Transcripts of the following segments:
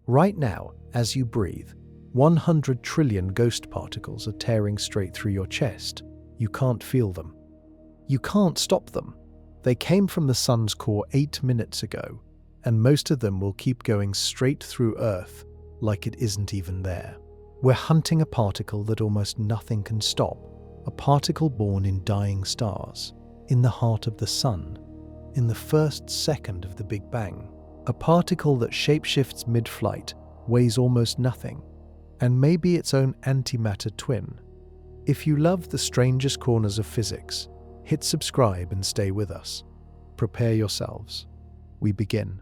Right now, as you breathe, 100 trillion ghost particles are tearing straight through your chest. You can't feel them. You can't stop them. They came from the sun's core 8 minutes ago, and most of them will keep going straight through Earth like it isn't even there. We're hunting a particle that almost nothing can stop, a particle born in dying stars, in the heart of the sun, in the first second of the Big Bang. A particle that shapeshifts mid-flight, weighs almost nothing, and may be its own antimatter twin. If you love the strangest corners of physics, hit subscribe and stay with us. Prepare yourselves. We begin.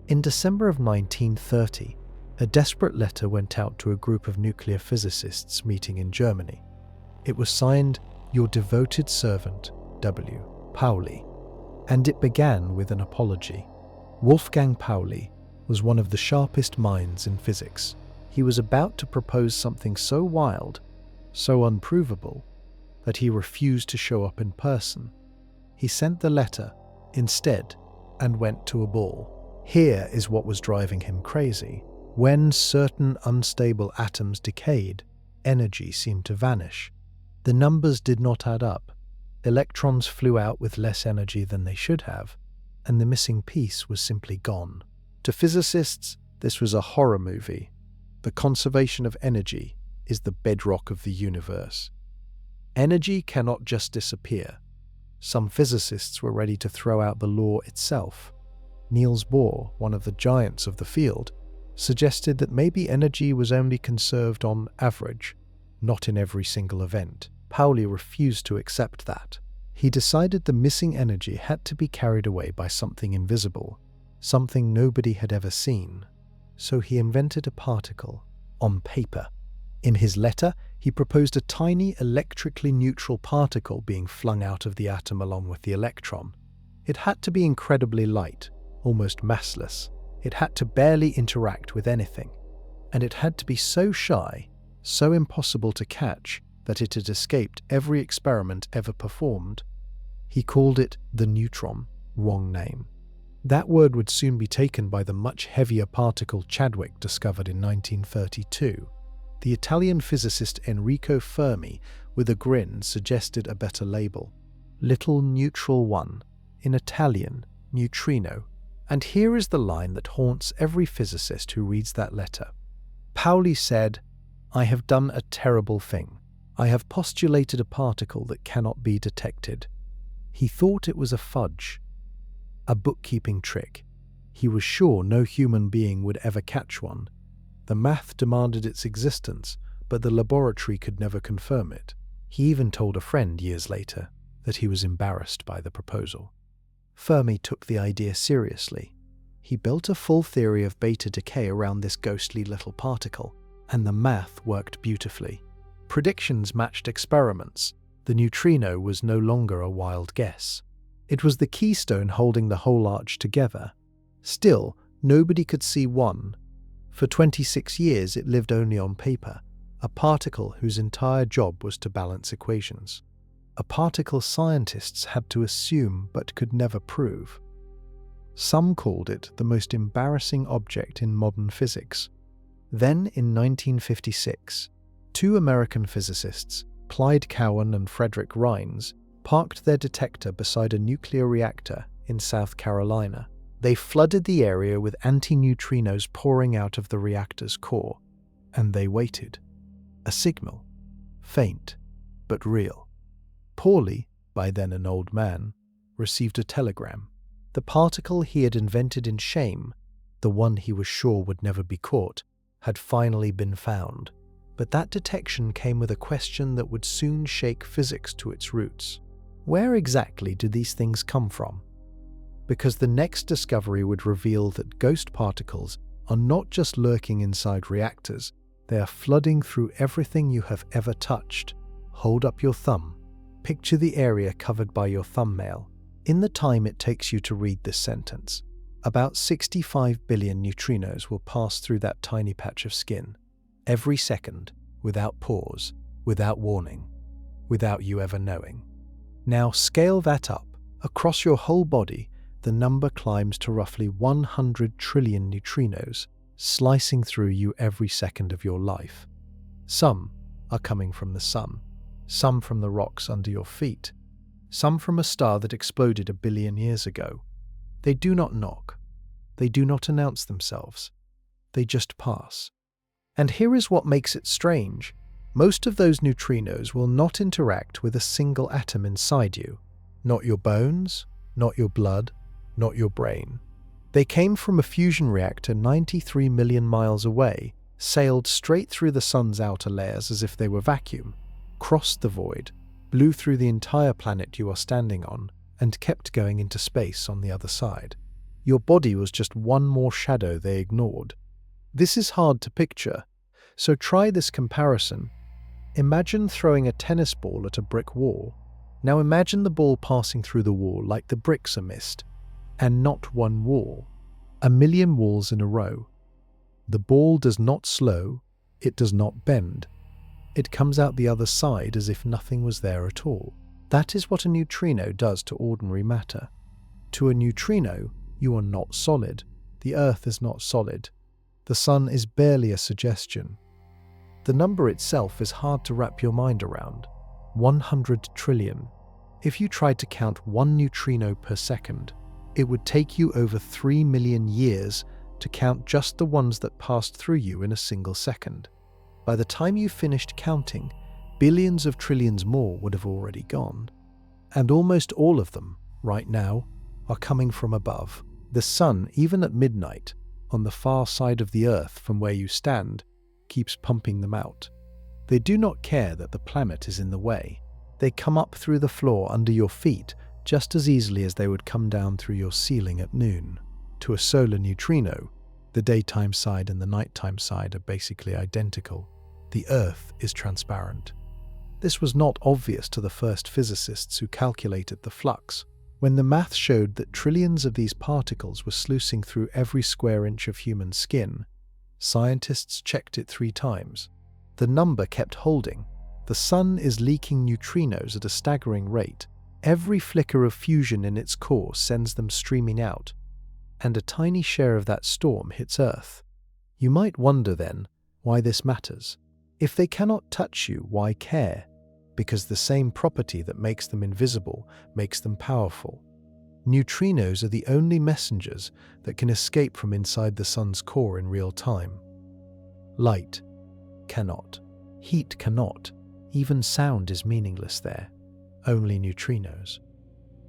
In December of 1930, a desperate letter went out to a group of nuclear physicists meeting in Germany. It was signed, "Your devoted servant, W. Pauli," and it began with an apology. Wolfgang Pauli was one of the sharpest minds in physics. He was about to propose something so wild, so unprovable, that he refused to show up in person. He sent the letter instead and went to a ball. Here is what was driving him crazy. When certain unstable atoms decayed, energy seemed to vanish. The numbers did not add up. Electrons flew out with less energy than they should have, and the missing piece was simply gone. To physicists, this was a horror movie. The conservation of energy is the bedrock of the universe. Energy cannot just disappear. Some physicists were ready to throw out the law itself. Niels Bohr, one of the giants of the field, suggested that maybe energy was only conserved on average, not in every single event. Pauli refused to accept that. He decided the missing energy had to be carried away by something invisible, something nobody had ever seen. So he invented a particle on paper. In his letter, he proposed a tiny electrically neutral particle being flung out of the atom along with the electron. It had to be incredibly light, almost massless. It had to barely interact with anything. And it had to be so shy, so impossible to catch, that it had escaped every experiment ever performed. He called it the neutron, wrong name. That word would soon be taken by the much heavier particle Chadwick discovered in 1932. The Italian physicist Enrico Fermi, with a grin, suggested a better label. Little neutral one, in Italian, Neutrino. And here is the line that haunts every physicist who reads that letter. Pauli said, "I have done a terrible thing. I have postulated a particle that cannot be detected." He thought it was a fudge, a bookkeeping trick. He was sure no human being would ever catch one. The math demanded its existence, but the laboratory could never confirm it. He even told a friend years later that he was embarrassed by the proposal. Fermi took the idea seriously. He built a full theory of beta decay around this ghostly little particle, and the math worked beautifully. Predictions matched experiments. The neutrino was no longer a wild guess. It was the keystone holding the whole arch together. Still, nobody could see one. For 26 years it lived only on paper, a particle whose entire job was to balance equations. A particle scientists had to assume but could never prove. Some called it the most embarrassing object in modern physics. Then, in 1956, two American physicists, Clyde Cowan and Frederick Rines, parked their detector beside a nuclear reactor in South Carolina. They flooded the area with antineutrinos pouring out of the reactor's core, and they waited. A signal, faint but real. Pauli, by then an old man, received a telegram. The particle he had invented in shame, the one he was sure would never be caught, had finally been found. But that detection came with a question that would soon shake physics to its roots. Where exactly do these things come from? Because the next discovery would reveal that ghost particles are not just lurking inside reactors, they are flooding through everything you have ever touched. Hold up your thumb. Picture the area covered by your thumbnail. In the time it takes you to read this sentence, about 65 billion neutrinos will pass through that tiny patch of skin, every second, without pause, without warning, without you ever knowing. Now scale that up. Across your whole body, the number climbs to roughly 100 trillion neutrinos. slicing through you every second of your life. Some are coming from the sun, some from the rocks under your feet, some from a star that exploded 1 billion years ago. They do not knock. They do not announce themselves. They just pass. And here is what makes it strange. Most of those neutrinos will not interact with a single atom inside you. Not your bones, not your blood, not your brain. They came from a fusion reactor 93 million miles away, sailed straight through the sun's outer layers as if they were vacuum, crossed the void, blew through the entire planet you are standing on, and kept going into space on the other side. Your body was just one more shadow they ignored. This is hard to picture, so try this comparison. Imagine throwing a tennis ball at a brick wall. Now imagine the ball passing through the wall like the bricks are missed. And not one wall. 1 million walls in a row. The ball does not slow, it does not bend. It comes out the other side as if nothing was there at all. That is what a neutrino does to ordinary matter. To a neutrino, you are not solid. The Earth is not solid. The sun is barely a suggestion. The number itself is hard to wrap your mind around. 100 trillion. If you tried to count one neutrino per second, it would take you over 3 million years to count just the ones that passed through you in a single second. By the time you finished counting, billions of trillions more would have already gone. And almost all of them, right now, are coming from above. The sun, even at midnight, on the far side of the Earth from where you stand, keeps pumping them out. They do not care that the planet is in the way. They come up through the floor under your feet just as easily as they would come down through your ceiling at noon. To a solar neutrino, the daytime side and the nighttime side are basically identical. The Earth is transparent. This was not obvious to the first physicists who calculated the flux. When the math showed that trillions of these particles were sluicing through every square inch of human skin, scientists checked it 3 times. The number kept holding. The sun is leaking neutrinos at a staggering rate. Every flicker of fusion in its core sends them streaming out, and a tiny share of that storm hits Earth. You might wonder then why this matters. If they cannot touch you, why care? Because the same property that makes them invisible makes them powerful. Neutrinos are the only messengers that can escape from inside the sun's core in real time. Light cannot. Heat cannot. Even sound is meaningless there. Only neutrinos.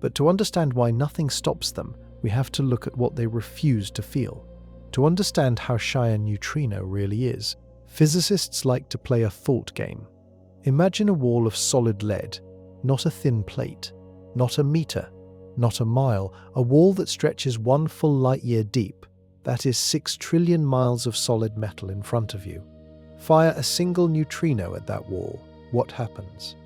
But to understand why nothing stops them, we have to look at what they refuse to feel. To understand how shy a neutrino really is, physicists like to play a thought game. Imagine a wall of solid lead, not a thin plate, not a meter, not a mile, a wall that stretches 1 full light year deep. That is 6 trillion miles of solid metal in front of you. Fire a single neutrino at that wall. What happens?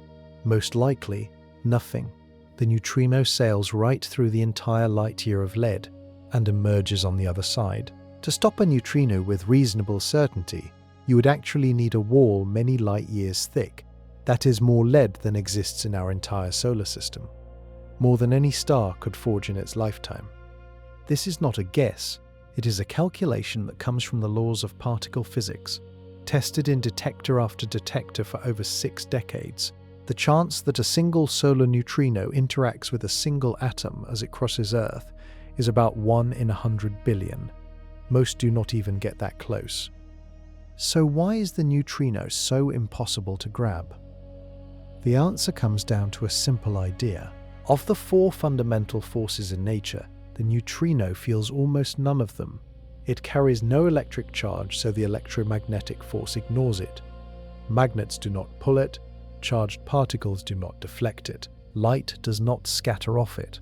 Most likely, nothing. The neutrino sails right through the entire light year of lead and emerges on the other side. To stop a neutrino with reasonable certainty, you would actually need a wall many light years thick. That is more lead than exists in our entire solar system. More than any star could forge in its lifetime. This is not a guess. It is a calculation that comes from the laws of particle physics, tested in detector after detector for over 6 decades. The chance that a single solar neutrino interacts with a single atom as it crosses Earth is about 1 in 100 billion. Most do not even get that close. So why is the neutrino so impossible to grab? The answer comes down to a simple idea. Of the 4 fundamental forces in nature, the neutrino feels almost none of them. It carries no electric charge, so the electromagnetic force ignores it. Magnets do not pull it, charged particles do not deflect it, light does not scatter off it.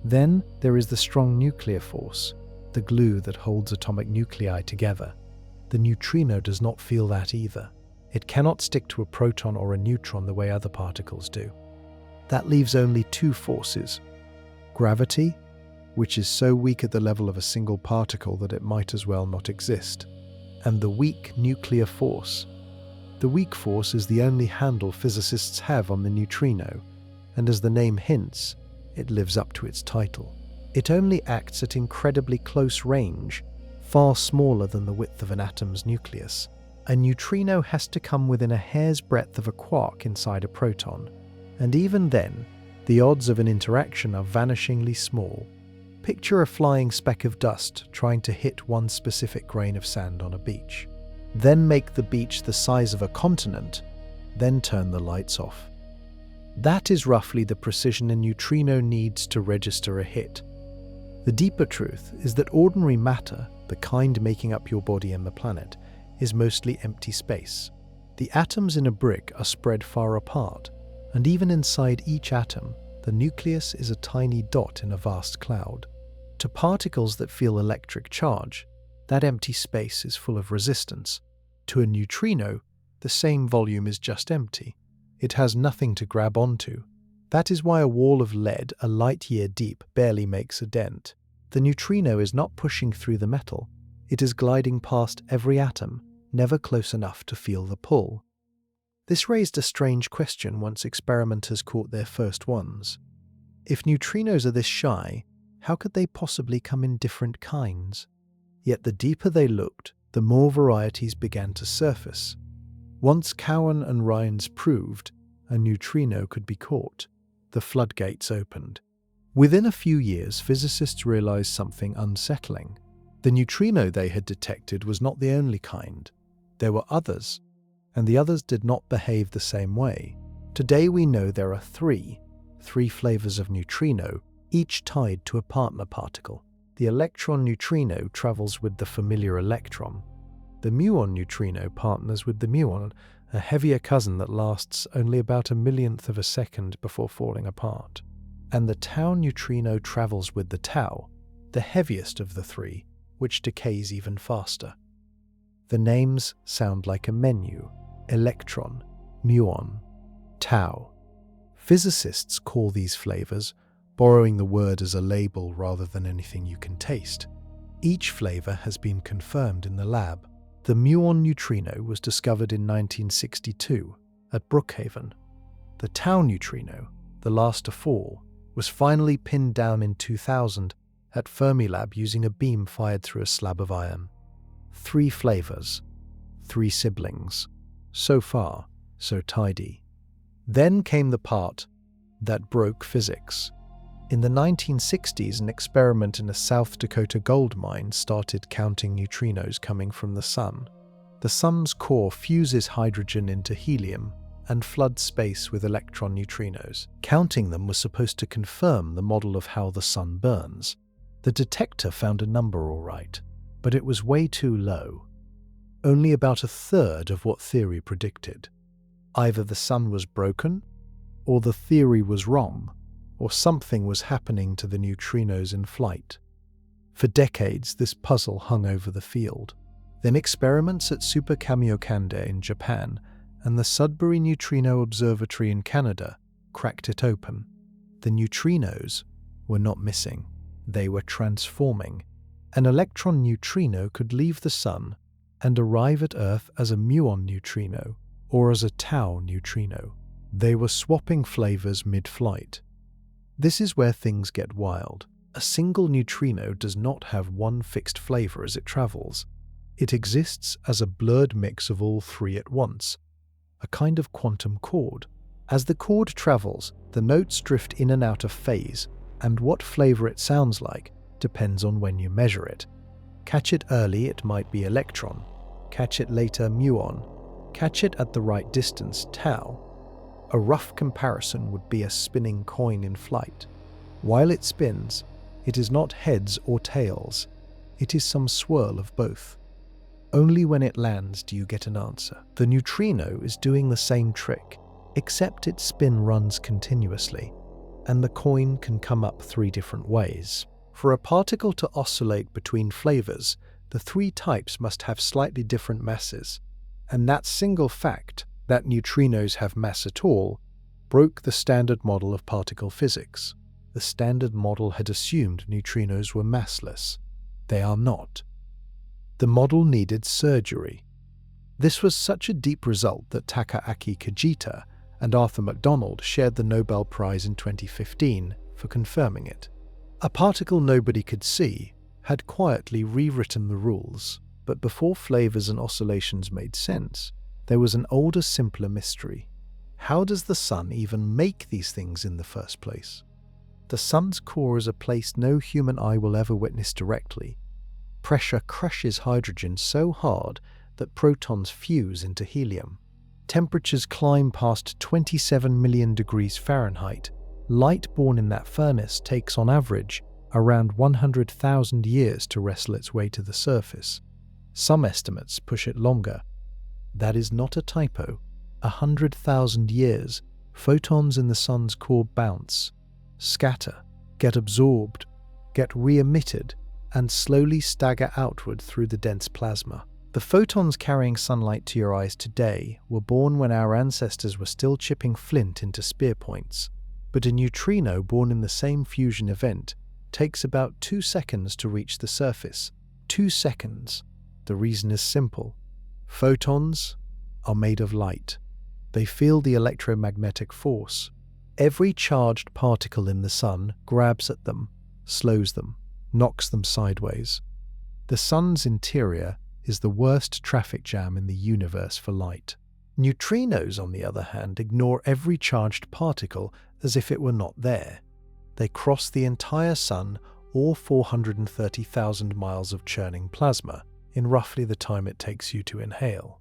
Then there is the strong nuclear force, the glue that holds atomic nuclei together. The neutrino does not feel that either. It cannot stick to a proton or a neutron the way other particles do. That leaves only 2 forces. Gravity, which is so weak at the level of a single particle that it might as well not exist, and the weak nuclear force. The weak force is the only handle physicists have on the neutrino, and as the name hints, it lives up to its title. It only acts at incredibly close range, far smaller than the width of an atom's nucleus. A neutrino has to come within a hair's breadth of a quark inside a proton, and even then, the odds of an interaction are vanishingly small. Picture a flying speck of dust trying to hit one specific grain of sand on a beach. Then make the beach the size of a continent, then turn the lights off. That is roughly the precision a neutrino needs to register a hit. The deeper truth is that ordinary matter, the kind making up your body and the planet, is mostly empty space. The atoms in a brick are spread far apart, and even inside each atom, the nucleus is a tiny dot in a vast cloud. To particles that feel electric charge, that empty space is full of resistance. To a neutrino, the same volume is just empty. It has nothing to grab onto. That is why a wall of lead a light year deep barely makes a dent. The neutrino is not pushing through the metal. It is gliding past every atom, never close enough to feel the pull. This raised a strange question once experimenters caught their first ones. If neutrinos are this shy, how could they possibly come in different kinds? Yet the deeper they looked, the more varieties began to surface. Once Cowan and Ryan's proved a neutrino could be caught, the floodgates opened. Within a few years, physicists realized something unsettling. The neutrino they had detected was not the only kind. There were others, and the others did not behave the same way. Today we know there are three flavors of neutrino, each tied to a partner particle. The electron neutrino travels with the familiar electron. The muon neutrino partners with the muon, a heavier cousin that lasts only about a millionth of a second before falling apart. And the tau neutrino travels with the tau, the heaviest of the three, which decays even faster. The names sound like a menu: electron, muon, tau. Physicists call these flavors, borrowing the word as a label rather than anything you can taste. Each flavor has been confirmed in the lab. The muon neutrino was discovered in 1962 at Brookhaven. The tau neutrino, the last to fall, was finally pinned down in 2000 at Fermilab using a beam fired through a slab of iron. 3 flavors, 3 siblings. So far, so tidy. Then came the part that broke physics. In the 1960s, an experiment in a South Dakota gold mine started counting neutrinos coming from the sun. The sun's core fuses hydrogen into helium and floods space with electron neutrinos. Counting them was supposed to confirm the model of how the sun burns. The detector found a number all right, but it was way too low. Only about a third of what theory predicted. Either the sun was broken, or the theory was wrong, or something was happening to the neutrinos in flight. For decades, this puzzle hung over the field. Then experiments at Super Kamiokande in Japan and the Sudbury Neutrino Observatory in Canada cracked it open. The neutrinos were not missing. They were transforming. An electron neutrino could leave the sun and arrive at Earth as a muon neutrino or as a tau neutrino. They were swapping flavors mid-flight. This is where things get wild. A single neutrino does not have one fixed flavor as it travels. It exists as a blurred mix of all 3 at once, a kind of quantum chord. As the chord travels, the notes drift in and out of phase, and what flavor it sounds like depends on when you measure it. Catch it early, it might be electron. Catch it later, muon. Catch it at the right distance, tau. A rough comparison would be a spinning coin in flight. While it spins, it is not heads or tails. It is some swirl of both. Only when it lands do you get an answer. The neutrino is doing the same trick, except its spin runs continuously, and the coin can come up 3 different ways. For a particle to oscillate between flavors, the 3 types must have slightly different masses, and that single fact, that neutrinos have mass at all, broke the standard model of particle physics. The standard model had assumed neutrinos were massless. They are not. The model needed surgery. This was such a deep result that Takaaki Kajita and Arthur MacDonald shared the Nobel Prize in 2015 for confirming it. A particle nobody could see had quietly rewritten the rules. But before flavors and oscillations made sense, there was an older, simpler mystery. How does the sun even make these things in the first place? The sun's core is a place no human eye will ever witness directly. Pressure crushes hydrogen so hard that protons fuse into helium. Temperatures climb past 27 million degrees Fahrenheit. Light born in that furnace takes on average around 100,000 years to wrestle its way to the surface. Some estimates push it longer. That is not a typo. 100,000 years, photons in the sun's core bounce, scatter, get absorbed, get re-emitted, and slowly stagger outward through the dense plasma. The photons carrying sunlight to your eyes today were born when our ancestors were still chipping flint into spear points. But a neutrino born in the same fusion event takes about 2 seconds to reach the surface. 2 seconds. The reason is simple. Photons are made of light. They feel the electromagnetic force. Every charged particle in the sun grabs at them, slows them, knocks them sideways. The sun's interior is the worst traffic jam in the universe for light. Neutrinos, on the other hand, ignore every charged particle as if it were not there. They cross the entire sun or 430,000 miles of churning plasma in roughly the time it takes you to inhale.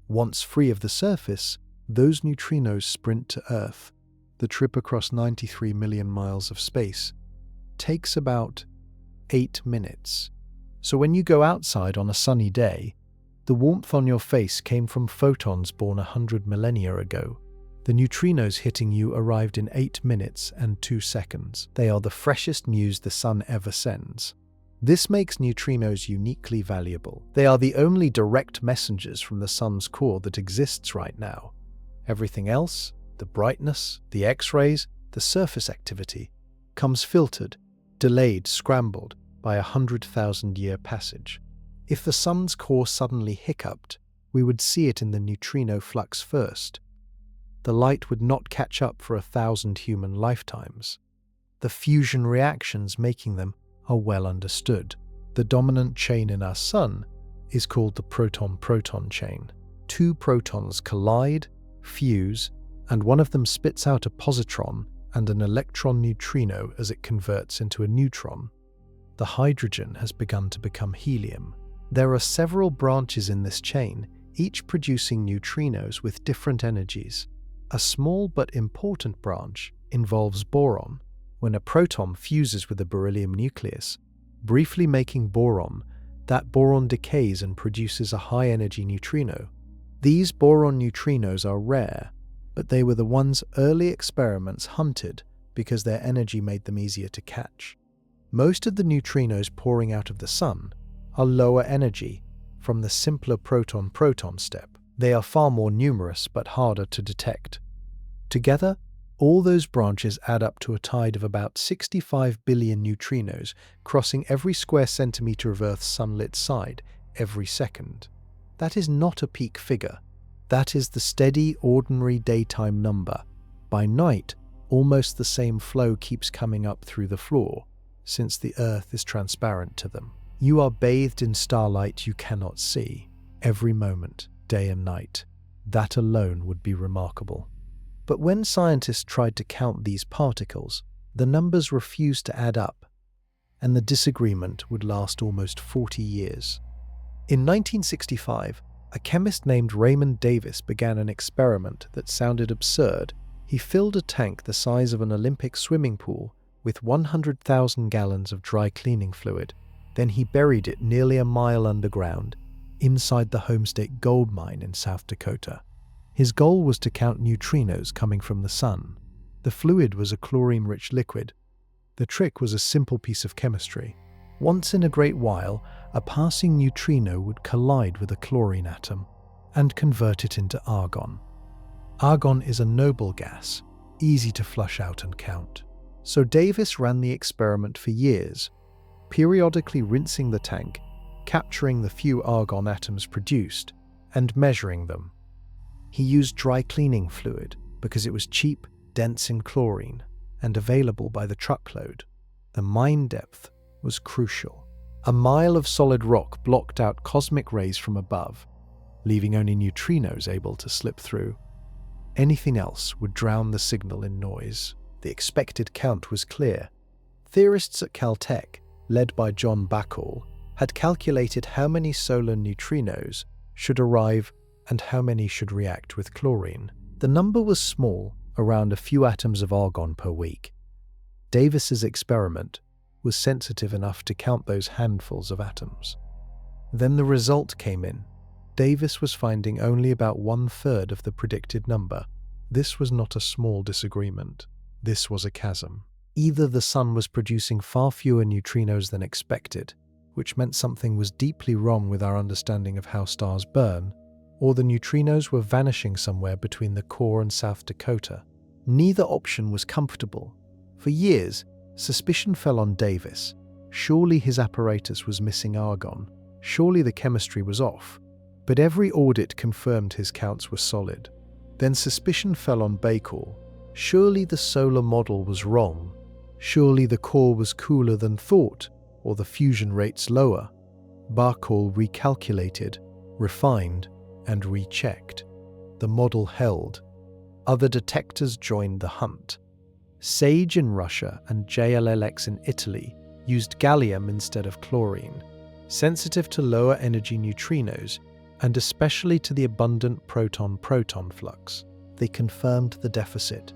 Once free of the surface, those neutrinos sprint to Earth. The trip across 93 million miles of space takes about 8 minutes. So when you go outside on a sunny day, the warmth on your face came from photons born 100 millennia ago. The neutrinos hitting you arrived in 8 minutes and 2 seconds. They are the freshest news the sun ever sends. This makes neutrinos uniquely valuable. They are the only direct messengers from the sun's core that exists right now. Everything else, the brightness, the X-rays, the surface activity, comes filtered, delayed, scrambled by a 100,000-year passage. If the sun's core suddenly hiccuped, we would see it in the neutrino flux first. The light would not catch up for 1,000 human lifetimes. The fusion reactions making them are well understood. The dominant chain in our sun is called the proton-proton chain. 2 protons collide, fuse, and one of them spits out a positron and an electron neutrino as it converts into a neutron. The hydrogen has begun to become helium. There are several branches in this chain, each producing neutrinos with different energies. A small but important branch involves boron. When a proton fuses with a beryllium nucleus, briefly making boron, that boron decays and produces a high-energy neutrino. These boron neutrinos are rare, but they were the ones early experiments hunted because their energy made them easier to catch. Most of the neutrinos pouring out of the sun are lower energy from the simpler proton-proton step. They are far more numerous but harder to detect. Together, all those branches add up to a tide of about 65 billion neutrinos crossing every square centimeter of Earth's sunlit side every second. That is not a peak figure. That is the steady, ordinary daytime number. By night, almost the same flow keeps coming up through the floor, since the Earth is transparent to them. You are bathed in starlight you cannot see, every moment, day and night. That alone would be remarkable. But when scientists tried to count these particles, the numbers refused to add up, and the disagreement would last almost 40 years. In 1965, a chemist named Raymond Davis began an experiment that sounded absurd. He filled a tank the size of an Olympic swimming pool with 100,000 gallons of dry cleaning fluid. Then he buried it nearly a mile underground, inside the Homestake gold mine in South Dakota. His goal was to count neutrinos coming from the sun. The fluid was a chlorine-rich liquid. The trick was a simple piece of chemistry. Once in a great while, a passing neutrino would collide with a chlorine atom and convert it into argon. Argon is a noble gas, easy to flush out and count. So Davis ran the experiment for years, periodically rinsing the tank, capturing the few argon atoms produced, and measuring them. He used dry cleaning fluid because it was cheap, dense in chlorine, and available by the truckload. The mine depth was crucial. A mile of solid rock blocked out cosmic rays from above, leaving only neutrinos able to slip through. Anything else would drown the signal in noise. The expected count was clear. Theorists at Caltech, led by John Bacall, had calculated how many solar neutrinos should arrive and how many should react with chlorine. The number was small, around a few atoms of argon per week. Davis's experiment was sensitive enough to count those handfuls of atoms. Then the result came in. Davis was finding only about 1/3 of the predicted number. This was not a small disagreement. This was a chasm. Either the sun was producing far fewer neutrinos than expected, which meant something was deeply wrong with our understanding of how stars burn, or the neutrinos were vanishing somewhere between the core and South Dakota. Neither option was comfortable. For years, suspicion fell on Davis. Surely his apparatus was missing argon. Surely the chemistry was off. But every audit confirmed his counts were solid. Then suspicion fell on Bacall. Surely the solar model was wrong. Surely the core was cooler than thought, or the fusion rates lower. Bacall recalculated, refined, and rechecked. The model held. Other detectors joined the hunt. SAGE in Russia and JLLX in Italy used gallium instead of chlorine, sensitive to lower energy neutrinos and especially to the abundant proton-proton flux. They confirmed the deficit.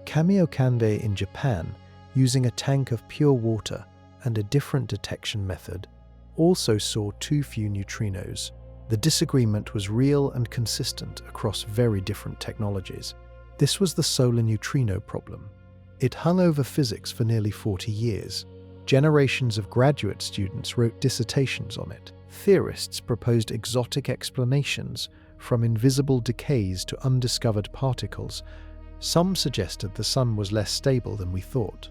Kamiokande in Japan, using a tank of pure water and a different detection method, also saw too few neutrinos. The disagreement was real and consistent across very different technologies. This was the solar neutrino problem. It hung over physics for nearly 40 years. Generations of graduate students wrote dissertations on it. Theorists proposed exotic explanations, from invisible decays to undiscovered particles. Some suggested the sun was less stable than we thought.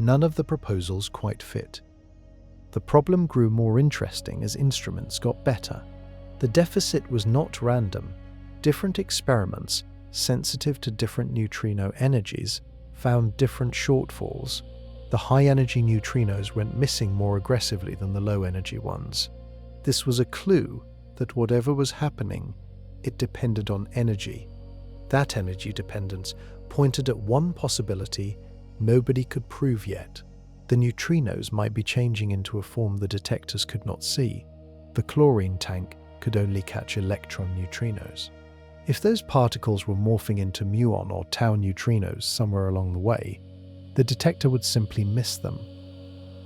None of the proposals quite fit. The problem grew more interesting as instruments got better. The deficit was not random. Different experiments, sensitive to different neutrino energies, found different shortfalls. The high-energy neutrinos went missing more aggressively than the low-energy ones. This was a clue that whatever was happening, it depended on energy. That energy dependence pointed at one possibility nobody could prove yet. The neutrinos might be changing into a form the detectors could not see. The chlorine tank could only catch electron neutrinos. If those particles were morphing into muon or tau neutrinos somewhere along the way, the detector would simply miss them.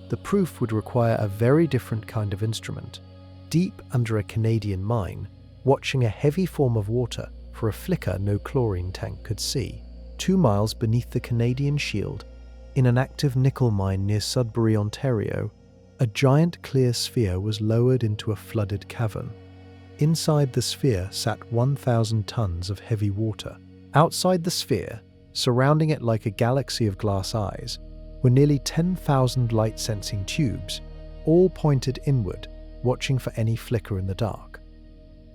The proof would require a very different kind of instrument, deep under a Canadian mine, watching a heavy form of water for a flicker no chlorine tank could see. 2 miles beneath the Canadian Shield, in an active nickel mine near Sudbury, Ontario, a giant clear sphere was lowered into a flooded cavern. Inside the sphere sat 1,000 tons of heavy water. Outside the sphere, surrounding it like a galaxy of glass eyes, were nearly 10,000 light-sensing tubes, all pointed inward, watching for any flicker in the dark.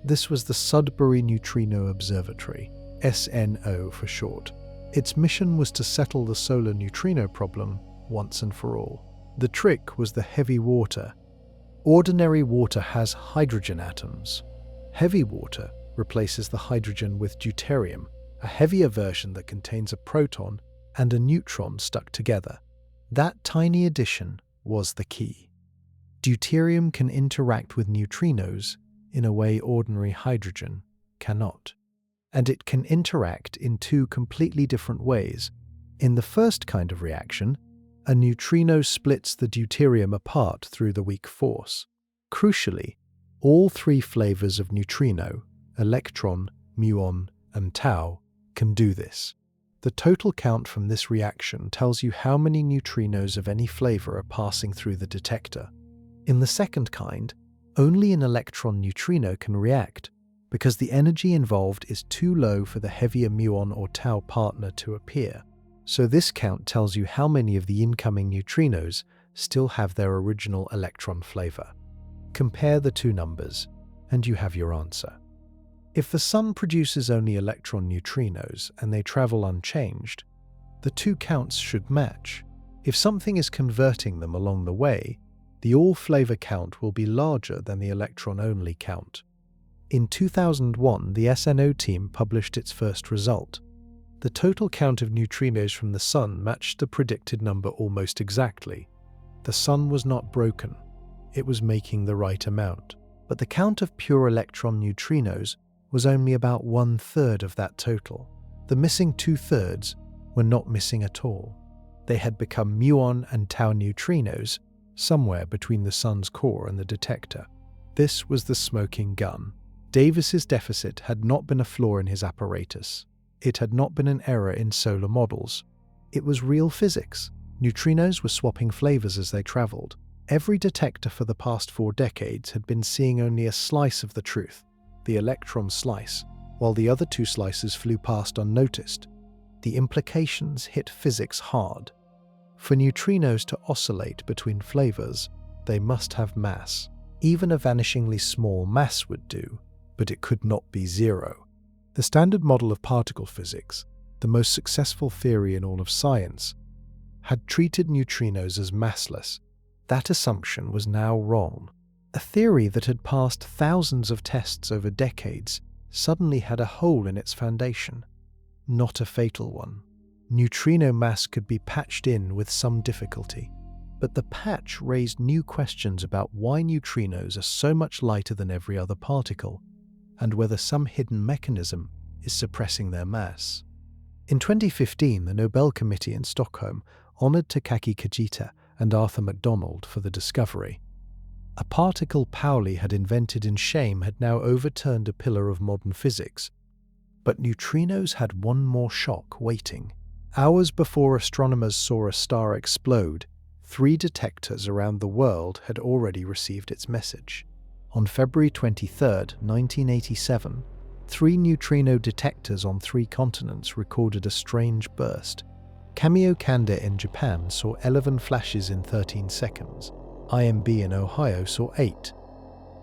This was the Sudbury Neutrino Observatory, SNO for short. Its mission was to settle the solar neutrino problem once and for all. The trick was the heavy water. Ordinary water has hydrogen atoms. Heavy water replaces the hydrogen with deuterium, a heavier version that contains a proton and a neutron stuck together. That tiny addition was the key. Deuterium can interact with neutrinos in a way ordinary hydrogen cannot. And it can interact in 2 completely different ways. In the first kind of reaction, a neutrino splits the deuterium apart through the weak force. Crucially, all 3 flavors of neutrino, electron, muon, and tau, can do this. The total count from this reaction tells you how many neutrinos of any flavor are passing through the detector. In the second kind, only an electron neutrino can react, because the energy involved is too low for the heavier muon or tau partner to appear. So this count tells you how many of the incoming neutrinos still have their original electron flavor. Compare the 2 numbers, and you have your answer. If the sun produces only electron neutrinos and they travel unchanged, the 2 counts should match. If something is converting them along the way, The all-flavor count will be larger than the electron-only count. In 2001, the SNO team published its first result. The total count of neutrinos from the Sun matched the predicted number almost exactly. The Sun was not broken. It was making the right amount. But the count of pure electron neutrinos was only about 1/3 of that total. The missing 2/3 were not missing at all. They had become muon and tau neutrinos, somewhere between the Sun's core and the detector. This was the smoking gun. Davis's deficit had not been a flaw in his apparatus. It had not been an error in solar models. It was real physics. Neutrinos were swapping flavors as they traveled. Every detector for the past 4 decades had been seeing only a slice of the truth, the electron slice, while the other 2 slices flew past unnoticed. The implications hit physics hard. For neutrinos to oscillate between flavors, they must have mass. Even a vanishingly small mass would do, but it could not be zero. The standard model of particle physics, the most successful theory in all of science, had treated neutrinos as massless. That assumption was now wrong. A theory that had passed thousands of tests over decades suddenly had a hole in its foundation. Not a fatal one. Neutrino mass could be patched in with some difficulty, but the patch raised new questions about why neutrinos are so much lighter than every other particle, and whether some hidden mechanism is suppressing their mass. In 2015, the Nobel Committee in Stockholm honored Takaaki Kajita and Arthur MacDonald for the discovery. A particle Pauli had invented in shame had now overturned a pillar of modern physics. But neutrinos had one more shock waiting. Hours before astronomers saw a star explode, 3 detectors around the world had already received its message. On February 23, 1987, 3 neutrino detectors on 3 continents recorded a strange burst. Kamiokande in Japan saw 11 flashes in 13 seconds. IMB in Ohio saw 8.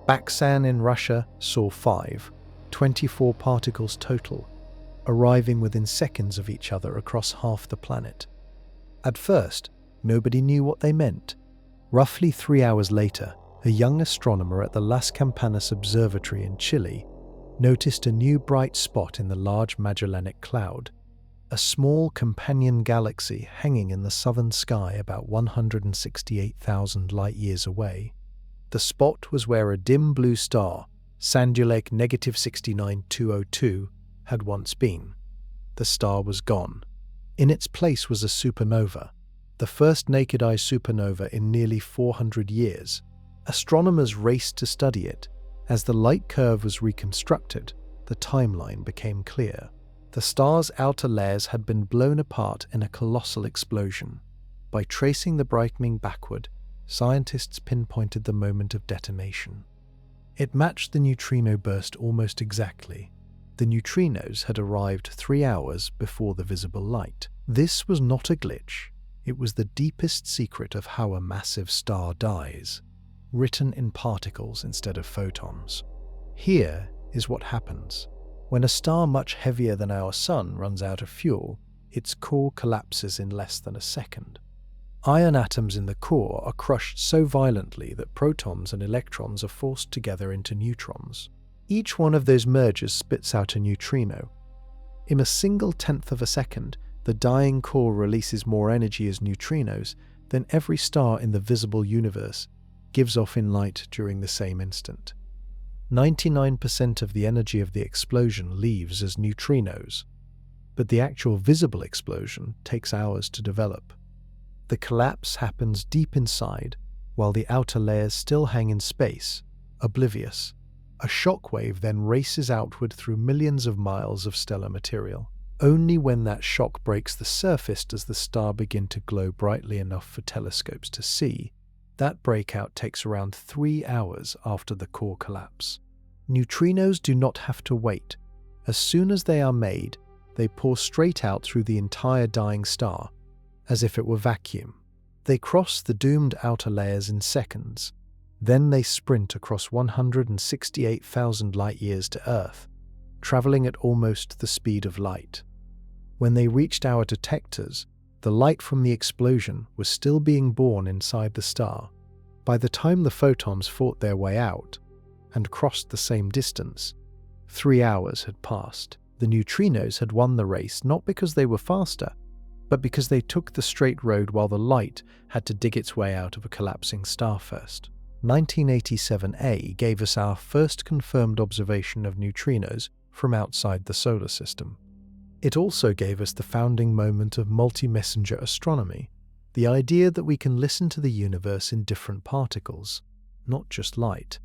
Baksan in Russia saw 5. 24 particles total, arriving within seconds of each other across half the planet. At first, nobody knew what they meant. Roughly 3 hours later, a young astronomer at the Las Campanas Observatory in Chile noticed a new bright spot in the Large Magellanic Cloud, a small companion galaxy hanging in the southern sky about 168,000 light-years away. The spot was where a dim blue star, Sandulake -69202, had once been. The star was gone. In its place was a supernova, the first naked-eye supernova in nearly 400 years. Astronomers raced to study it. As the light curve was reconstructed, the timeline became clear. The star's outer layers had been blown apart in a colossal explosion. By tracing the brightening backward, scientists pinpointed the moment of detonation. It matched the neutrino burst almost exactly. The neutrinos had arrived 3 hours before the visible light. This was not a glitch. It was the deepest secret of how a massive star dies, written in particles instead of photons. Here is what happens. When a star much heavier than our Sun runs out of fuel, its core collapses in less than a second. Iron atoms in the core are crushed so violently that protons and electrons are forced together into neutrons. Each one of those mergers spits out a neutrino. In a single tenth of a second, the dying core releases more energy as neutrinos than every star in the visible universe gives off in light during the same instant. 99% of the energy of the explosion leaves as neutrinos, but the actual visible explosion takes hours to develop. The collapse happens deep inside, while the outer layers still hang in space, oblivious. A shockwave then races outward through millions of miles of stellar material. Only when that shock breaks the surface does the star begin to glow brightly enough for telescopes to see. That breakout takes around 3 hours after the core collapse. Neutrinos do not have to wait. As soon as they are made, they pour straight out through the entire dying star, as if it were vacuum. They cross the doomed outer layers in seconds. Then they sprint across 168,000 light-years to Earth, traveling at almost the speed of light. When they reached our detectors, the light from the explosion was still being born inside the star. By the time the photons fought their way out and crossed the same distance, 3 hours had passed. The neutrinos had won the race not because they were faster, but because they took the straight road while the light had to dig its way out of a collapsing star first. 1987A gave us our first confirmed observation of neutrinos from outside the solar system. It also gave us the founding moment of multi-messenger astronomy, the idea that we can listen to the universe in different particles, not just light.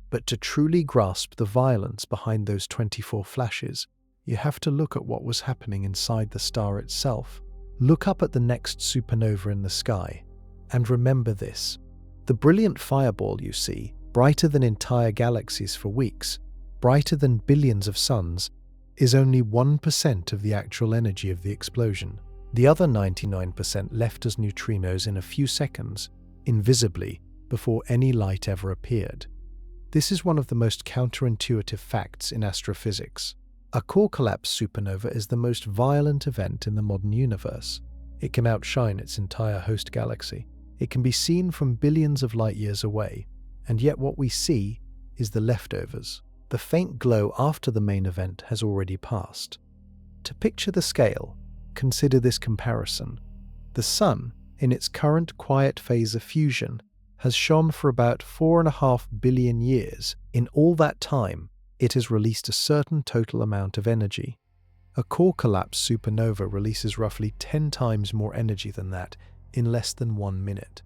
But to truly grasp the violence behind those 24 flashes, you have to look at what was happening inside the star itself. Look up at the next supernova in the sky, and remember this. The brilliant fireball you see, brighter than entire galaxies for weeks, brighter than billions of suns, is only 1% of the actual energy of the explosion. The other 99% left as neutrinos in a few seconds, invisibly, before any light ever appeared. This is one of the most counterintuitive facts in astrophysics. A core collapse supernova is the most violent event in the modern universe. It can outshine its entire host galaxy. It can be seen from billions of light years away, and yet what we see is the leftovers. The faint glow after the main event has already passed. To picture the scale, consider this comparison. The Sun, in its current quiet phase of fusion, has shone for about 4.5 billion years. In all that time, it has released a certain total amount of energy. A core collapse supernova releases roughly 10 times more energy than that in less than 1 minute,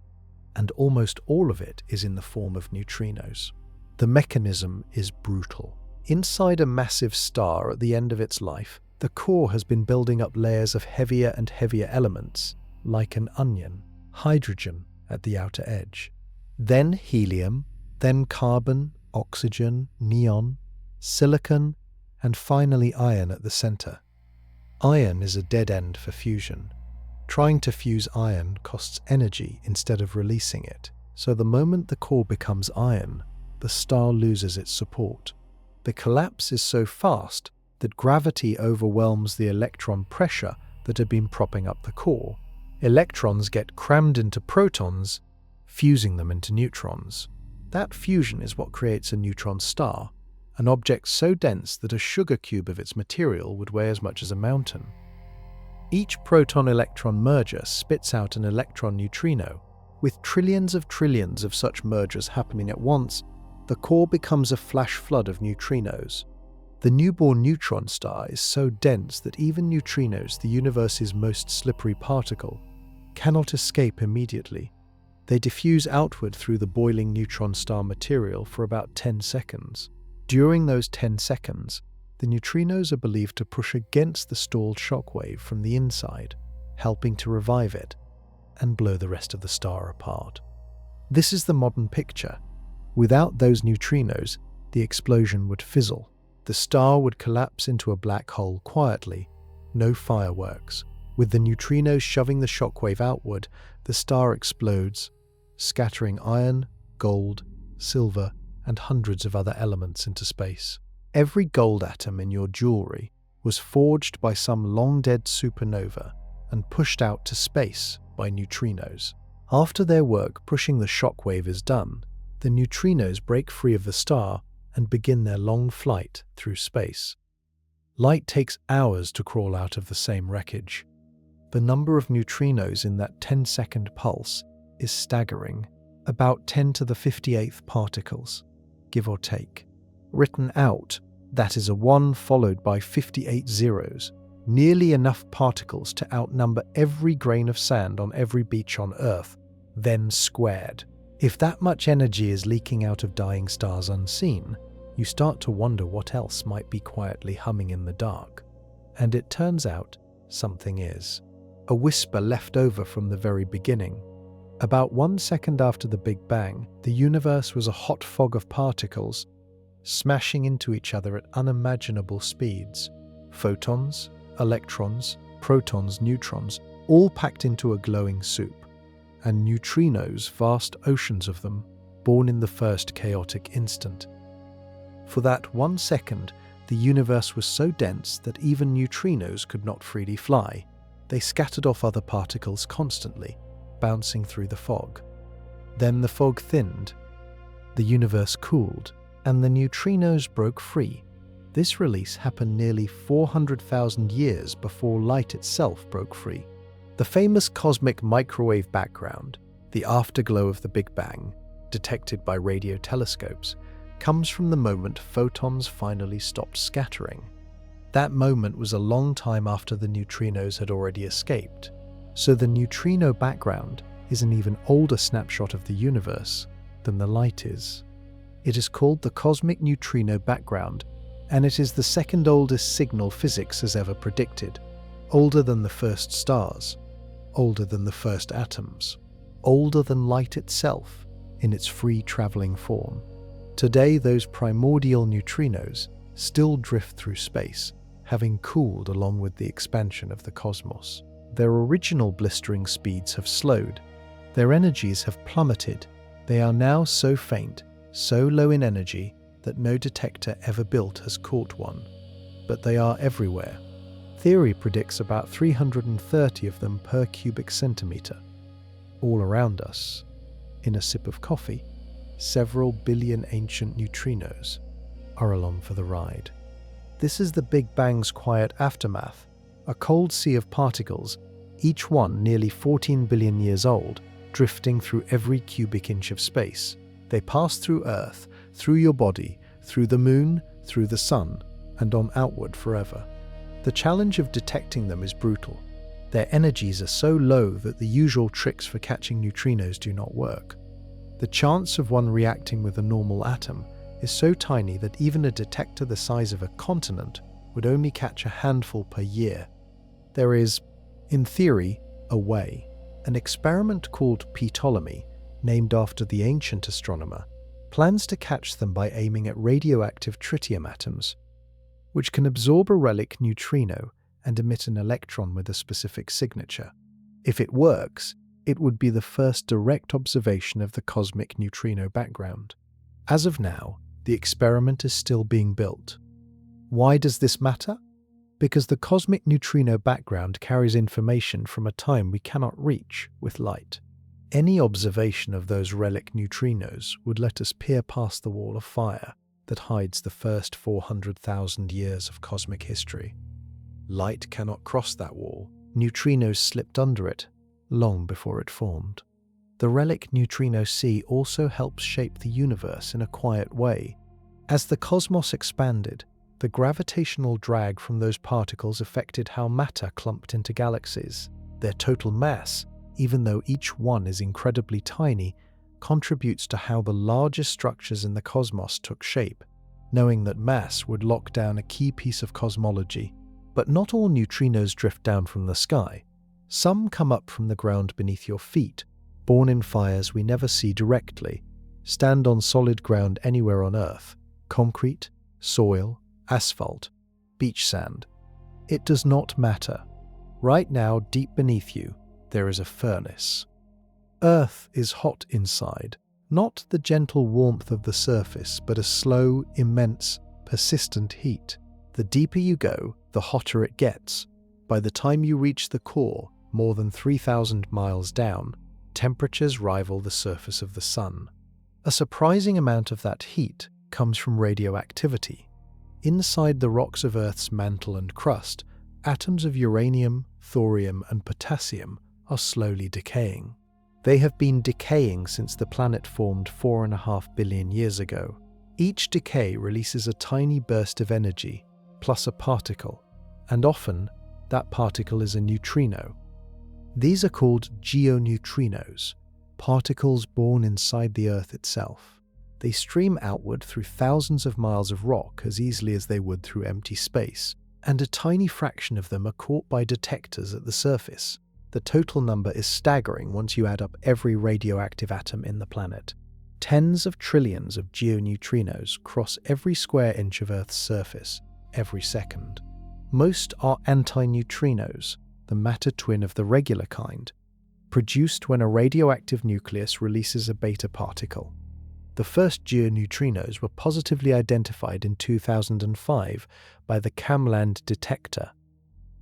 and almost all of it is in the form of neutrinos. The mechanism is brutal. Inside a massive star at the end of its life, the core has been building up layers of heavier and heavier elements, like an onion, hydrogen at the outer edge, then helium, then carbon, oxygen, neon, silicon, and finally iron at the center. Iron is a dead end for fusion. Trying to fuse iron costs energy instead of releasing it, so the moment the core becomes iron, the star loses its support. The collapse is so fast that gravity overwhelms the electron pressure that had been propping up the core. Electrons get crammed into protons, fusing them into neutrons. That fusion is what creates a neutron star, an object so dense that a sugar cube of its material would weigh as much as a mountain. Each proton-electron merger spits out an electron neutrino. With trillions of such mergers happening at once, the core becomes a flash flood of neutrinos. The newborn neutron star is so dense that even neutrinos, the universe's most slippery particle, cannot escape immediately. They diffuse outward through the boiling neutron star material for about 10 seconds. During those 10 seconds, the neutrinos are believed to push against the stalled shockwave from the inside, helping to revive it and blow the rest of the star apart. This is the modern picture. Without those neutrinos, the explosion would fizzle. The star would collapse into a black hole quietly, no fireworks. With the neutrinos shoving the shockwave outward, the star explodes, scattering iron, gold, silver, and hundreds of other elements into space. Every gold atom in your jewelry was forged by some long-dead supernova and pushed out to space by neutrinos. After their work pushing the shockwave is done, the neutrinos break free of the star and begin their long flight through space. Light takes hours to crawl out of the same wreckage. The number of neutrinos in that 10-second pulse is staggering, about 10 to the 58th particles, give or take. Written out, that is a 1 followed by 58 zeros, nearly enough particles to outnumber every grain of sand on every beach on Earth, then squared. If that much energy is leaking out of dying stars unseen, you start to wonder what else might be quietly humming in the dark. And it turns out something is. A whisper left over from the very beginning. About 1 second after the Big Bang, the universe was a hot fog of particles, smashing into each other at unimaginable speeds. Photons, electrons, protons, neutrons, all packed into a glowing soup. And neutrinos, vast oceans of them, born in the first chaotic instant. For that 1 second, the universe was so dense that even neutrinos could not freely fly. They scattered off other particles constantly, bouncing through the fog. Then the fog thinned, the universe cooled, and the neutrinos broke free. This release happened nearly 400,000 years before light itself broke free. The famous cosmic microwave background, the afterglow of the Big Bang, detected by radio telescopes, comes from the moment photons finally stopped scattering. That moment was a long time after the neutrinos had already escaped. So the neutrino background is an even older snapshot of the universe than the light is. It is called the cosmic neutrino background, and it is the second oldest signal physics has ever predicted. Older than the first stars, older than the first atoms, older than light itself in its free traveling form. Today, those primordial neutrinos still drift through space, having cooled along with the expansion of the cosmos. Their original blistering speeds have slowed. Their energies have plummeted. They are now so faint, so low in energy, that no detector ever built has caught one. But they are everywhere. Theory predicts about 330 of them per cubic centimeter. All around us, in a sip of coffee, several billion ancient neutrinos are along for the ride. This is the Big Bang's quiet aftermath, a cold sea of particles, each one nearly 14 billion years old, drifting through every cubic inch of space. They pass through Earth, through your body, through the moon, through the sun, and on outward forever. The challenge of detecting them is brutal. Their energies are so low that the usual tricks for catching neutrinos do not work. The chance of one reacting with a normal atom is so tiny that even a detector the size of a continent would only catch a handful per year. There is, in theory, a way. An experiment called Ptolemy, named after the ancient astronomer, plans to catch them by aiming at radioactive tritium atoms, which can absorb a relic neutrino and emit an electron with a specific signature. If it works, it would be the first direct observation of the cosmic neutrino background. As of now, the experiment is still being built. Why does this matter? Because the cosmic neutrino background carries information from a time we cannot reach with light. Any observation of those relic neutrinos would let us peer past the wall of fire that hides the first 400,000 years of cosmic history. Light cannot cross that wall. Neutrinos slipped under it long before it formed. The relic neutrino sea also helps shape the universe in a quiet way. As the cosmos expanded, the gravitational drag from those particles affected how matter clumped into galaxies. Their total mass, even though each one is incredibly tiny, contributes to how the largest structures in the cosmos took shape. Knowing that mass would lock down a key piece of cosmology. But not all neutrinos drift down from the sky. Some come up from the ground beneath your feet, born in fires we never see directly, stand on solid ground anywhere on Earth, concrete, soil, asphalt, beach sand. It does not matter. Right now, deep beneath you, there is a furnace. Earth is hot inside, not the gentle warmth of the surface, but a slow, immense, persistent heat. The deeper you go, the hotter it gets. By the time you reach the core, more than 3,000 miles down, temperatures rival the surface of the sun. A surprising amount of that heat comes from radioactivity. Inside the rocks of Earth's mantle and crust, atoms of uranium, thorium, and potassium are slowly decaying. They have been decaying since the planet formed 4.5 billion years ago. Each decay releases a tiny burst of energy, plus a particle, and often that particle is a neutrino. These are called geoneutrinos, particles born inside the Earth itself. They stream outward through thousands of miles of rock as easily as they would through empty space, and a tiny fraction of them are caught by detectors at the surface. The total number is staggering once you add up every radioactive atom in the planet. Tens of trillions of geoneutrinos cross every square inch of Earth's surface every second. Most are antineutrinos, the matter twin of the regular kind, produced when a radioactive nucleus releases a beta particle. The first geoneutrinos were positively identified in 2005 by the Camland detector.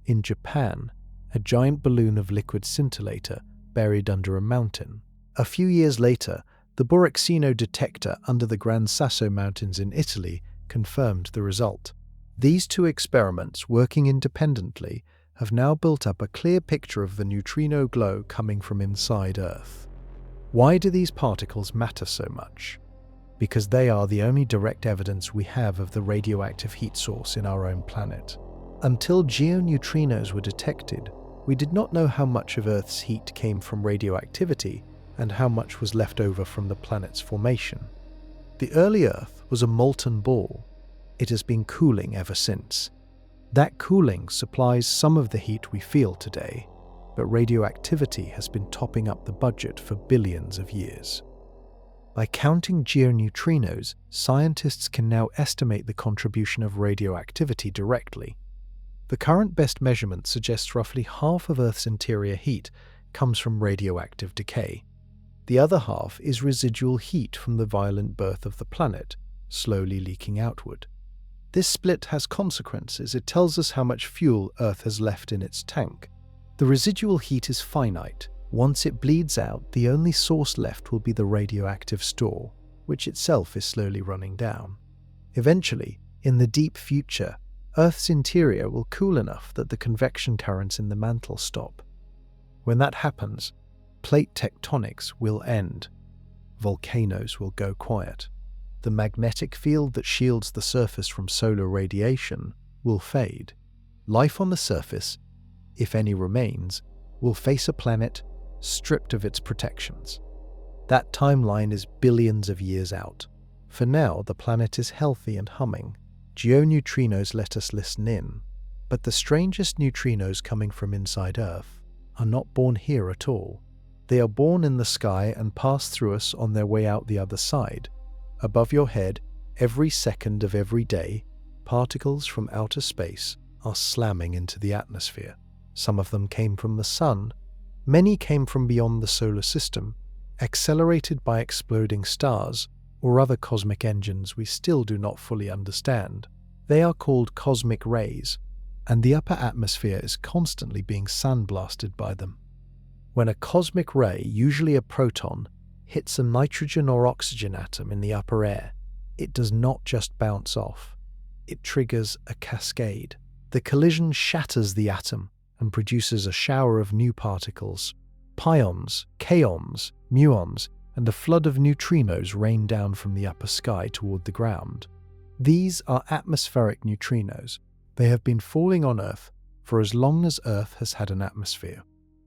In Japan, a giant balloon of liquid scintillator buried under a mountain. A few years later, the Borexino detector under the Gran Sasso Mountains in Italy confirmed the result. These two experiments, working independently, have now built up a clear picture of the neutrino glow coming from inside Earth. Why do these particles matter so much? Because they are the only direct evidence we have of the radioactive heat source in our own planet. Until geoneutrinos were detected, we did not know how much of Earth's heat came from radioactivity and how much was left over from the planet's formation. The early Earth was a molten ball. It has been cooling ever since. That cooling supplies some of the heat we feel today, but radioactivity has been topping up the budget for billions of years. By counting geoneutrinos, scientists can now estimate the contribution of radioactivity directly. The current best measurement suggests roughly half of Earth's interior heat comes from radioactive decay. The other half is residual heat from the violent birth of the planet, slowly leaking outward. This split has consequences. It tells us how much fuel Earth has left in its tank. The residual heat is finite. Once it bleeds out, the only source left will be the radioactive store, which itself is slowly running down. Eventually, in the deep future, Earth's interior will cool enough that the convection currents in the mantle stop. When that happens, plate tectonics will end. Volcanoes will go quiet. The magnetic field that shields the surface from solar radiation will fade. Life on the surface, if any remains, will face a planet stripped of its protections. That timeline is billions of years out. For now, the planet is healthy and humming. Geoneutrinos let us listen in, but the strangest neutrinos coming from inside Earth are not born here at all. They are born in the sky and pass through us on their way out the other side. Above your head, every second of every day, particles from outer space are slamming into the atmosphere. Some of them came from the sun. Many came from beyond the solar system, accelerated by exploding stars or other cosmic engines we still do not fully understand. They are called cosmic rays, and the upper atmosphere is constantly being sandblasted by them. When a cosmic ray, usually a proton, hits a nitrogen or oxygen atom in the upper air, it does not just bounce off. It triggers a cascade. The collision shatters the atom and produces a shower of new particles. Pions, kaons, muons, and a flood of neutrinos rain down from the upper sky toward the ground. These are atmospheric neutrinos. They have been falling on Earth for as long as Earth has had an atmosphere.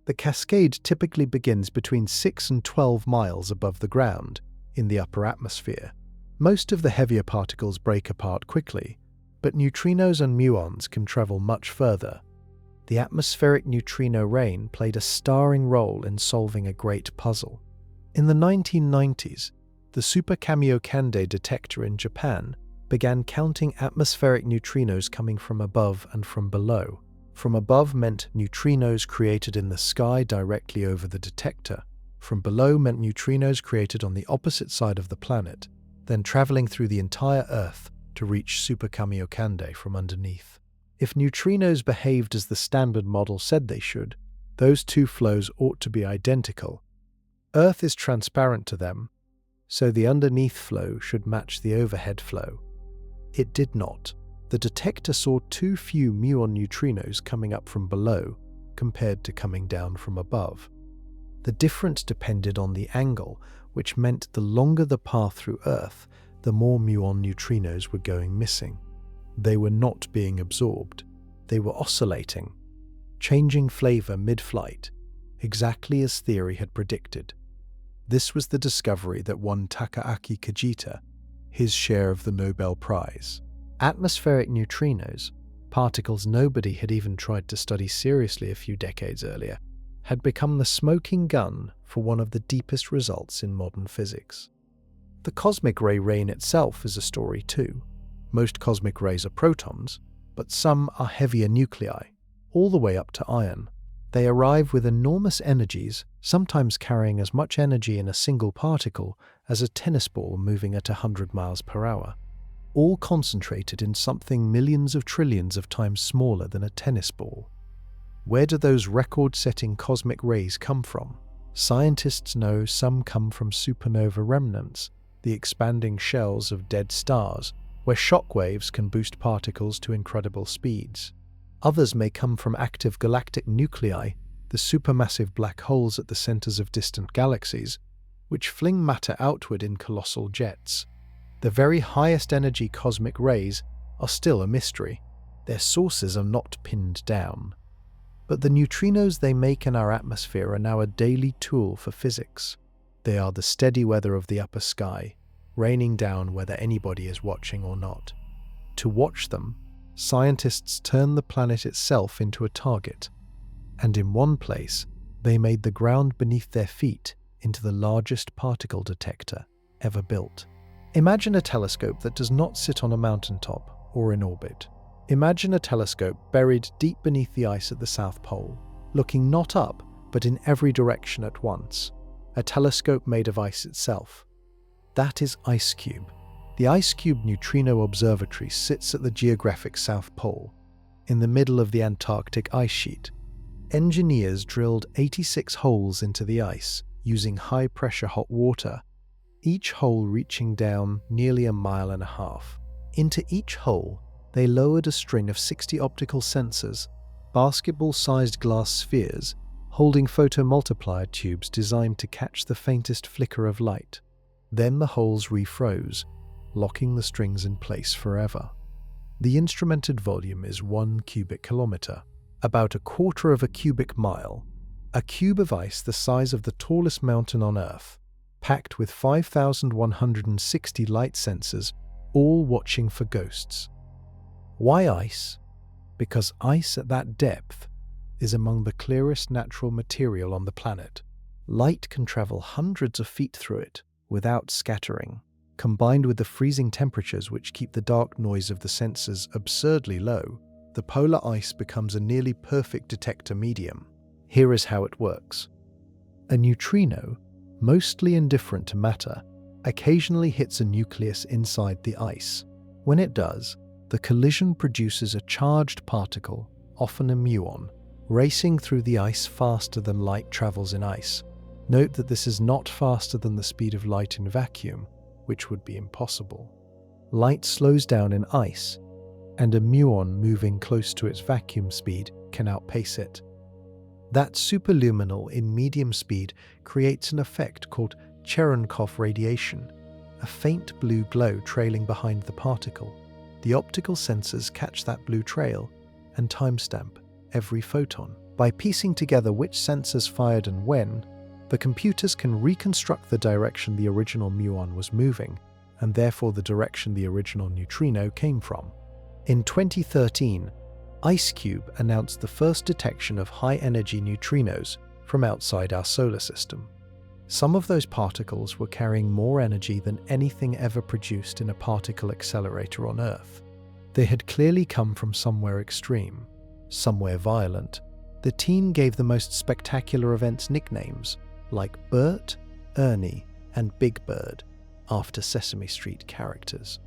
The cascade typically begins between 6 and 12 miles above the ground in the upper atmosphere. Most of the heavier particles break apart quickly, but neutrinos and muons can travel much further. The atmospheric neutrino rain played a starring role in solving a great puzzle. In the 1990s, the Super Kamiokande detector in Japan began counting atmospheric neutrinos coming from above and from below. From above meant neutrinos created in the sky directly over the detector. From below meant neutrinos created on the opposite side of the planet, then traveling through the entire Earth to reach Super Kamiokande from underneath. If neutrinos behaved as the standard model said they should, those two flows ought to be identical. Earth is transparent to them, so the underneath flow should match the overhead flow. It did not. The detector saw too few muon neutrinos coming up from below compared to coming down from above. The difference depended on the angle, which meant the longer the path through Earth, the more muon neutrinos were going missing. They were not being absorbed. They were oscillating, changing flavor mid-flight, exactly as theory had predicted. This was the discovery that won Takaaki Kajita his share of the Nobel Prize. Atmospheric neutrinos, particles nobody had even tried to study seriously a few decades earlier, had become the smoking gun for one of the deepest results in modern physics. The cosmic ray rain itself is a story too. Most cosmic rays are protons, but some are heavier nuclei, all the way up to iron. They arrive with enormous energies, sometimes carrying as much energy in a single particle as a tennis ball moving at 100 miles per hour, all concentrated in something millions of trillions of times smaller than a tennis ball. Where do those record-setting cosmic rays come from? Scientists know some come from supernova remnants, the expanding shells of dead stars, where shock waves can boost particles to incredible speeds. Others may come from active galactic nuclei, the supermassive black holes at the centers of distant galaxies, which fling matter outward in colossal jets. The very highest energy cosmic rays are still a mystery. Their sources are not pinned down. But the neutrinos they make in our atmosphere are now a daily tool for physics. They are the steady weather of the upper sky, raining down whether anybody is watching or not. To watch them, scientists turn the planet itself into a target, and in one place, they made the ground beneath their feet into the largest particle detector ever built. Imagine a telescope that does not sit on a mountaintop or in orbit. Imagine a telescope buried deep beneath the ice at the South Pole, looking not up, but in every direction at once. A telescope made of ice itself. That is IceCube. The IceCube Neutrino Observatory sits at the geographic South Pole, in the middle of the Antarctic ice sheet. Engineers drilled 86 holes into the ice using high-pressure hot water, each hole reaching down nearly 1.5 miles. Into each hole, they lowered a string of 60 optical sensors, basketball-sized glass spheres, holding photomultiplier tubes designed to catch the faintest flicker of light. Then the holes refroze, locking the strings in place forever. The instrumented volume is 1 cubic kilometer, about 1/4 of a cubic mile, a cube of ice the size of the tallest mountain on Earth, packed with 5,160 light sensors, all watching for ghosts. Why ice? Because ice at that depth is among the clearest natural material on the planet. Light can travel hundreds of feet through it without scattering. Combined with the freezing temperatures which keep the dark noise of the sensors absurdly low, the polar ice becomes a nearly perfect detector medium. Here is how it works. A neutrino, mostly indifferent to matter, occasionally hits a nucleus inside the ice. When it does, the collision produces a charged particle, often a muon, racing through the ice faster than light travels in ice. Note that this is not faster than the speed of light in vacuum, which would be impossible. Light slows down in ice, and a muon moving close to its vacuum speed can outpace it. That superluminal in medium speed creates an effect called Cherenkov radiation, a faint blue glow trailing behind the particle. The optical sensors catch that blue trail and timestamp every photon. By piecing together which sensors fired and when, the computers can reconstruct the direction the original muon was moving, and therefore the direction the original neutrino came from. In 2013, IceCube announced the first detection of high-energy neutrinos from outside our solar system. Some of those particles were carrying more energy than anything ever produced in a particle accelerator on Earth. They had clearly come from somewhere extreme, somewhere violent. The team gave the most spectacular events nicknames, like Bert, Ernie, and Big Bird, after Sesame Street characters.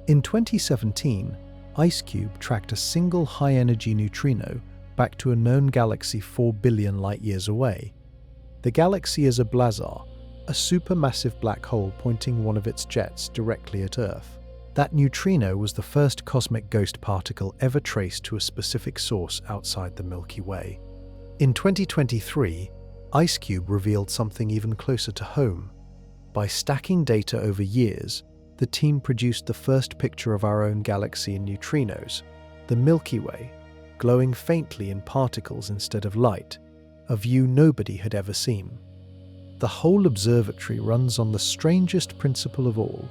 In 2017, IceCube tracked a single high-energy neutrino back to a known galaxy 4 billion light-years away. The galaxy is a blazar, a supermassive black hole pointing one of its jets directly at Earth. That neutrino was the first cosmic ghost particle ever traced to a specific source outside the Milky Way. In 2023, IceCube revealed something even closer to home. By stacking data over years, the team produced the first picture of our own galaxy in neutrinos, the Milky Way, glowing faintly in particles instead of light, a view nobody had ever seen. The whole observatory runs on the strangest principle of all.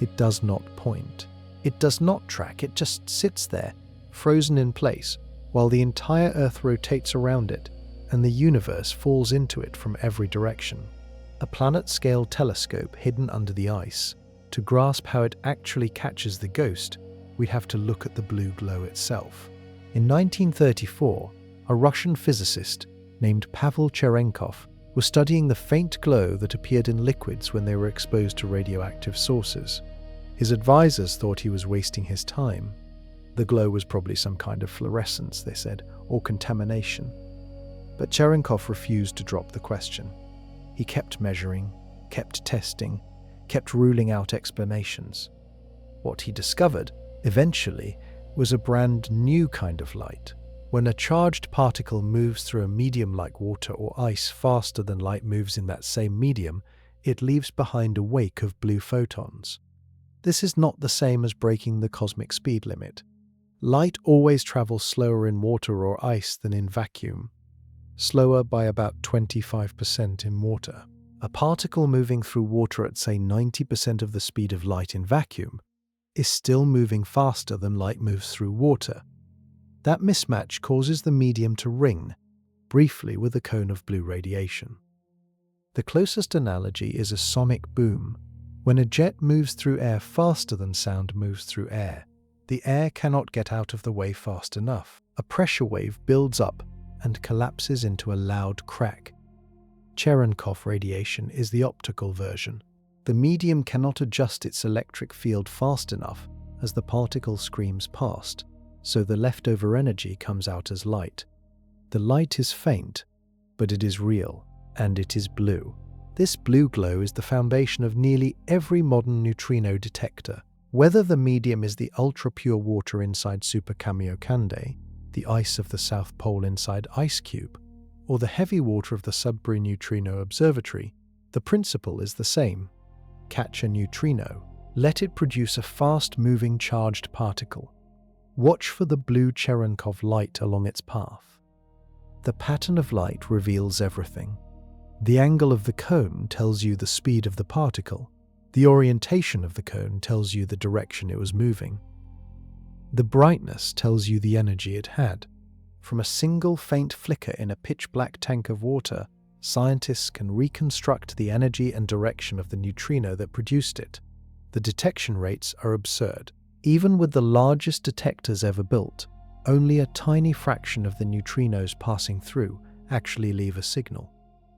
It does not point. It does not track. It just sits there, frozen in place, while the entire Earth rotates around it and the universe falls into it from every direction. A planet-scale telescope hidden under the ice. To grasp how it actually catches the ghost, we have to look at the blue glow itself. In 1934, a Russian physicist named Pavel Cherenkov was studying the faint glow that appeared in liquids when they were exposed to radioactive sources. His advisors thought he was wasting his time. The glow was probably some kind of fluorescence, they said, or contamination. But Cherenkov refused to drop the question. He kept measuring, kept testing, kept ruling out explanations. What he discovered, eventually, was a brand new kind of light. When a charged particle moves through a medium like water or ice faster than light moves in that same medium, it leaves behind a wake of blue photons. This is not the same as breaking the cosmic speed limit. Light always travels slower in water or ice than in vacuum, slower by about 25% in water. A particle moving through water at, say, 90% of the speed of light in vacuum is still moving faster than light moves through water. That mismatch causes the medium to ring, briefly with a cone of blue radiation. The closest analogy is a sonic boom. When a jet moves through air faster than sound moves through air, the air cannot get out of the way fast enough. A pressure wave builds up and collapses into a loud crack. Cherenkov radiation is the optical version. The medium cannot adjust its electric field fast enough as the particle screams past, so the leftover energy comes out as light. The light is faint, but it is real, and it is blue. This blue glow is the foundation of nearly every modern neutrino detector. Whether the medium is the ultra-pure water inside Super Kamiokande, the ice of the South Pole inside Ice Cube, or the heavy water of the Sudbury Neutrino Observatory, the principle is the same. Catch a neutrino, let it produce a fast-moving charged particle. Watch for the blue Cherenkov light along its path. The pattern of light reveals everything. The angle of the cone tells you the speed of the particle. The orientation of the cone tells you the direction it was moving. The brightness tells you the energy it had. From a single faint flicker in a pitch-black tank of water, scientists can reconstruct the energy and direction of the neutrino that produced it. The detection rates are absurd. Even with the largest detectors ever built, only a tiny fraction of the neutrinos passing through actually leave a signal.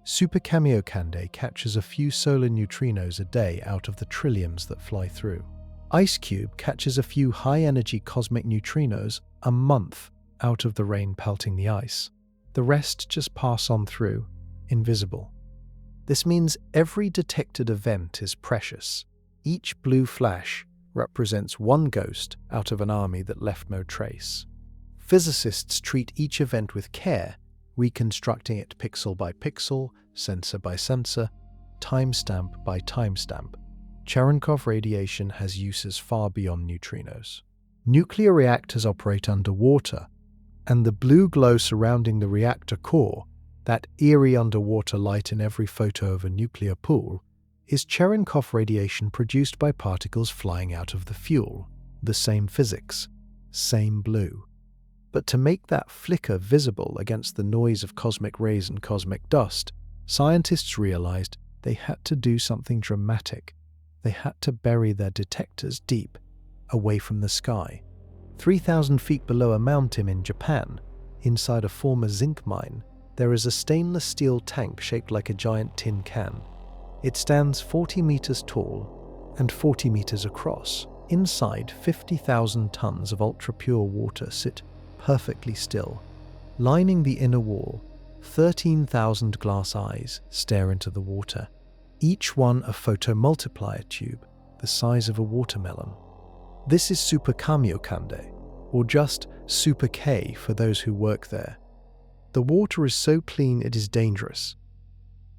Super Kamiokande catches a few solar neutrinos a day out of the trillions that fly through. Ice Cube catches a few high-energy cosmic neutrinos a month out of the rain pelting the ice. The rest just pass on through, invisible. This means every detected event is precious. Each blue flash represents one ghost out of an army that left no trace. Physicists treat each event with care, reconstructing it pixel by pixel, sensor by sensor, timestamp by timestamp. Cherenkov radiation has uses far beyond neutrinos. Nuclear reactors operate underwater, and the blue glow surrounding the reactor core, that eerie underwater light in every photo of a nuclear pool, is Cherenkov radiation produced by particles flying out of the fuel. The same physics, same blue. But to make that flicker visible against the noise of cosmic rays and cosmic dust, scientists realized they had to do something dramatic. They had to bury their detectors deep, away from the sky. 3,000 feet below a mountain in Japan, inside a former zinc mine, there is a stainless steel tank shaped like a giant tin can. It stands 40 meters tall and 40 meters across. Inside, 50,000 tons of ultra-pure water sit perfectly still. Lining the inner wall, 13,000 glass eyes stare into the water, each one a photomultiplier tube the size of a watermelon. This is Super Kamiokande, or just Super K for those who work there. The water is so clean it is dangerous.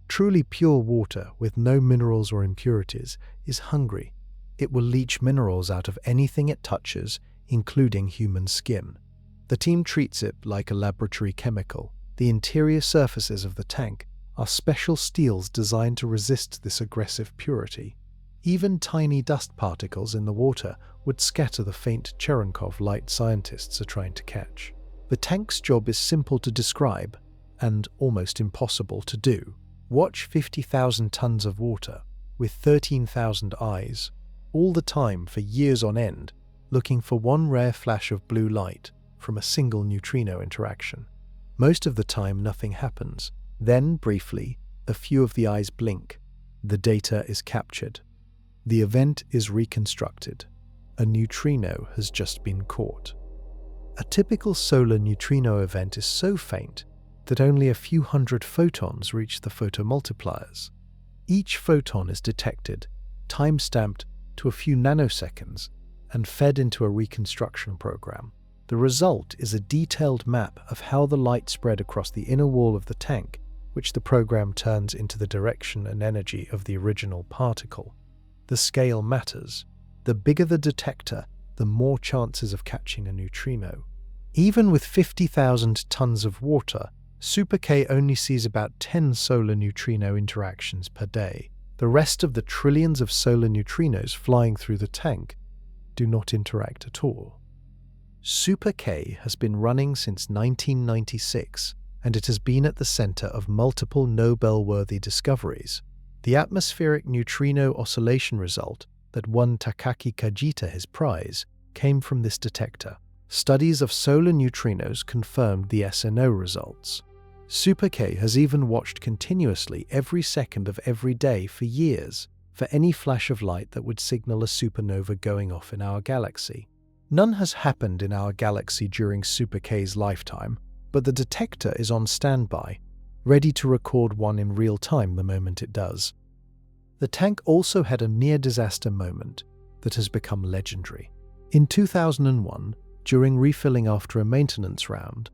Truly pure water with no minerals or impurities is hungry. It will leach minerals out of anything it touches, including human skin. The team treats it like a laboratory chemical. The interior surfaces of the tank are special steels designed to resist this aggressive purity. Even tiny dust particles in the water would scatter the faint Cherenkov light scientists are trying to catch. The tank's job is simple to describe and almost impossible to do. Watch 50,000 tons of water with 13,000 eyes all the time for years on end, looking for one rare flash of blue light from a single neutrino interaction. Most of the time nothing happens. Then, briefly, a few of the eyes blink. The data is captured. The event is reconstructed. A neutrino has just been caught. A typical solar neutrino event is so faint that only a few hundred photons reach the photomultipliers. Each photon is detected, time-stamped to a few nanoseconds, and fed into a reconstruction program. The result is a detailed map of how the light spread across the inner wall of the tank, which the program turns into the direction and energy of the original particle. The scale matters. The bigger the detector, the more chances of catching a neutrino. Even with 50,000 tons of water, Super K only sees about 10 solar neutrino interactions per day. The rest of the trillions of solar neutrinos flying through the tank do not interact at all. Super K has been running since 1996, and it has been at the center of multiple Nobel-worthy discoveries. The atmospheric neutrino oscillation result that won Takaaki Kajita his prize came from this detector. Studies of solar neutrinos confirmed the SNO results. Super K has even watched continuously every second of every day for years for any flash of light that would signal a supernova going off in our galaxy. None has happened in our galaxy during Super K's lifetime, but the detector is on standby, ready to record one in real time the moment it does. The tank also had a near-disaster moment that has become legendary. In 2001, during refilling after a maintenance round,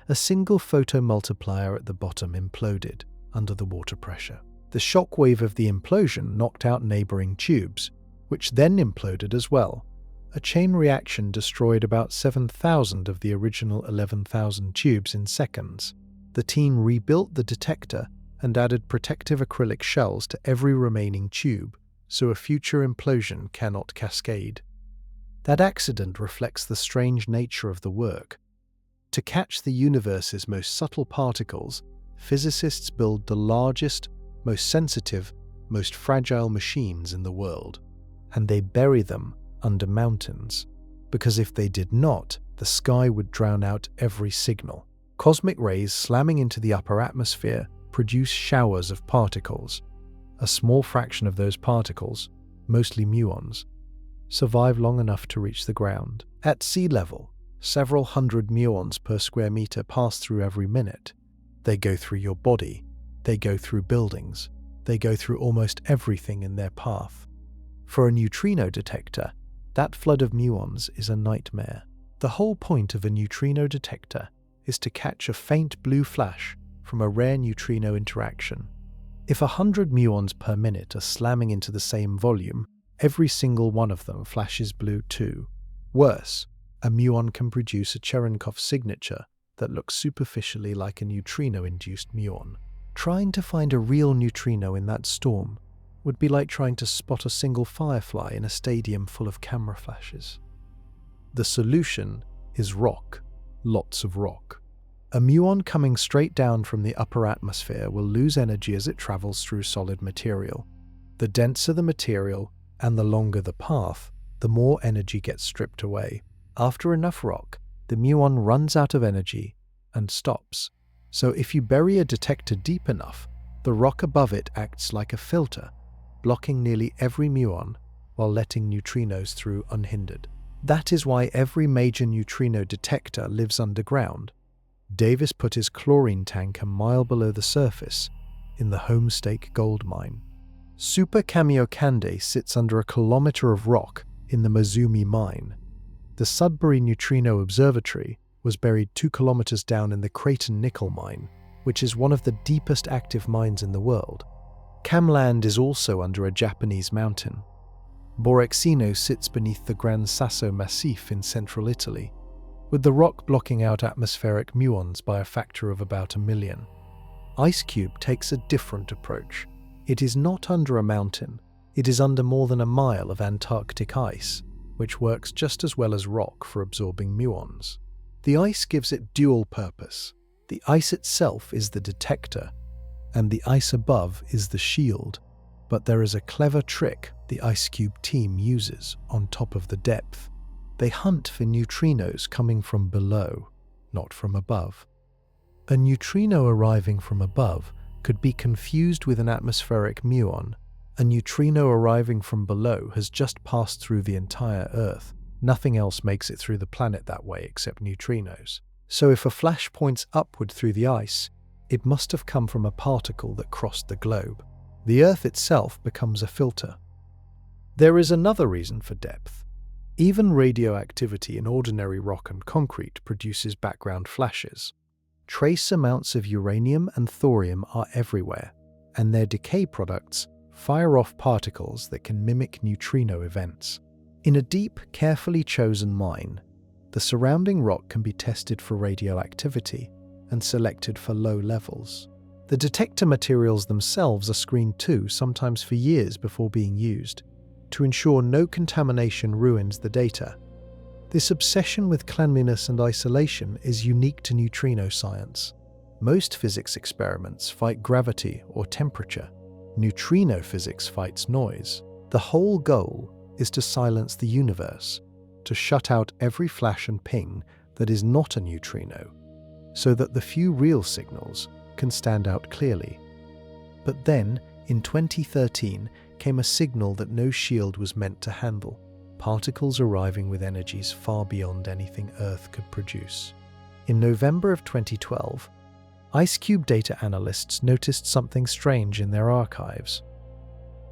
a single photomultiplier at the bottom imploded under the water pressure. The shockwave of the implosion knocked out neighboring tubes, which then imploded as well. A chain reaction destroyed about 7,000 of the original 11,000 tubes in seconds. The team rebuilt the detector and added protective acrylic shells to every remaining tube, so a future implosion cannot cascade. That accident reflects the strange nature of the work. To catch the universe's most subtle particles, physicists build the largest, most sensitive, most fragile machines in the world, and they bury them under mountains, because if they did not, the sky would drown out every signal. Cosmic rays slamming into the upper atmosphere produce showers of particles. A small fraction of those particles, mostly muons, survive long enough to reach the ground. At sea level, several hundred muons per square meter pass through every minute. They go through your body, they go through buildings, they go through almost everything in their path. For a neutrino detector, that flood of muons is a nightmare. The whole point of a neutrino detector is to catch a faint blue flash from a rare neutrino interaction. If 100 muons per minute are slamming into the same volume, every single one of them flashes blue too. Worse, a muon can produce a Cherenkov signature that looks superficially like a neutrino-induced muon. Trying to find a real neutrino in that storm would be like trying to spot a single firefly in a stadium full of camera flashes. The solution is rock, lots of rock. A muon coming straight down from the upper atmosphere will lose energy as it travels through solid material. The denser the material and the longer the path, the more energy gets stripped away. After enough rock, the muon runs out of energy and stops. So if you bury a detector deep enough, the rock above it acts like a filter, blocking nearly every muon while letting neutrinos through unhindered. That is why every major neutrino detector lives underground. Davis put his chlorine tank a mile below the surface in the Homestake gold mine. Super Kamiokande sits under a kilometer of rock in the Mazumi mine. The Sudbury Neutrino Observatory was buried 2 kilometers down in the Creighton nickel mine, which is one of the deepest active mines in the world. Camland is also under a Japanese mountain. Borexino sits beneath the Gran Sasso Massif in central Italy, with the rock blocking out atmospheric muons by a factor of about 1 million. IceCube takes a different approach. It is not under a mountain, it is under more than a mile of Antarctic ice, which works just as well as rock for absorbing muons. The ice gives it dual purpose. The ice itself is the detector, and the ice above is the shield. But there is a clever trick the IceCube team uses on top of the depth. They hunt for neutrinos coming from below, not from above. A neutrino arriving from above could be confused with an atmospheric muon. A neutrino arriving from below has just passed through the entire Earth. Nothing else makes it through the planet that way except neutrinos. So if a flash points upward through the ice, It must have come from a particle that crossed the globe. The Earth itself becomes a filter. There is another reason for depth. Even radioactivity in ordinary rock and concrete produces background flashes. Trace amounts of uranium and thorium are everywhere, and their decay products fire off particles that can mimic neutrino events. In a deep, carefully chosen mine, the surrounding rock can be tested for radioactivity and selected for low levels. The detector materials themselves are screened too, sometimes for years before being used, to ensure no contamination ruins the data. This obsession with cleanliness and isolation is unique to neutrino science. Most physics experiments fight gravity or temperature. Neutrino physics fights noise. The whole goal is to silence the universe, to shut out every flash and ping that is not a neutrino, so that the few real signals can stand out clearly. But then, in 2013, came a signal that no shield was meant to handle, particles arriving with energies far beyond anything Earth could produce. In November of 2012, IceCube data analysts noticed something strange in their archives.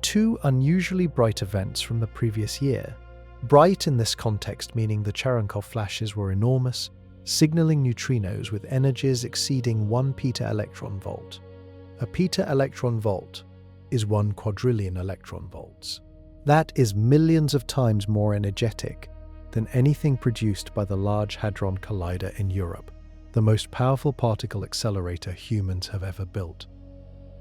Two unusually bright events from the previous year. Bright in this context meaning the Cherenkov flashes were enormous, signaling neutrinos with energies exceeding 1 peta-electron volt. A peta-electron volt is 1 quadrillion electron volts. That is millions of times more energetic than anything produced by the Large Hadron Collider in Europe, the most powerful particle accelerator humans have ever built.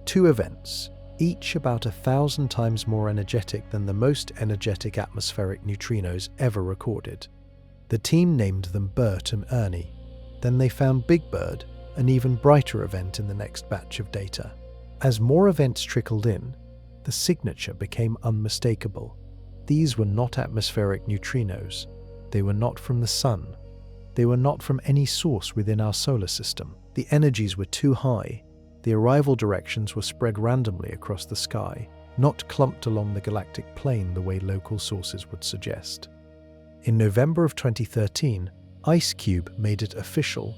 Two events, each about 1,000 times more energetic than the most energetic atmospheric neutrinos ever recorded. The team named them Bert and Ernie. Then they found Big Bird, an even brighter event in the next batch of data. As more events trickled in, the signature became unmistakable. These were not atmospheric neutrinos. They were not from the sun. They were not from any source within our solar system. The energies were too high. The arrival directions were spread randomly across the sky, not clumped along the galactic plane the way local sources would suggest. In November of 2013, IceCube made it official.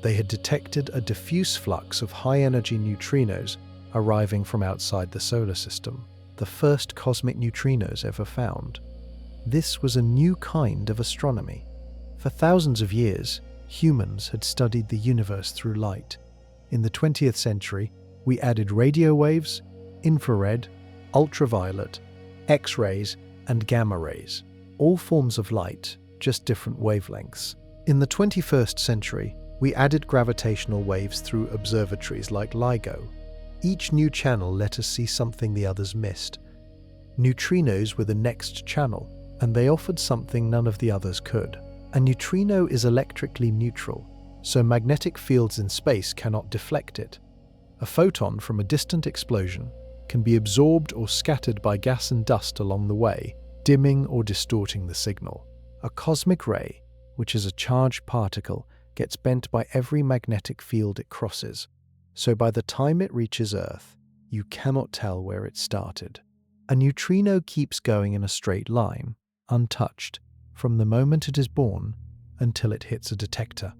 They had detected a diffuse flux of high-energy neutrinos arriving from outside the solar system, the first cosmic neutrinos ever found. This was a new kind of astronomy. For thousands of years, humans had studied the universe through light. In the 20th century, we added radio waves, infrared, ultraviolet, X-rays, and gamma rays. All forms of light, just different wavelengths. In the 21st century, we added gravitational waves through observatories like LIGO. Each new channel let us see something the others missed. Neutrinos were the next channel, and they offered something none of the others could. A neutrino is electrically neutral, so magnetic fields in space cannot deflect it. A photon from a distant explosion can be absorbed or scattered by gas and dust along the way, dimming or distorting the signal. A cosmic ray, which is a charged particle, gets bent by every magnetic field it crosses, so by the time it reaches Earth, you cannot tell where it started. A neutrino keeps going in a straight line, untouched, from the moment it is born until it hits a detector.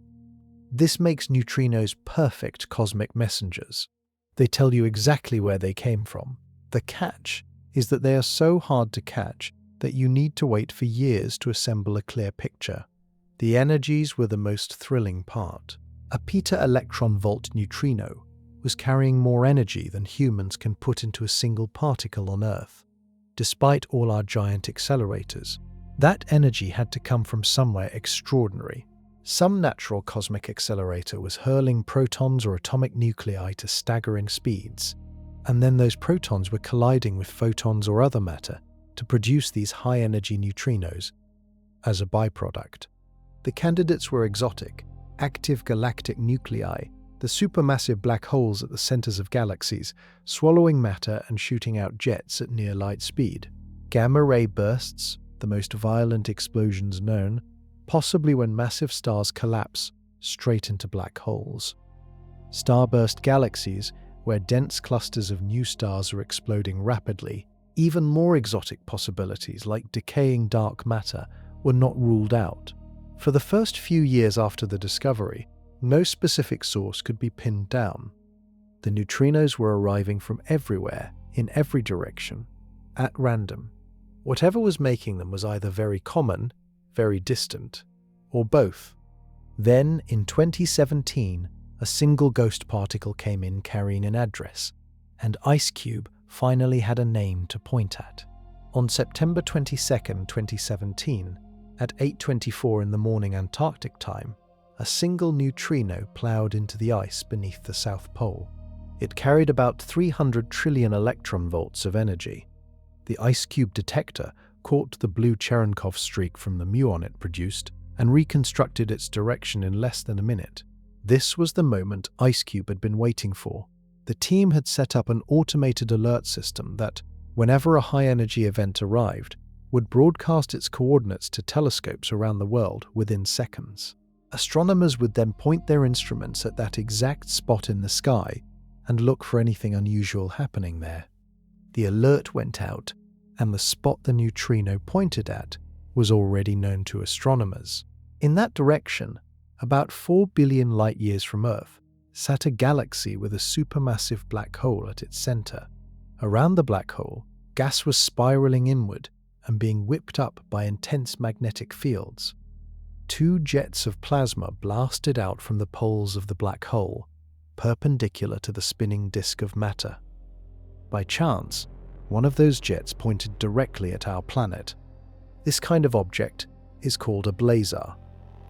This makes neutrinos perfect cosmic messengers. They tell you exactly where they came from. The catch is that they are so hard to catch that you need to wait for years to assemble a clear picture. The energies were the most thrilling part. A peta-electron volt neutrino was carrying more energy than humans can put into a single particle on Earth. Despite all our giant accelerators, that energy had to come from somewhere extraordinary. Some natural cosmic accelerator was hurling protons or atomic nuclei to staggering speeds, and then those protons were colliding with photons or other matter to produce these high-energy neutrinos as a byproduct. The candidates were exotic, active galactic nuclei, the supermassive black holes at the centers of galaxies, swallowing matter and shooting out jets at near light speed. Gamma-ray bursts, the most violent explosions known, possibly when massive stars collapse straight into black holes. Starburst galaxies, where dense clusters of new stars are exploding rapidly. Even more exotic possibilities like decaying dark matter were not ruled out. For the first few years after the discovery, no specific source could be pinned down. The neutrinos were arriving from everywhere, in every direction, at random. Whatever was making them was either very common, very distant, or both. Then, in 2017, a single ghost particle came in carrying an address, and IceCube finally had a name to point at. On September 22, 2017, at 8:24 in the morning Antarctic time, a single neutrino ploughed into the ice beneath the South Pole. It carried about 300 trillion electron volts of energy. The IceCube detector caught the blue Cherenkov streak from the muon it produced and reconstructed its direction in less than a minute. This was the moment IceCube had been waiting for. The team had set up an automated alert system that, whenever a high-energy event arrived, would broadcast its coordinates to telescopes around the world within seconds. Astronomers would then point their instruments at that exact spot in the sky and look for anything unusual happening there. The alert went out, and the spot the neutrino pointed at was already known to astronomers. In that direction, about 4 billion light-years from Earth, sat a galaxy with a supermassive black hole at its center. Around the black hole, gas was spiraling inward and being whipped up by intense magnetic fields. 2 jets of plasma blasted out from the poles of the black hole, perpendicular to the spinning disk of matter. By chance, one of those jets pointed directly at our planet. This kind of object is called a blazar.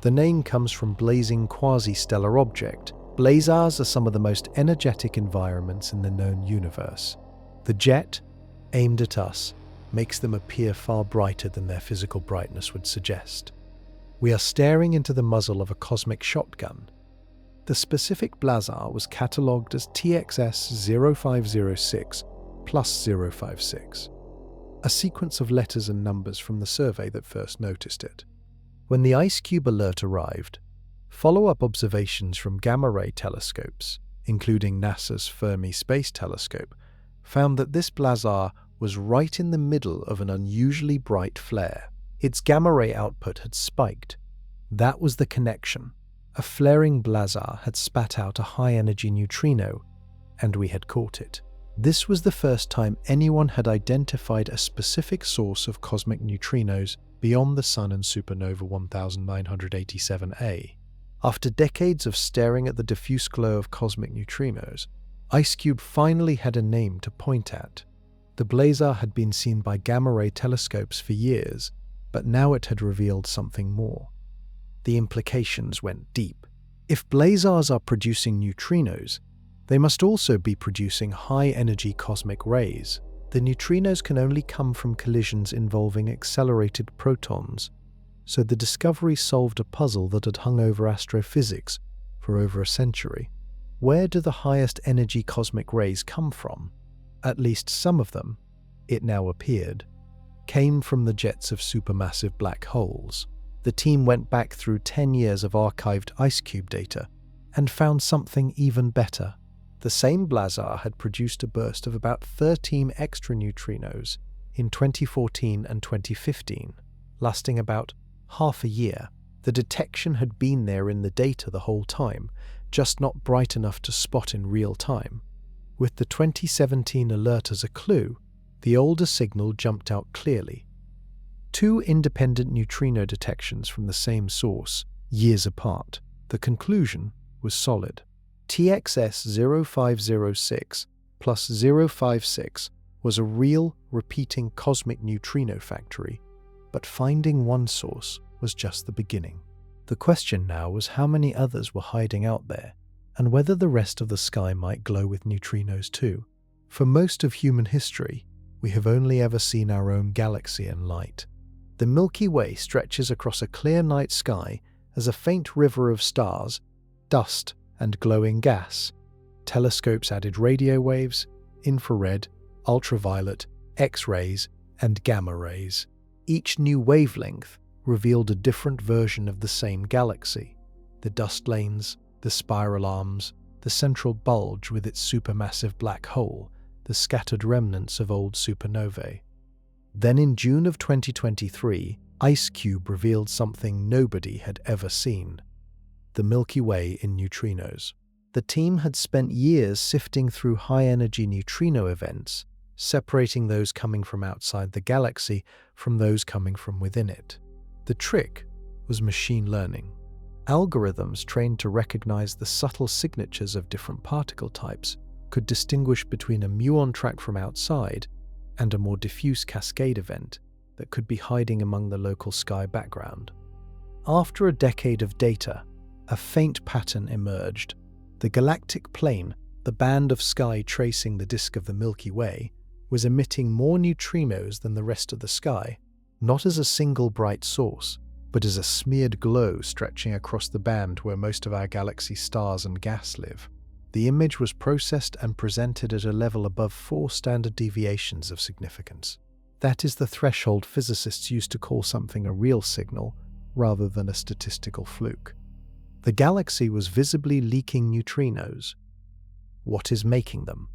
The name comes from blazing quasi-stellar object. Blazars are some of the most energetic environments in the known universe. The jet, aimed at us, makes them appear far brighter than their physical brightness would suggest. We are staring into the muzzle of a cosmic shotgun. The specific blazar was catalogued as TXS0506 plus 056, a sequence of letters and numbers from the survey that first noticed it. When the IceCube alert arrived, follow-up observations from gamma-ray telescopes, including NASA's Fermi Space Telescope, found that this blazar was right in the middle of an unusually bright flare. Its gamma-ray output had spiked. That was the connection. A flaring blazar had spat out a high-energy neutrino, and we had caught it. This was the first time anyone had identified a specific source of cosmic neutrinos beyond the Sun and supernova 1987A. After decades of staring at the diffuse glow of cosmic neutrinos, IceCube finally had a name to point at. The blazar had been seen by gamma-ray telescopes for years, but now it had revealed something more. The implications went deep. If blazars are producing neutrinos, they must also be producing high-energy cosmic rays. The neutrinos can only come from collisions involving accelerated protons, so the discovery solved a puzzle that had hung over astrophysics for over a century. Where do the highest energy cosmic rays come from? At least some of them, it now appeared, came from the jets of supermassive black holes. The team went back through 10 years of archived IceCube data and found something even better. The same blazar had produced a burst of about 13 extra neutrinos in 2014 and 2015, lasting about half a year. The detection had been there in the data the whole time, just not bright enough to spot in real time. With the 2017 alert as a clue, the older signal jumped out clearly. 2 independent neutrino detections from the same source, years apart. The conclusion was solid. TXS0506 plus 056 was a real, repeating cosmic neutrino factory, but finding one source was just the beginning. The question now was how many others were hiding out there, and whether the rest of the sky might glow with neutrinos too. For most of human history, we have only ever seen our own galaxy in light. The Milky Way stretches across a clear night sky as a faint river of stars, dust, and glowing gas. Telescopes added radio waves, infrared, ultraviolet, X-rays, and gamma rays. Each new wavelength revealed a different version of the same galaxy. The dust lanes, the spiral arms, the central bulge with its supermassive black hole, the scattered remnants of old supernovae. Then in June of 2023, IceCube revealed something nobody had ever seen: the Milky Way in neutrinos. The team had spent years sifting through high-energy neutrino events, separating those coming from outside the galaxy from those coming from within it. The trick was machine learning. Algorithms trained to recognize the subtle signatures of different particle types could distinguish between a muon track from outside and a more diffuse cascade event that could be hiding among the local sky background. After a decade of data, a faint pattern emerged. The galactic plane, the band of sky tracing the disk of the Milky Way, was emitting more neutrinos than the rest of the sky, not as a single bright source, but as a smeared glow stretching across the band where most of our galaxy's stars and gas live. The image was processed and presented at a level above 4 standard deviations of significance. That is the threshold physicists used to call something a real signal rather than a statistical fluke. The galaxy was visibly leaking neutrinos. What is making them?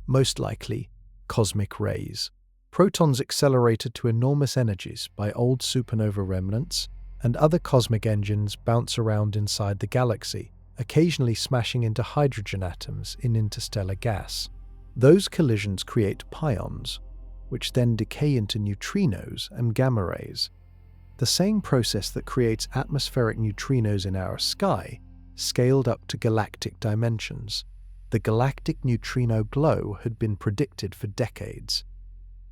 Most likely, cosmic rays. Protons accelerated to enormous energies by old supernova remnants, and other cosmic engines bounce around inside the galaxy, occasionally smashing into hydrogen atoms in interstellar gas. Those collisions create pions, which then decay into neutrinos and gamma rays. The same process that creates atmospheric neutrinos in our sky scaled up to galactic dimensions. The galactic neutrino glow had been predicted for decades,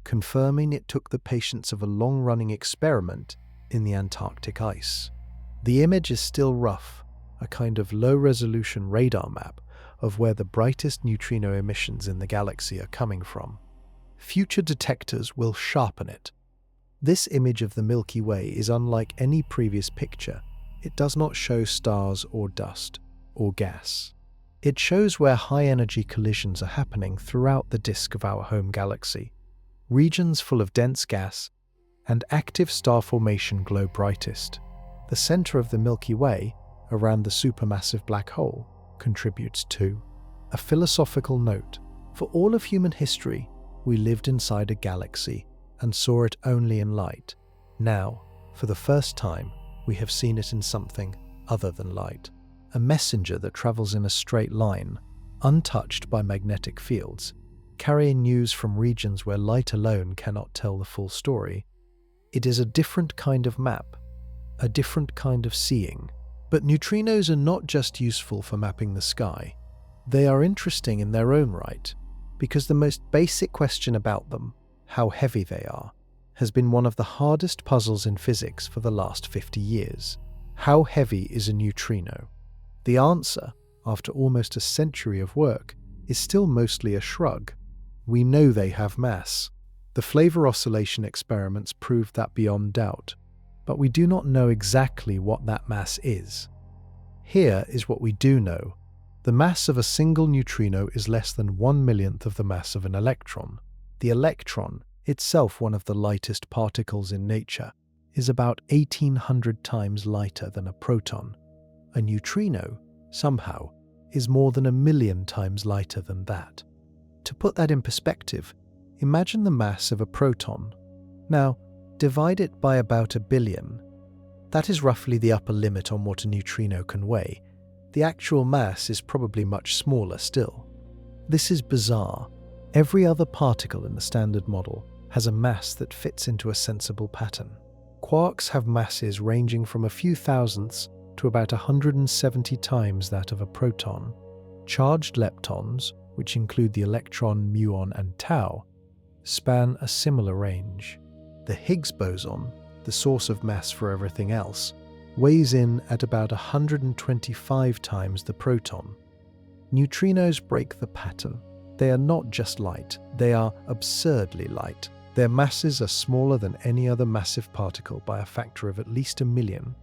confirming it took the patience of a long-running experiment in the Antarctic ice. The image is still rough, a kind of low-resolution radar map of where the brightest neutrino emissions in the galaxy are coming from. Future detectors will sharpen it. This image of the Milky Way is unlike any previous picture. It does not show stars or dust or gas. It shows where high-energy collisions are happening throughout the disk of our home galaxy. Regions full of dense gas and active star formation glow brightest. The center of the Milky Way, around the supermassive black hole, contributes too. A philosophical note: for all of human history, we lived inside a galaxy and saw it only in light. Now, for the first time, we have seen it in something other than light. A messenger that travels in a straight line, untouched by magnetic fields, carrying news from regions where light alone cannot tell the full story. It is a different kind of map, a different kind of seeing. But neutrinos are not just useful for mapping the sky. They are interesting in their own right, because the most basic question about them, how heavy they are, has been one of the hardest puzzles in physics for the last 50 years. How heavy is a neutrino? The answer, after almost a century of work, is still mostly a shrug. We know they have mass. The flavor oscillation experiments proved that beyond doubt, but we do not know exactly what that mass is. Here is what we do know. The mass of a single neutrino is less than 1/1,000,000th of the mass of an electron. The electron, itself one of the lightest particles in nature, is about 1,800 times lighter than a proton. A neutrino, somehow, is more than 1,000,000 times lighter than that. To put that in perspective, imagine the mass of a proton. Now, divide it by about 1,000,000,000. That is roughly the upper limit on what a neutrino can weigh. The actual mass is probably much smaller still. This is bizarre. Every other particle in the Standard Model has a mass that fits into a sensible pattern. Quarks have masses ranging from a few thousandths to about 170 times that of a proton. Charged leptons, which include the electron, muon, and tau, span a similar range. The Higgs boson, the source of mass for everything else, weighs in at about 125 times the proton. Neutrinos break the pattern. They are not just light, they are absurdly light. Their masses are smaller than any other massive particle by a factor of at least 1,000,000.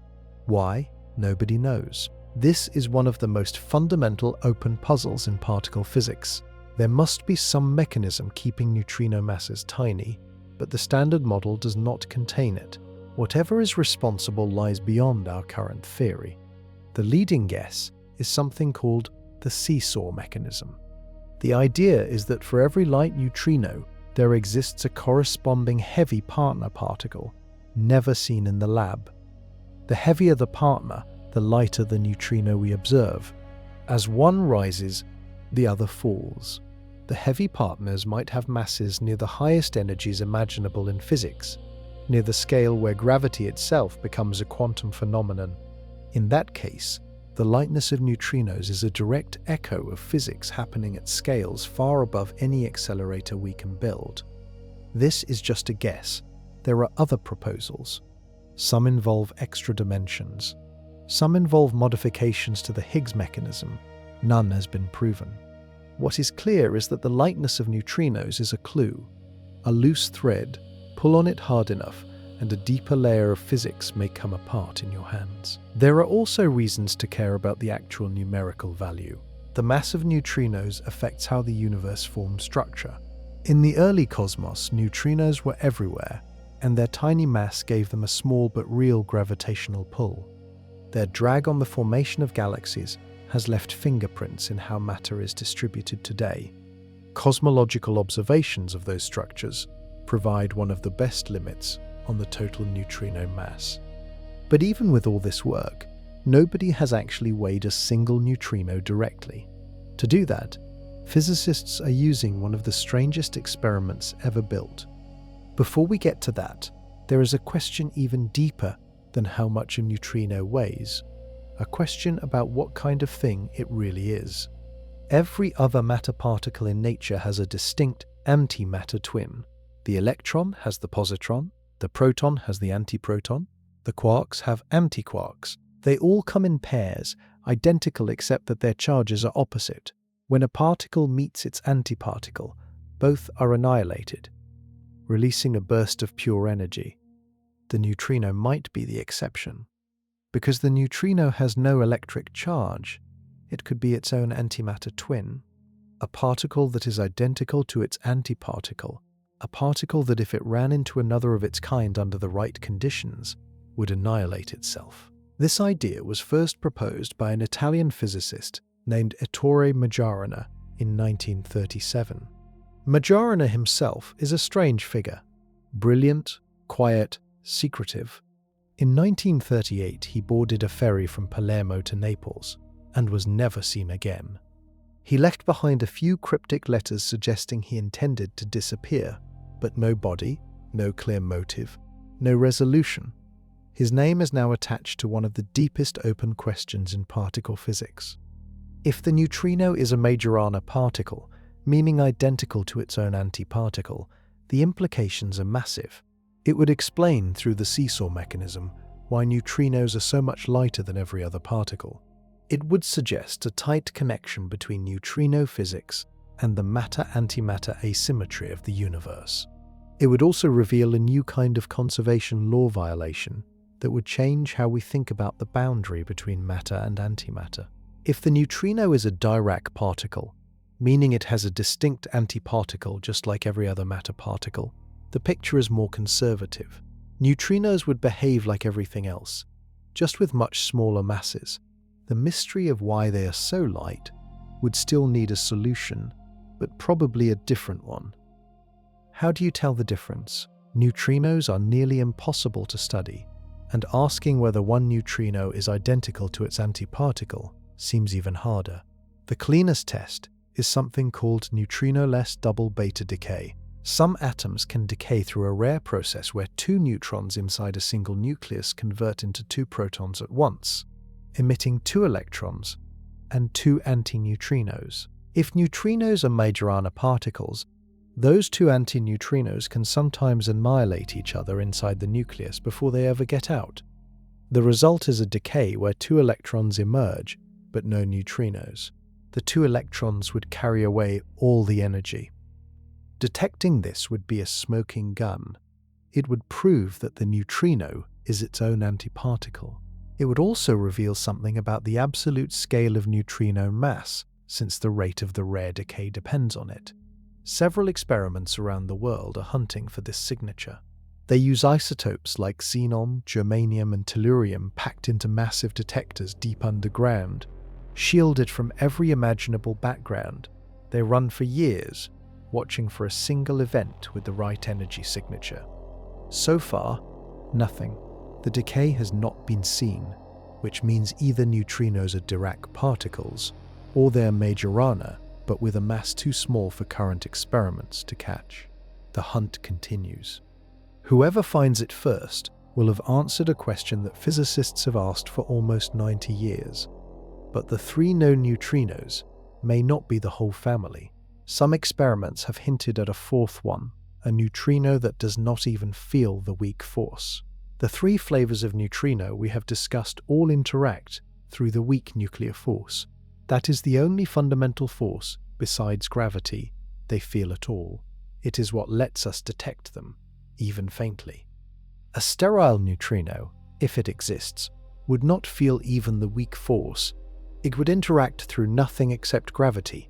Why? Nobody knows. This is one of the most fundamental open puzzles in particle physics. There must be some mechanism keeping neutrino masses tiny, but the Standard Model does not contain it. Whatever is responsible lies beyond our current theory. The leading guess is something called the seesaw mechanism. The idea is that for every light neutrino, there exists a corresponding heavy partner particle, never seen in the lab. The heavier the partner, the lighter the neutrino we observe. As one rises, the other falls. The heavy partners might have masses near the highest energies imaginable in physics, near the scale where gravity itself becomes a quantum phenomenon. In that case, the lightness of neutrinos is a direct echo of physics happening at scales far above any accelerator we can build. This is just a guess. There are other proposals. Some involve extra dimensions. Some involve modifications to the Higgs mechanism. None has been proven. What is clear is that the lightness of neutrinos is a clue. A loose thread, pull on it hard enough, and a deeper layer of physics may come apart in your hands. There are also reasons to care about the actual numerical value. The mass of neutrinos affects how the universe forms structure. In the early cosmos, neutrinos were everywhere, and their tiny mass gave them a small but real gravitational pull. Their drag on the formation of galaxies has left fingerprints in how matter is distributed today. Cosmological observations of those structures provide one of the best limits on the total neutrino mass. But even with all this work, nobody has actually weighed a single neutrino directly. To do that, physicists are using one of the strangest experiments ever built. Before we get to that, there is a question even deeper than how much a neutrino weighs. A question about what kind of thing it really is. Every other matter particle in nature has a distinct antimatter twin. The electron has the positron, the proton has the antiproton, the quarks have antiquarks. They all come in pairs, identical except that their charges are opposite. When a particle meets its antiparticle, both are annihilated, releasing a burst of pure energy. The neutrino might be the exception. Because the neutrino has no electric charge, it could be its own antimatter twin, a particle that is identical to its antiparticle, a particle that if it ran into another of its kind under the right conditions, would annihilate itself. This idea was first proposed by an Italian physicist named Ettore Majorana in 1937. Majorana himself is a strange figure, brilliant, quiet, secretive. In 1938, he boarded a ferry from Palermo to Naples and was never seen again. He left behind a few cryptic letters suggesting he intended to disappear, but no body, no clear motive, no resolution. His name is now attached to one of the deepest open questions in particle physics. If the neutrino is a Majorana particle, meaning identical to its own antiparticle, the implications are massive. It would explain through the seesaw mechanism why neutrinos are so much lighter than every other particle. It would suggest a tight connection between neutrino physics and the matter-antimatter asymmetry of the universe. It would also reveal a new kind of conservation law violation that would change how we think about the boundary between matter and antimatter. If the neutrino is a Dirac particle, meaning it has a distinct antiparticle just like every other matter particle, the picture is more conservative. Neutrinos would behave like everything else, just with much smaller masses. The mystery of why they are so light would still need a solution, but probably a different one. How do you tell the difference? Neutrinos are nearly impossible to study, and asking whether one neutrino is identical to its antiparticle seems even harder. The cleanest test is something called neutrino-less double beta decay. Some atoms can decay through a rare process where two neutrons inside a single nucleus convert into two protons at once, emitting two electrons and two antineutrinos. If neutrinos are Majorana particles, those two antineutrinos can sometimes annihilate each other inside the nucleus before they ever get out. The result is a decay where two electrons emerge, but no neutrinos. The two electrons would carry away all the energy. Detecting this would be a smoking gun. It would prove that the neutrino is its own antiparticle. It would also reveal something about the absolute scale of neutrino mass, since the rate of the rare decay depends on it. Several experiments around the world are hunting for this signature. They use isotopes like xenon, germanium, and tellurium packed into massive detectors deep underground, shielded from every imaginable background. They run for years, watching for a single event with the right energy signature. So far, nothing. The decay has not been seen, which means either neutrinos are Dirac particles, or they're Majorana, but with a mass too small for current experiments to catch. The hunt continues. Whoever finds it first will have answered a question that physicists have asked for almost 90 years. But the 3 known neutrinos may not be the whole family. Some experiments have hinted at a 4th one, a neutrino that does not even feel the weak force. The 3 flavors of neutrino we have discussed all interact through the weak nuclear force. That is the only fundamental force, besides gravity, they feel at all. It is what lets us detect them, even faintly. A sterile neutrino, if it exists, would not feel even the weak force. It would interact through nothing except gravity,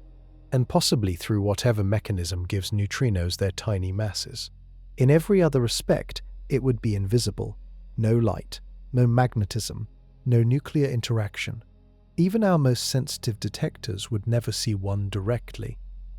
and possibly through whatever mechanism gives neutrinos their tiny masses. In every other respect, it would be invisible. No light, no magnetism, no nuclear interaction. Even our most sensitive detectors would never see one directly.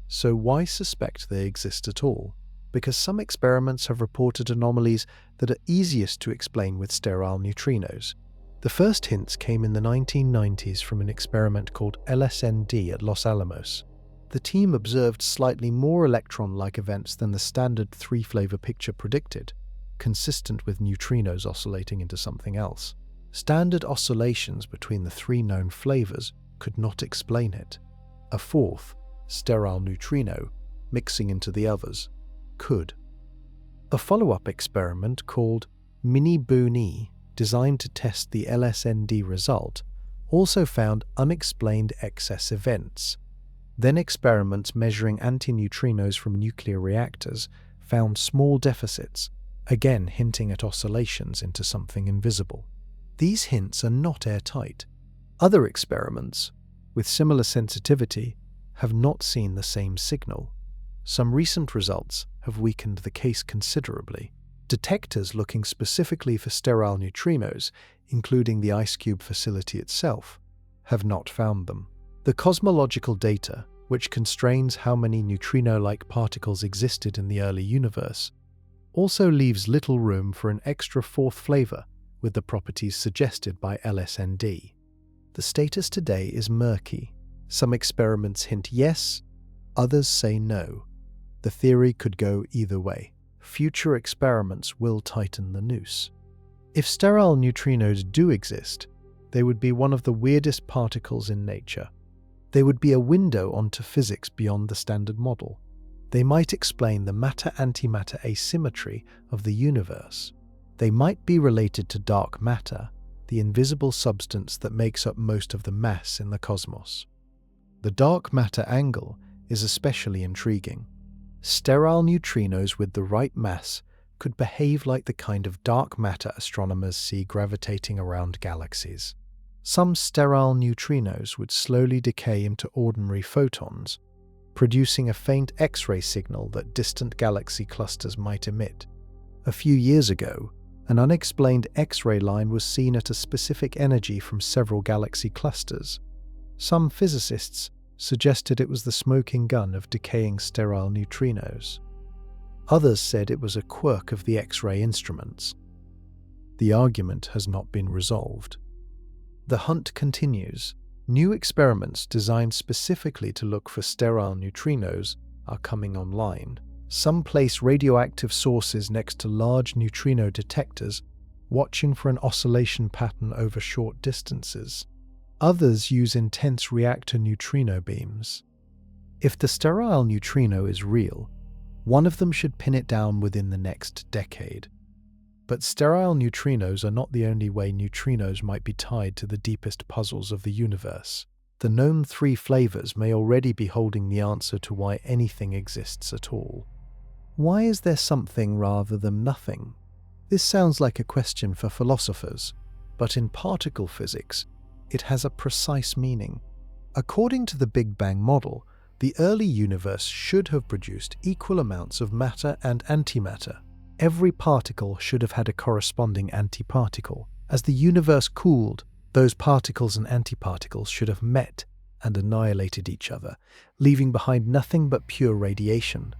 So why suspect they exist at all? Because some experiments have reported anomalies that are easiest to explain with sterile neutrinos. The first hints came in the 1990s from an experiment called LSND at Los Alamos. The team observed slightly more electron-like events than the standard 3-flavor picture predicted, consistent with neutrinos oscillating into something else. Standard oscillations between the 3 known flavors could not explain it. A 4th, sterile neutrino, mixing into the others, could. A follow-up experiment called Mini Booni, designed to test the LSND result, also found unexplained excess events. Then experiments measuring antineutrinos from nuclear reactors found small deficits, again hinting at oscillations into something invisible. These hints are not airtight. Other experiments, with similar sensitivity, have not seen the same signal. Some recent results have weakened the case considerably. Detectors looking specifically for sterile neutrinos, including the IceCube facility itself, have not found them. The cosmological data, which constrains how many neutrino-like particles existed in the early universe, also leaves little room for an extra 4th flavor with the properties suggested by LSND. The status today is murky. Some experiments hint yes, others say no. The theory could go either way. Future experiments will tighten the noose. If sterile neutrinos do exist, they would be one of the weirdest particles in nature. They would be a window onto physics beyond the standard model. They might explain the matter-antimatter asymmetry of the universe. They might be related to dark matter, the invisible substance that makes up most of the mass in the cosmos. The dark matter angle is especially intriguing. Sterile neutrinos with the right mass could behave like the kind of dark matter astronomers see gravitating around galaxies. Some sterile neutrinos would slowly decay into ordinary photons, producing a faint X-ray signal that distant galaxy clusters might emit. A few years ago, an unexplained X-ray line was seen at a specific energy from several galaxy clusters. Some physicists suggested it was the smoking gun of decaying sterile neutrinos. Others said it was a quirk of the X-ray instruments. The argument has not been resolved. The hunt continues. New experiments designed specifically to look for sterile neutrinos are coming online. Some place radioactive sources next to large neutrino detectors, watching for an oscillation pattern over short distances. Others use intense reactor neutrino beams. If the sterile neutrino is real, one of them should pin it down within the next decade. But sterile neutrinos are not the only way neutrinos might be tied to the deepest puzzles of the universe. The known 3 flavors may already be holding the answer to why anything exists at all. Why is there something rather than nothing? This sounds like a question for philosophers, but in particle physics, it has a precise meaning. According to the Big Bang model, the early universe should have produced equal amounts of matter and antimatter. Every particle should have had a corresponding antiparticle. As the universe cooled, those particles and antiparticles should have met and annihilated each other, leaving behind nothing but pure radiation.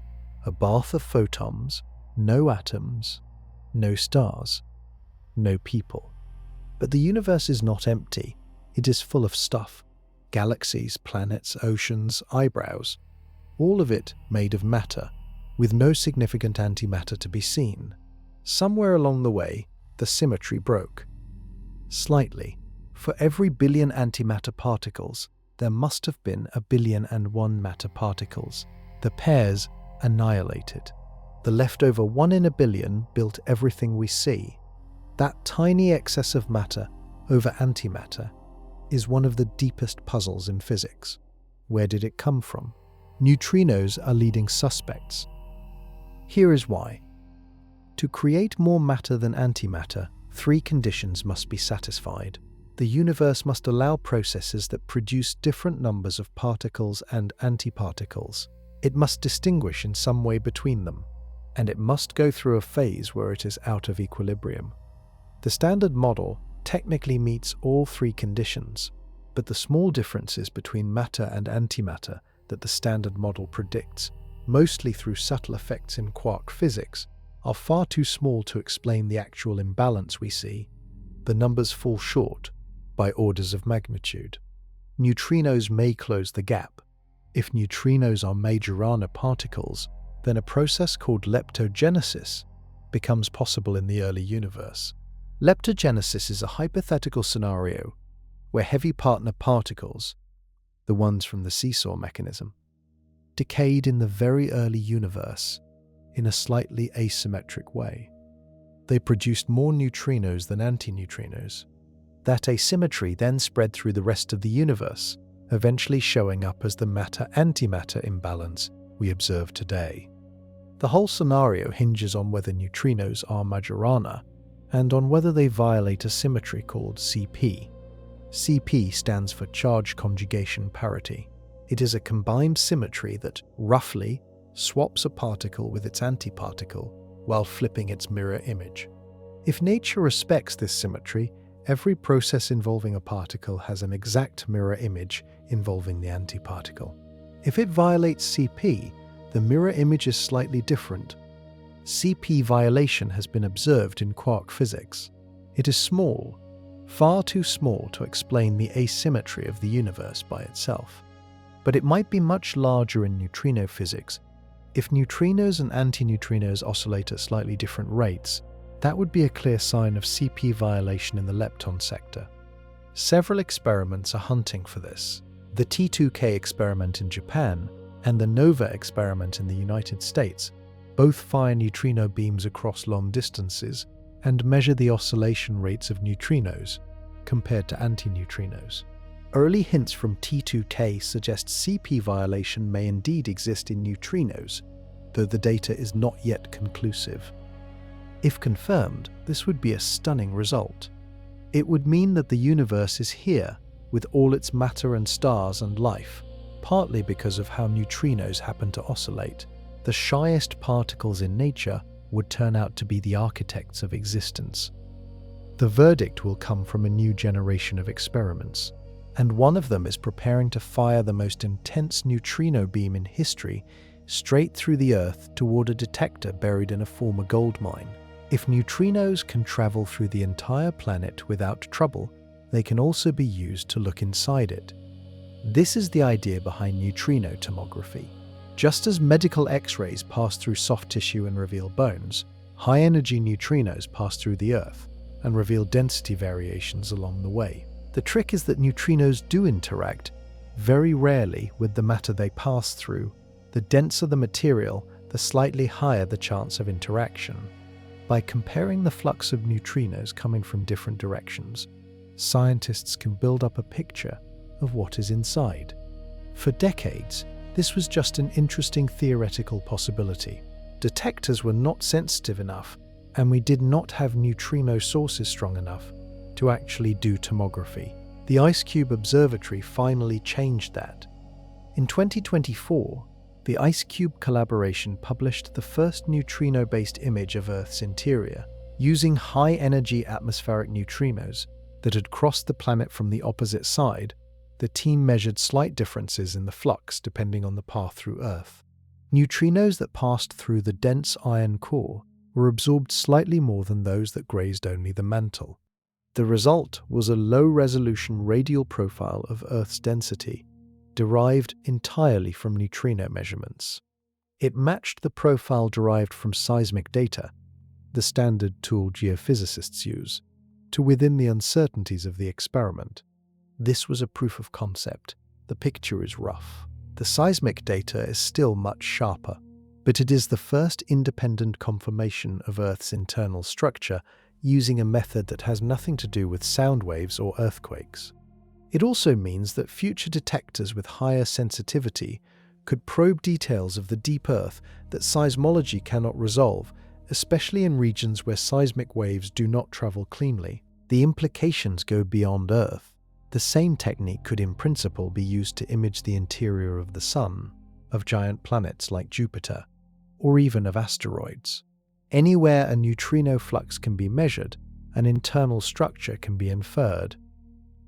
A bath of photons, no atoms, no stars, no people. But the universe is not empty. It is full of stuff. Galaxies, planets, oceans, eyebrows, all of it made of matter, with no significant antimatter to be seen. Somewhere along the way, the symmetry broke. Slightly. For every billion antimatter particles, there must have been 1,000,000,001 matter particles. The pairs annihilated. The leftover 1 in a billion built everything we see. That tiny excess of matter over antimatter is one of the deepest puzzles in physics. Where did it come from? Neutrinos are leading suspects. Here is why. To create more matter than antimatter, 3 conditions must be satisfied. The universe must allow processes that produce different numbers of particles and antiparticles. It must distinguish in some way between them, and it must go through a phase where it is out of equilibrium. The standard model technically meets all 3 conditions, but the small differences between matter and antimatter that the standard model predicts, mostly through subtle effects in quark physics, are far too small to explain the actual imbalance we see. The numbers fall short by orders of magnitude. Neutrinos may close the gap. If neutrinos are Majorana particles, then a process called leptogenesis becomes possible in the early universe. Leptogenesis is a hypothetical scenario where heavy partner particles, the ones from the seesaw mechanism, decayed in the very early universe in a slightly asymmetric way. They produced more neutrinos than antineutrinos. That asymmetry then spread through the rest of the universe, eventually showing up as the matter-antimatter imbalance we observe today. The whole scenario hinges on whether neutrinos are Majorana and on whether they violate a symmetry called CP. CP stands for charge conjugation parity. It is a combined symmetry that, roughly, swaps a particle with its antiparticle while flipping its mirror image. If nature respects this symmetry, every process involving a particle has an exact mirror image involving the antiparticle. If it violates CP, the mirror image is slightly different. CP violation has been observed in quark physics. It is small, far too small to explain the asymmetry of the universe by itself. But it might be much larger in neutrino physics. If neutrinos and antineutrinos oscillate at slightly different rates, that would be a clear sign of CP violation in the lepton sector. Several experiments are hunting for this. The T2K experiment in Japan and the NOVA experiment in the United States both fire neutrino beams across long distances and measure the oscillation rates of neutrinos compared to antineutrinos. Early hints from T2K suggest CP violation may indeed exist in neutrinos, though the data is not yet conclusive. If confirmed, this would be a stunning result. It would mean that the universe is here, with all its matter and stars and life, partly because of how neutrinos happen to oscillate. The shyest particles in nature would turn out to be the architects of existence. The verdict will come from a new generation of experiments, and one of them is preparing to fire the most intense neutrino beam in history straight through the Earth toward a detector buried in a former gold mine. If neutrinos can travel through the entire planet without trouble, they can also be used to look inside it. This is the idea behind neutrino tomography. Just as medical X-rays pass through soft tissue and reveal bones, high-energy neutrinos pass through the Earth and reveal density variations along the way. The trick is that neutrinos do interact, very rarely, with the matter they pass through. The denser the material, the slightly higher the chance of interaction. By comparing the flux of neutrinos coming from different directions, scientists can build up a picture of what is inside. For decades, this was just an interesting theoretical possibility. Detectors were not sensitive enough, and we did not have neutrino sources strong enough to actually do tomography. The IceCube Observatory finally changed that. In 2024, the IceCube collaboration published the first neutrino-based image of Earth's interior, using high-energy atmospheric neutrinos that had crossed the planet from the opposite side. The team measured slight differences in the flux depending on the path through Earth. Neutrinos that passed through the dense iron core were absorbed slightly more than those that grazed only the mantle. The result was a low-resolution radial profile of Earth's density, derived entirely from neutrino measurements. It matched the profile derived from seismic data, the standard tool geophysicists use, to within the uncertainties of the experiment. This was a proof of concept. The picture is rough. The seismic data is still much sharper, but it is the first independent confirmation of Earth's internal structure using a method that has nothing to do with sound waves or earthquakes. It also means that future detectors with higher sensitivity could probe details of the deep Earth that seismology cannot resolve, especially in regions where seismic waves do not travel cleanly. The implications go beyond Earth. The same technique could in principle be used to image the interior of the Sun, of giant planets like Jupiter, or even of asteroids. Anywhere a neutrino flux can be measured, an internal structure can be inferred.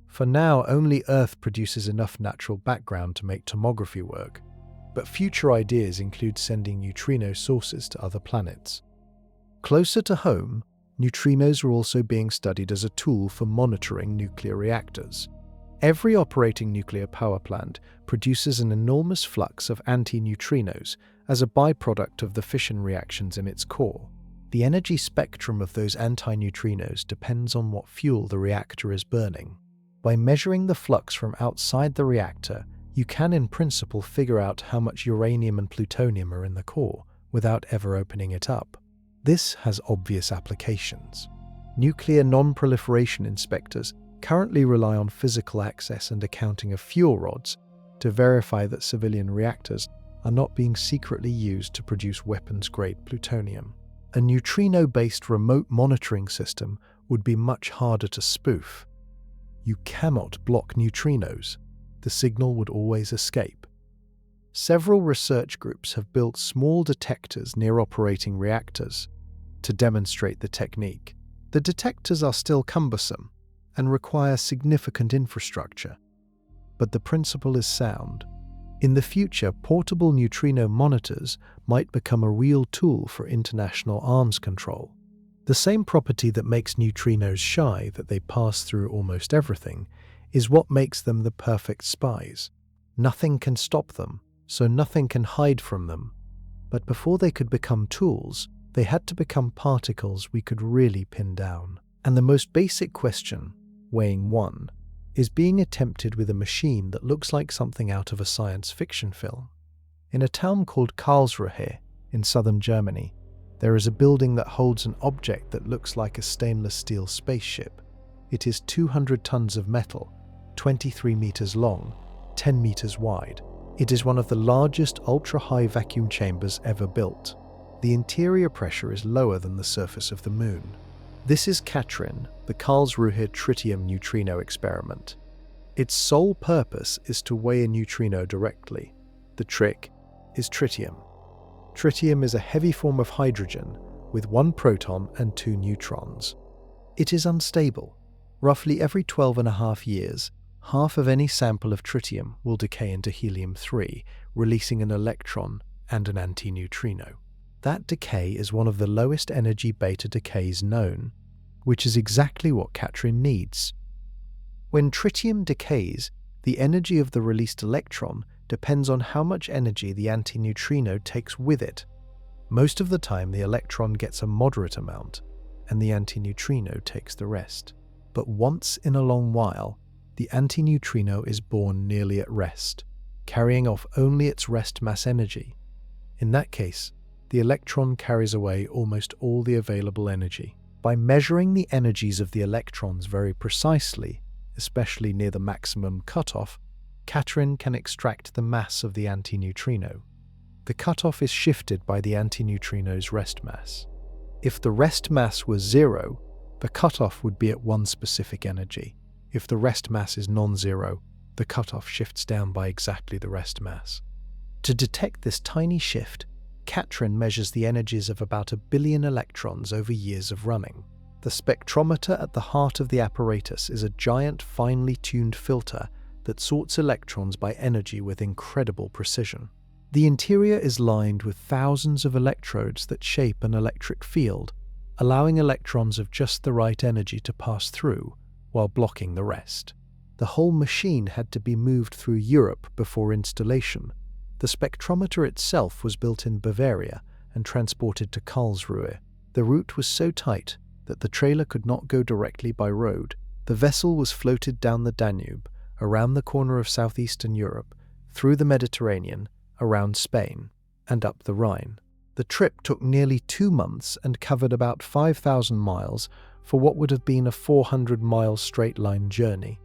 For now, only Earth produces enough natural background to make tomography work, but future ideas include sending neutrino sources to other planets. Closer to home, neutrinos are also being studied as a tool for monitoring nuclear reactors. Every operating nuclear power plant produces an enormous flux of antineutrinos as a byproduct of the fission reactions in its core. The energy spectrum of those antineutrinos depends on what fuel the reactor is burning. By measuring the flux from outside the reactor, you can in principle figure out how much uranium and plutonium are in the core without ever opening it up. This has obvious applications. Nuclear non-proliferation inspectors currently rely on physical access and accounting of fuel rods to verify that civilian reactors are not being secretly used to produce weapons-grade plutonium. A neutrino-based remote monitoring system would be much harder to spoof. You cannot block neutrinos. The signal would always escape. Several research groups have built small detectors near operating reactors to demonstrate the technique. The detectors are still cumbersome and require significant infrastructure, but the principle is sound. In the future, portable neutrino monitors might become a real tool for international arms control. The same property that makes neutrinos shy, that they pass through almost everything, is what makes them the perfect spies. Nothing can stop them, so nothing can hide from them. But before they could become tools, they had to become particles we could really pin down. And the most basic question, weighing 1, is being attempted with a machine that looks like something out of a science fiction film. In a town called Karlsruhe in southern Germany, there is a building that holds an object that looks like a stainless steel spaceship. It is 200 tons of metal, 23 meters long, 10 meters wide. It is one of the largest ultra-high vacuum chambers ever built. The interior pressure is lower than the surface of the moon. This is Katrin, the Karlsruhe tritium neutrino experiment. Its sole purpose is to weigh a neutrino directly. The trick is tritium. Tritium is a heavy form of hydrogen with 1 proton and 2 neutrons. It is unstable. Roughly every 12.5 years, half of any sample of tritium will decay into helium-3, releasing an electron and an antineutrino. That decay is one of the lowest energy beta decays known, which is exactly what Katrin needs. When tritium decays, the energy of the released electron depends on how much energy the antineutrino takes with it. Most of the time, the electron gets a moderate amount, and the antineutrino takes the rest. But once in a long while, the antineutrino is born nearly at rest, carrying off only its rest mass energy. In that case, the electron carries away almost all the available energy. By measuring the energies of the electrons very precisely, especially near the maximum cutoff, Katrin can extract the mass of the antineutrino. The cutoff is shifted by the antineutrino's rest mass. If the rest mass was 0, the cutoff would be at one specific energy. If the rest mass is non-zero, the cutoff shifts down by exactly the rest mass. To detect this tiny shift, Katrin measures the energies of about 1 billion electrons over years of running. The spectrometer at the heart of the apparatus is a giant, finely tuned filter that sorts electrons by energy with incredible precision. The interior is lined with thousands of electrodes that shape an electric field, allowing electrons of just the right energy to pass through while blocking the rest. The whole machine had to be moved through Europe before installation. The spectrometer itself was built in Bavaria and transported to Karlsruhe. The route was so tight that the trailer could not go directly by road. The vessel was floated down the Danube, around the corner of southeastern Europe, through the Mediterranean, around Spain, and up the Rhine. The trip took nearly 2 months and covered about 5,000 miles for what would have been a 400-mile straight-line journey.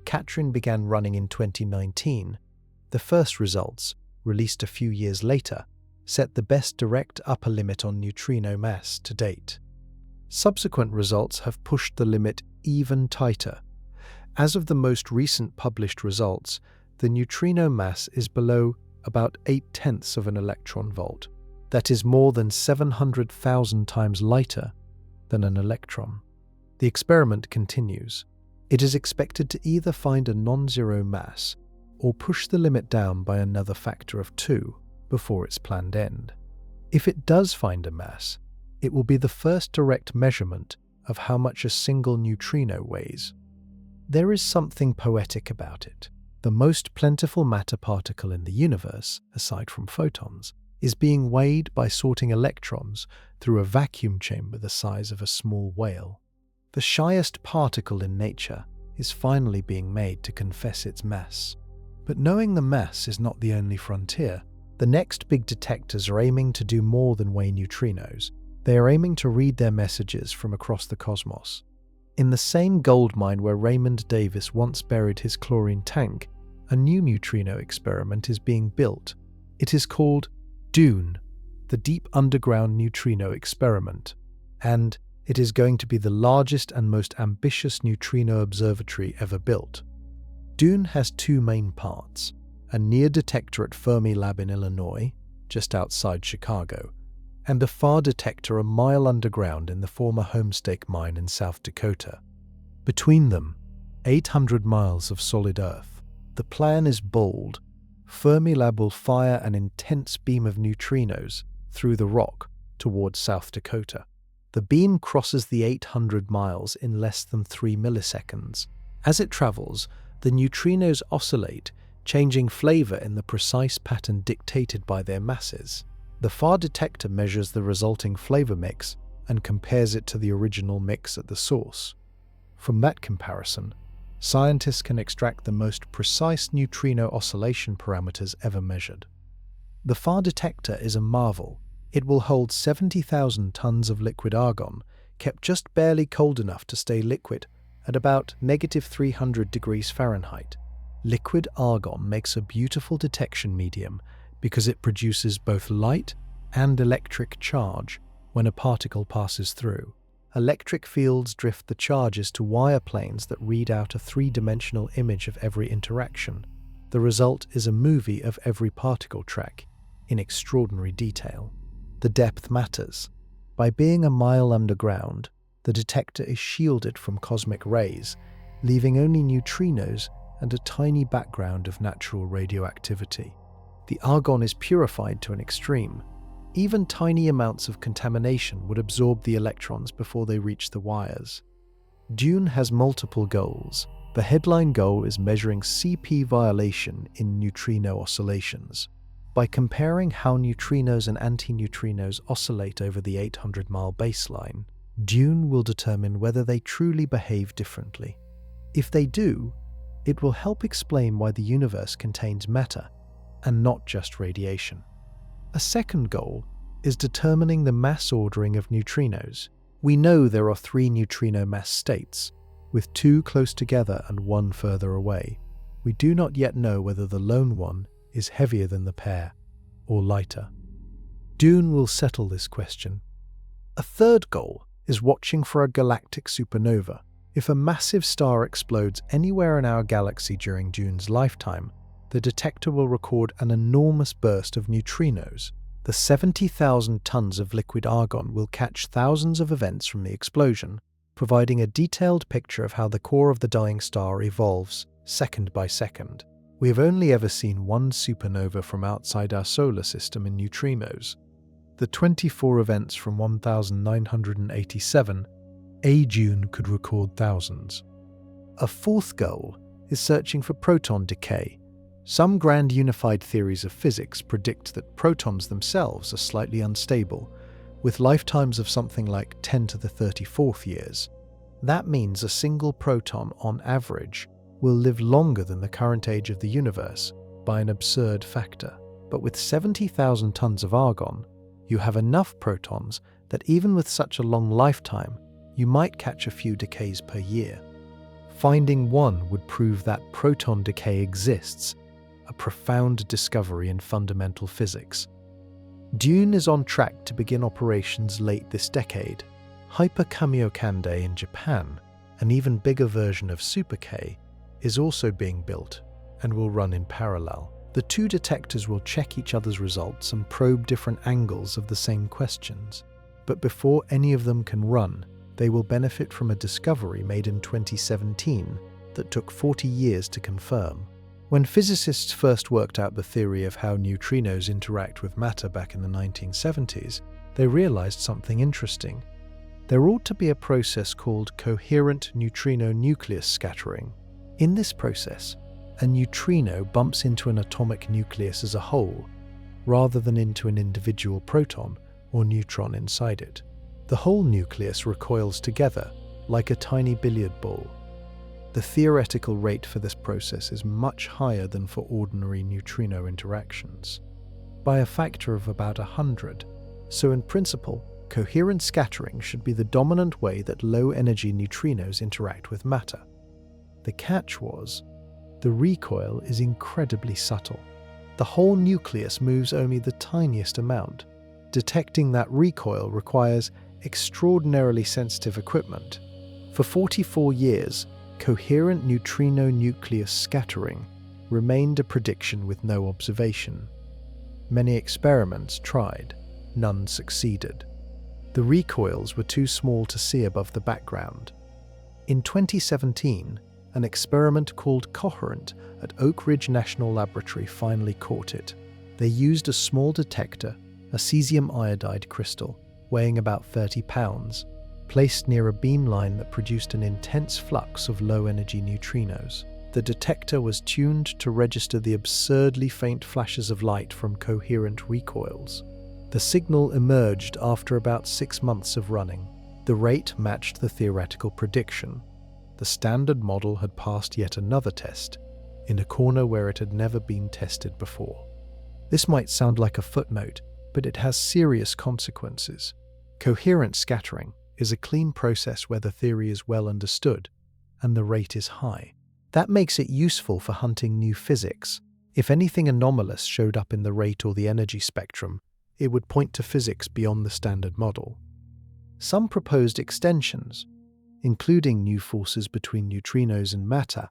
Katrin began running in 2019. The first results, released a few years later, set the best direct upper limit on neutrino mass to date. Subsequent results have pushed the limit even tighter. As of the most recent published results, the neutrino mass is below about 0.8 of an electron volt. That is more than 700,000 times lighter than an electron. The experiment continues. It is expected to either find a non-zero mass or push the limit down by another factor of 2 before its planned end. If it does find a mass, it will be the first direct measurement of how much a single neutrino weighs. There is something poetic about it. The most plentiful matter particle in the universe, aside from photons, is being weighed by sorting electrons through a vacuum chamber the size of a small whale. The shyest particle in nature is finally being made to confess its mass. But knowing the mass is not the only frontier. The next big detectors are aiming to do more than weigh neutrinos. They are aiming to read their messages from across the cosmos. In the same gold mine where Raymond Davis once buried his chlorine tank, a new neutrino experiment is being built. It is called DUNE, the Deep Underground Neutrino Experiment, and it is going to be the largest and most ambitious neutrino observatory ever built. DUNE has 2 main parts: a near detector at Fermilab in Illinois, just outside Chicago, and a far detector a mile underground in the former Homestake mine in South Dakota. Between them, 800 miles of solid earth. The plan is bold. Fermilab will fire an intense beam of neutrinos through the rock towards South Dakota. The beam crosses the 800 miles in less than 3 milliseconds. As it travels, the neutrinos oscillate, changing flavor in the precise pattern dictated by their masses. The far detector measures the resulting flavor mix and compares it to the original mix at the source. From that comparison, scientists can extract the most precise neutrino oscillation parameters ever measured. The far detector is a marvel. It will hold 70,000 tons of liquid argon, kept just barely cold enough to stay liquid at about -300 degrees Fahrenheit. Liquid argon makes a beautiful detection medium because it produces both light and electric charge when a particle passes through. Electric fields drift the charges to wire planes that read out a 3-dimensional image of every interaction. The result is a movie of every particle track in extraordinary detail. The depth matters. By being a mile underground, the detector is shielded from cosmic rays, leaving only neutrinos and a tiny background of natural radioactivity. The argon is purified to an extreme. Even tiny amounts of contamination would absorb the electrons before they reach the wires. DUNE has multiple goals. The headline goal is measuring CP violation in neutrino oscillations. By comparing how neutrinos and antineutrinos oscillate over the 800-mile baseline, DUNE will determine whether they truly behave differently. If they do, it will help explain why the universe contains matter and not just radiation. A second goal is determining the mass ordering of neutrinos. We know there are 3 neutrino mass states, with 2 close together and 1 further away. We do not yet know whether the lone one is heavier than the pair or lighter. DUNE will settle this question. A third goal is watching for a galactic supernova. If a massive star explodes anywhere in our galaxy during DUNE's lifetime, the detector will record an enormous burst of neutrinos. The 70,000 tons of liquid argon will catch thousands of events from the explosion, providing a detailed picture of how the core of the dying star evolves second by second. We have only ever seen one supernova from outside our solar system in neutrinos. the 24 events from 1987, a June could record thousands. A fourth goal is searching for proton decay. Some grand unified theories of physics predict that protons themselves are slightly unstable, with lifetimes of something like 10 to the 34th years. That means a single proton, on average, will live longer than the current age of the universe by an absurd factor. But with 70,000 tons of argon, you have enough protons that even with such a long lifetime, you might catch a few decays per year. Finding one would prove that proton decay exists, a profound discovery in fundamental physics. Dune is on track to begin operations late this decade. Hyper Kamiokande in Japan, an even bigger version of Super K, is also being built and will run in parallel. The two detectors will check each other's results and probe different angles of the same questions. But before any of them can run, they will benefit from a discovery made in 2017 that took 40 years to confirm. When physicists first worked out the theory of how neutrinos interact with matter back in the 1970s, they realized something interesting. There ought to be a process called coherent neutrino nucleus scattering. In this process, a neutrino bumps into an atomic nucleus as a whole, rather than into an individual proton or neutron inside it. The whole nucleus recoils together, like a tiny billiard ball. The theoretical rate for this process is much higher than for ordinary neutrino interactions, by a factor of about 100. So in principle, coherent scattering should be the dominant way that low-energy neutrinos interact with matter. The catch was, the recoil is incredibly subtle. The whole nucleus moves only the tiniest amount. Detecting that recoil requires extraordinarily sensitive equipment. For 44 years, coherent neutrino nucleus scattering remained a prediction with no observation. Many experiments tried, none succeeded. The recoils were too small to see above the background. In 2017, an experiment called Coherent at Oak Ridge National Laboratory finally caught it. They used a small detector, a cesium iodide crystal, weighing about 30 pounds, placed near a beamline that produced an intense flux of low-energy neutrinos. The detector was tuned to register the absurdly faint flashes of light from coherent recoils. The signal emerged after about 6 months of running. The rate matched the theoretical prediction. The standard model had passed yet another test, in a corner where it had never been tested before. This might sound like a footnote, but it has serious consequences. Coherent scattering is a clean process where the theory is well understood and the rate is high. That makes it useful for hunting new physics. If anything anomalous showed up in the rate or the energy spectrum, it would point to physics beyond the standard model. Some proposed extensions, including new forces between neutrinos and matter,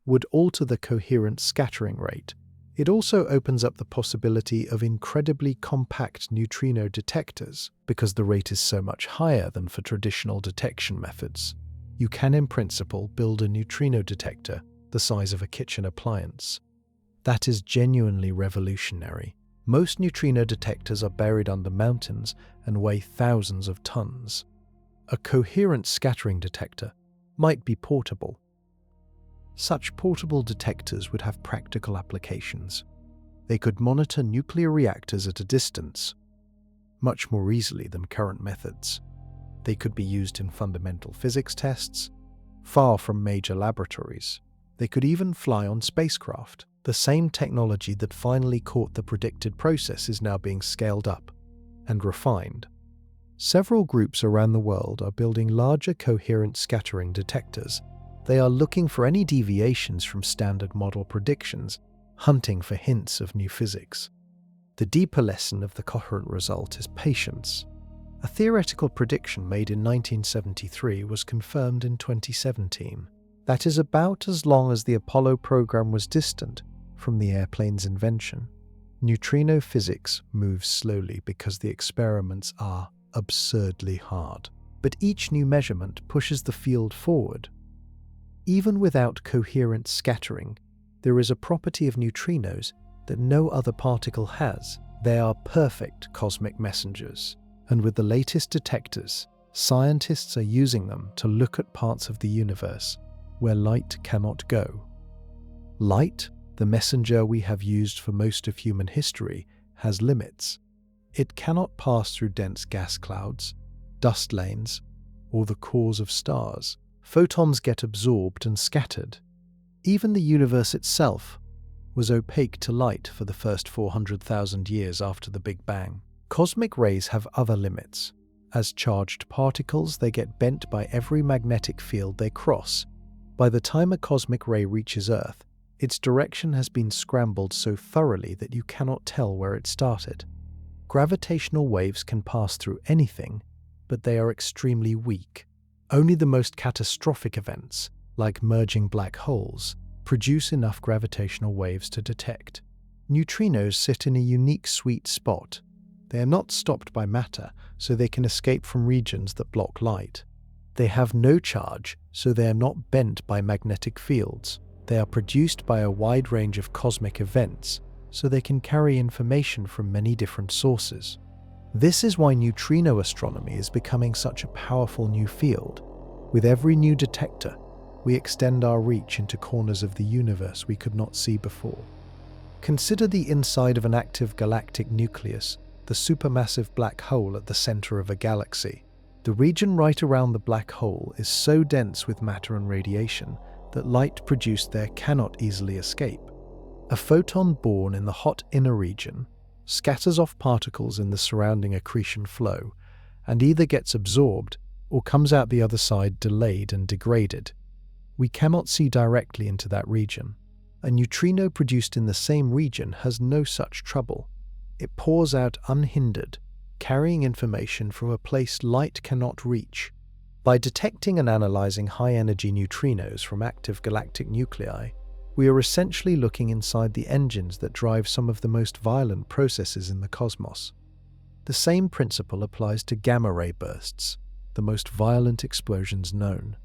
would alter the coherent scattering rate. It also opens up the possibility of incredibly compact neutrino detectors. Because the rate is so much higher than for traditional detection methods, you can in principle build a neutrino detector the size of a kitchen appliance. That is genuinely revolutionary. Most neutrino detectors are buried under mountains and weigh thousands of tons. A coherent scattering detector might be portable. Such portable detectors would have practical applications. They could monitor nuclear reactors at a distance, much more easily than current methods. They could be used in fundamental physics tests, far from major laboratories. They could even fly on spacecraft. The same technology that finally caught the predicted process is now being scaled up and refined. Several groups around the world are building larger coherent scattering detectors. They are looking for any deviations from standard model predictions, hunting for hints of new physics. The deeper lesson of the coherent result is patience. A theoretical prediction made in 1973 was confirmed in 2017. That is about as long as the Apollo program was distant from the airplane's invention. Neutrino physics moves slowly because the experiments are absurdly hard. But each new measurement pushes the field forward. Even without coherent scattering, there is a property of neutrinos that no other particle has. They are perfect cosmic messengers, and with the latest detectors, scientists are using them to look at parts of the universe where light cannot go. Light, the messenger we have used for most of human history, has limits. It cannot pass through dense gas clouds, dust lanes, or the cores of stars. Photons get absorbed and scattered. Even the universe itself was opaque to light for the first 400,000 years after the Big Bang. Cosmic rays have other limits. As charged particles, they get bent by every magnetic field they cross. By the time a cosmic ray reaches Earth, its direction has been scrambled so thoroughly that you cannot tell where it started. Gravitational waves can pass through anything, but they are extremely weak. Only the most catastrophic events, like merging black holes, produce enough gravitational waves to detect. Neutrinos sit in a unique sweet spot. They are not stopped by matter, so they can escape from regions that block light. They have no charge, so they are not bent by magnetic fields. They are produced by a wide range of cosmic events, so they can carry information from many different sources. This is why neutrino astronomy is becoming such a powerful new field. With every new detector, we extend our reach into corners of the universe we could not see before. Consider the inside of an active galactic nucleus, the supermassive black hole at the center of a galaxy. The region right around the black hole is so dense with matter and radiation that light produced there cannot easily escape. A photon born in the hot inner region scatters off particles in the surrounding accretion flow and either gets absorbed or comes out the other side delayed and degraded. We cannot see directly into that region. A neutrino produced in the same region has no such trouble. It pours out unhindered, carrying information from a place light cannot reach. By detecting and analyzing high-energy neutrinos from active galactic nuclei, we are essentially looking inside the engines that drive some of the most violent processes in the cosmos. The same principle applies to gamma-ray bursts, the most violent explosions known.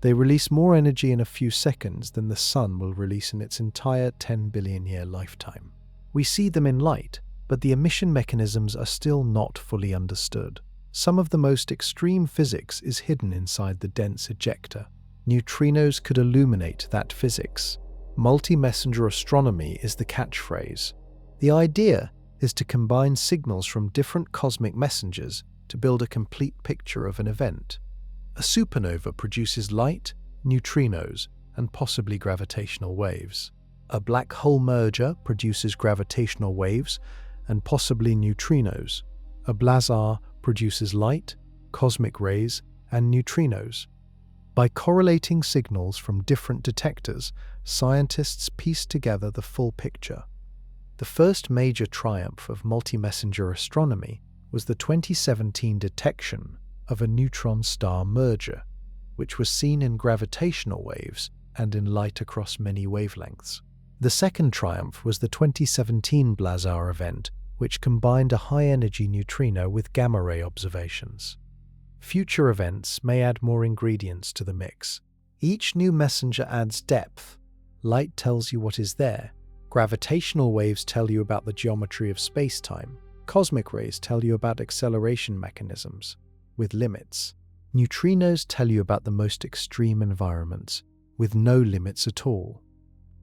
They release more energy in a few seconds than the Sun will release in its entire 10 billion-year lifetime. We see them in light, but the emission mechanisms are still not fully understood. Some of the most extreme physics is hidden inside the dense ejecta. Neutrinos could illuminate that physics. Multi-messenger astronomy is the catchphrase. The idea is to combine signals from different cosmic messengers to build a complete picture of an event. A supernova produces light, neutrinos, and possibly gravitational waves. A black hole merger produces gravitational waves and possibly neutrinos. A blazar produces light, cosmic rays, and neutrinos. By correlating signals from different detectors, scientists piece together the full picture. The first major triumph of multi-messenger astronomy was the 2017 detection of a neutron star merger, which was seen in gravitational waves and in light across many wavelengths. The second triumph was the 2017 blazar event, which combined a high-energy neutrino with gamma-ray observations. Future events may add more ingredients to the mix. Each new messenger adds depth. Light tells you what is there. Gravitational waves tell you about the geometry of space-time. Cosmic rays tell you about acceleration mechanisms with limits. Neutrinos tell you about the most extreme environments with no limits at all.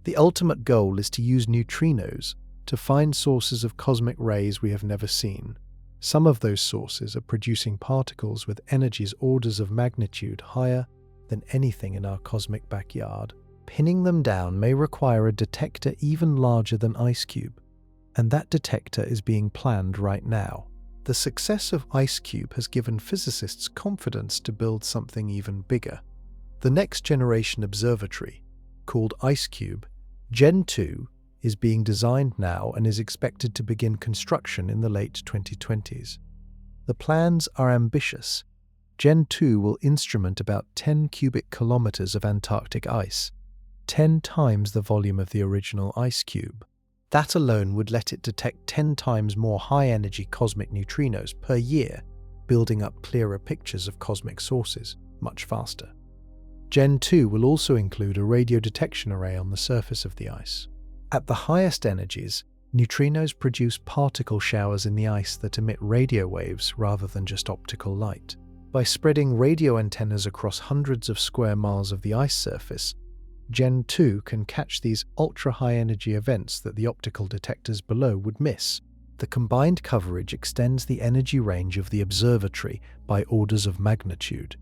The ultimate goal is to use neutrinos to find sources of cosmic rays we have never seen. Some of those sources are producing particles with energies orders of magnitude higher than anything in our cosmic backyard. Pinning them down may require a detector even larger than IceCube, and that detector is being planned right now. The success of IceCube has given physicists confidence to build something even bigger. The next generation observatory, called IceCube, Gen 2, is being designed now and is expected to begin construction in the late 2020s. The plans are ambitious. Gen 2 will instrument about 10 cubic kilometers of Antarctic ice, 10 times the volume of the original IceCube. That alone would let it detect 10 times more high-energy cosmic neutrinos per year, building up clearer pictures of cosmic sources much faster. Gen 2 will also include a radio detection array on the surface of the ice. At the highest energies, Neutrinos produce particle showers in the ice that emit radio waves rather than just optical light. By spreading radio antennas across hundreds of square miles of the ice surface, Gen 2 can catch these ultra-high energy events that the optical detectors below would miss. The combined coverage extends the energy range of the observatory by orders of magnitude.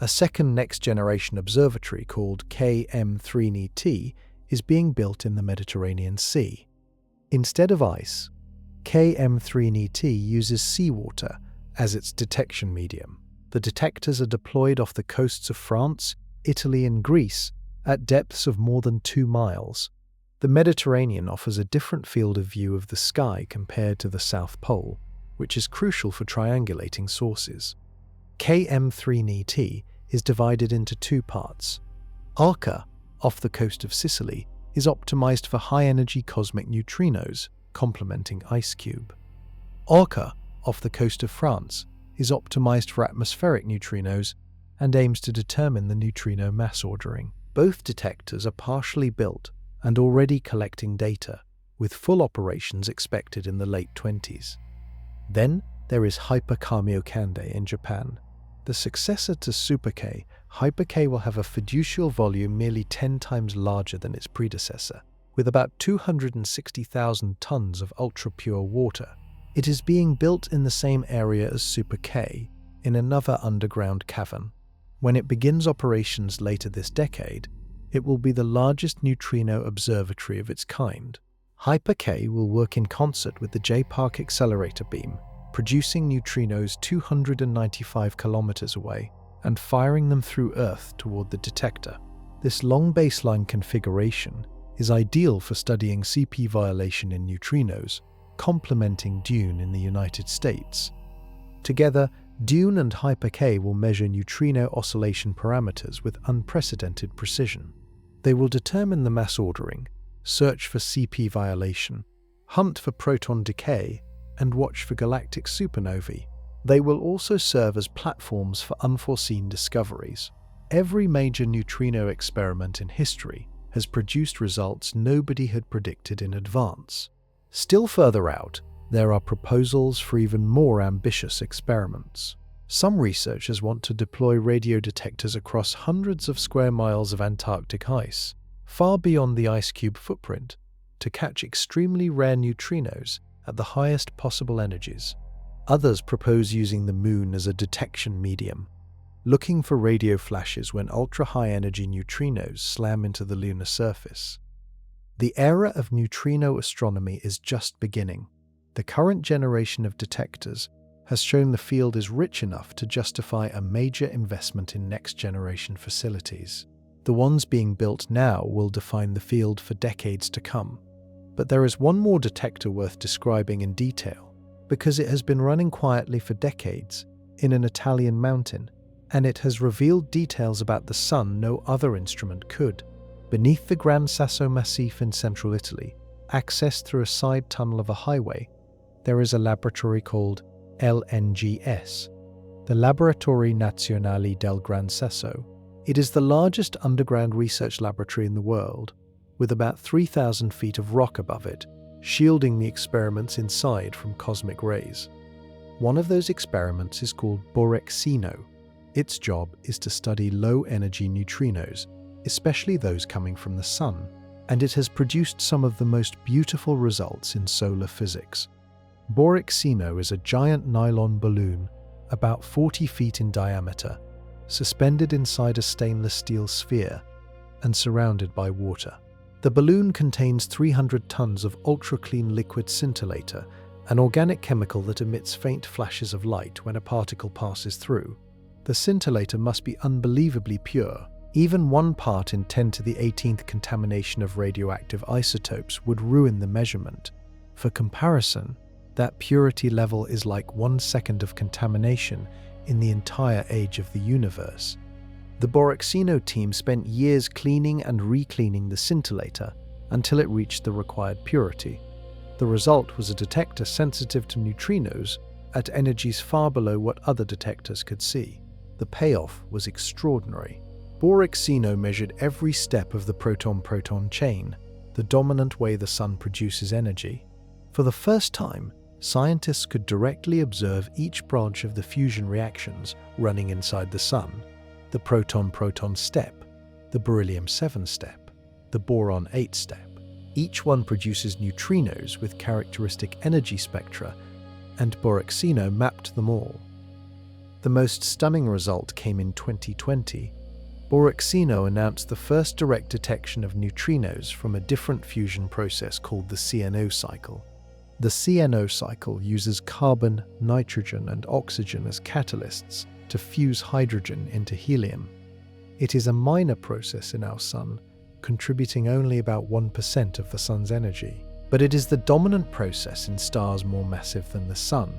A second next-generation observatory called KM3NT is being built in the Mediterranean Sea. Instead of ice, KM3NT uses seawater as its detection medium. The detectors are deployed off the coasts of France, Italy, and Greece at depths of more than 2 miles. The Mediterranean offers a different field of view of the sky compared to the South Pole, which is crucial for triangulating sources. KM3NT is divided into 2 parts. ARCA, off the coast of Sicily, is optimized for high-energy cosmic neutrinos, complementing IceCube. ARCA, off the coast of France, is optimized for atmospheric neutrinos and aims to determine the neutrino mass ordering. Both detectors are partially built and already collecting data, with full operations expected in the late 20s. Then there is Hyper Kamiokande in Japan. The successor to Super K, Hyper K will have a fiducial volume nearly 10 times larger than its predecessor, with about 260,000 tons of ultra-pure water. It is being built in the same area as Super K, in another underground cavern. When it begins operations later this decade, it will be the largest neutrino observatory of its kind. Hyper K will work in concert with the J-Park accelerator beam, producing neutrinos 295 kilometers away and firing them through Earth toward the detector. This long baseline configuration is ideal for studying CP violation in neutrinos, complementing DUNE in the United States. Together, DUNE and Hyper K will measure neutrino oscillation parameters with unprecedented precision. They will determine the mass ordering, search for CP violation, hunt for proton decay, and watch for galactic supernovae. They will also serve as platforms for unforeseen discoveries. Every major neutrino experiment in history has produced results nobody had predicted in advance. Still further out, there are proposals for even more ambitious experiments. Some researchers want to deploy radio detectors across hundreds of square miles of Antarctic ice, far beyond the IceCube footprint, to catch extremely rare neutrinos at the highest possible energies. Others propose using the Moon as a detection medium, looking for radio flashes when ultra-high energy neutrinos slam into the lunar surface. The era of neutrino astronomy is just beginning. The current generation of detectors has shown the field is rich enough to justify a major investment in next-generation facilities. The ones being built now will define the field for decades to come. But there is one more detector worth describing in detail, because it has been running quietly for decades in an Italian mountain, and it has revealed details about the Sun no other instrument could. Beneath the Gran Sasso Massif in central Italy, accessed through a side tunnel of a highway, there is a laboratory called LNGS, the Laboratori Nazionali del Gran Sasso. It is the largest underground research laboratory in the world, with about 3,000 feet of rock above it, shielding the experiments inside from cosmic rays. One of those experiments is called Borexino. Its job is to study low-energy neutrinos, especially those coming from the Sun, and it has produced some of the most beautiful results in solar physics. Borexino is a giant nylon balloon, about 40 feet in diameter, suspended inside a stainless steel sphere and surrounded by water. The balloon contains 300 tons of ultra-clean liquid scintillator, an organic chemical that emits faint flashes of light when a particle passes through. The scintillator must be unbelievably pure. Even 1 part in 10 to the 18th contamination of radioactive isotopes would ruin the measurement. For comparison, that purity level is like 1 second of contamination in the entire age of the universe. The Borexino team spent years cleaning and recleaning the scintillator until it reached the required purity. The result was a detector sensitive to neutrinos at energies far below what other detectors could see. The payoff was extraordinary. Borexino measured every step of the proton-proton chain, the dominant way the sun produces energy. For the first time, scientists could directly observe each branch of the fusion reactions running inside the sun: the proton-proton step, the beryllium-7 step, the boron-8 step. Each one produces neutrinos with characteristic energy spectra, and Borexino mapped them all. The most stunning result came in 2020. Borexino announced the first direct detection of neutrinos from a different fusion process called the CNO cycle. The CNO cycle uses carbon, nitrogen, and oxygen as catalysts to fuse hydrogen into helium. It is a minor process in our sun, contributing only about 1% of the sun's energy. But it is the dominant process in stars more massive than the sun.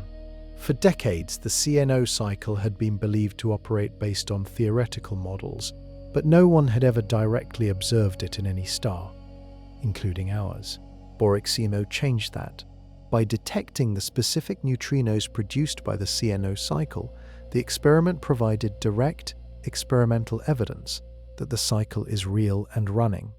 For decades, the CNO cycle had been believed to operate based on theoretical models, but no one had ever directly observed it in any star, including ours. Borexino changed that. By detecting the specific neutrinos produced by the CNO cycle, the experiment provided direct, experimental evidence that the cycle is real and running.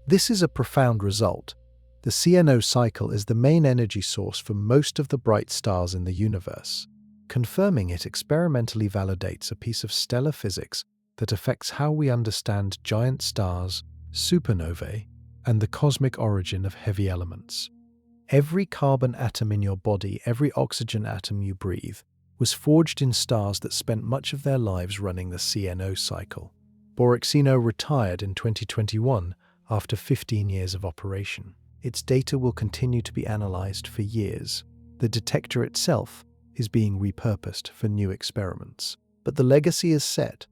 This is a profound result. The CNO cycle is the main energy source for most of the bright stars in the universe. Confirming it experimentally validates a piece of stellar physics that affects how we understand giant stars, supernovae, and the cosmic origin of heavy elements. Every carbon atom in your body, every oxygen atom you breathe, was forged in stars that spent much of their lives running the CNO cycle. Borexino retired in 2021 after 15 years of operation. Its data will continue to be analyzed for years. The detector itself is being repurposed for new experiments. But the legacy is set.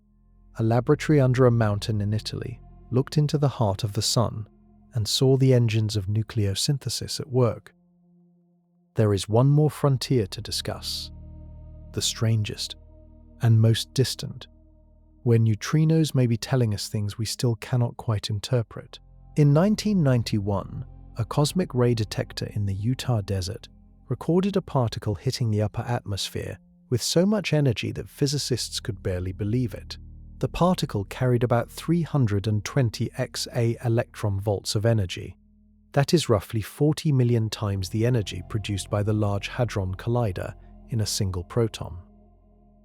A laboratory under a mountain in Italy looked into the heart of the sun and saw the engines of nucleosynthesis at work. There is one more frontier to discuss, the strangest and most distant, where neutrinos may be telling us things we still cannot quite interpret. In 1991, a cosmic ray detector in the Utah desert recorded a particle hitting the upper atmosphere with so much energy that physicists could barely believe it. The particle carried about 320 XA electron volts of energy. That is roughly 40 million times the energy produced by the Large Hadron Collider in a single proton.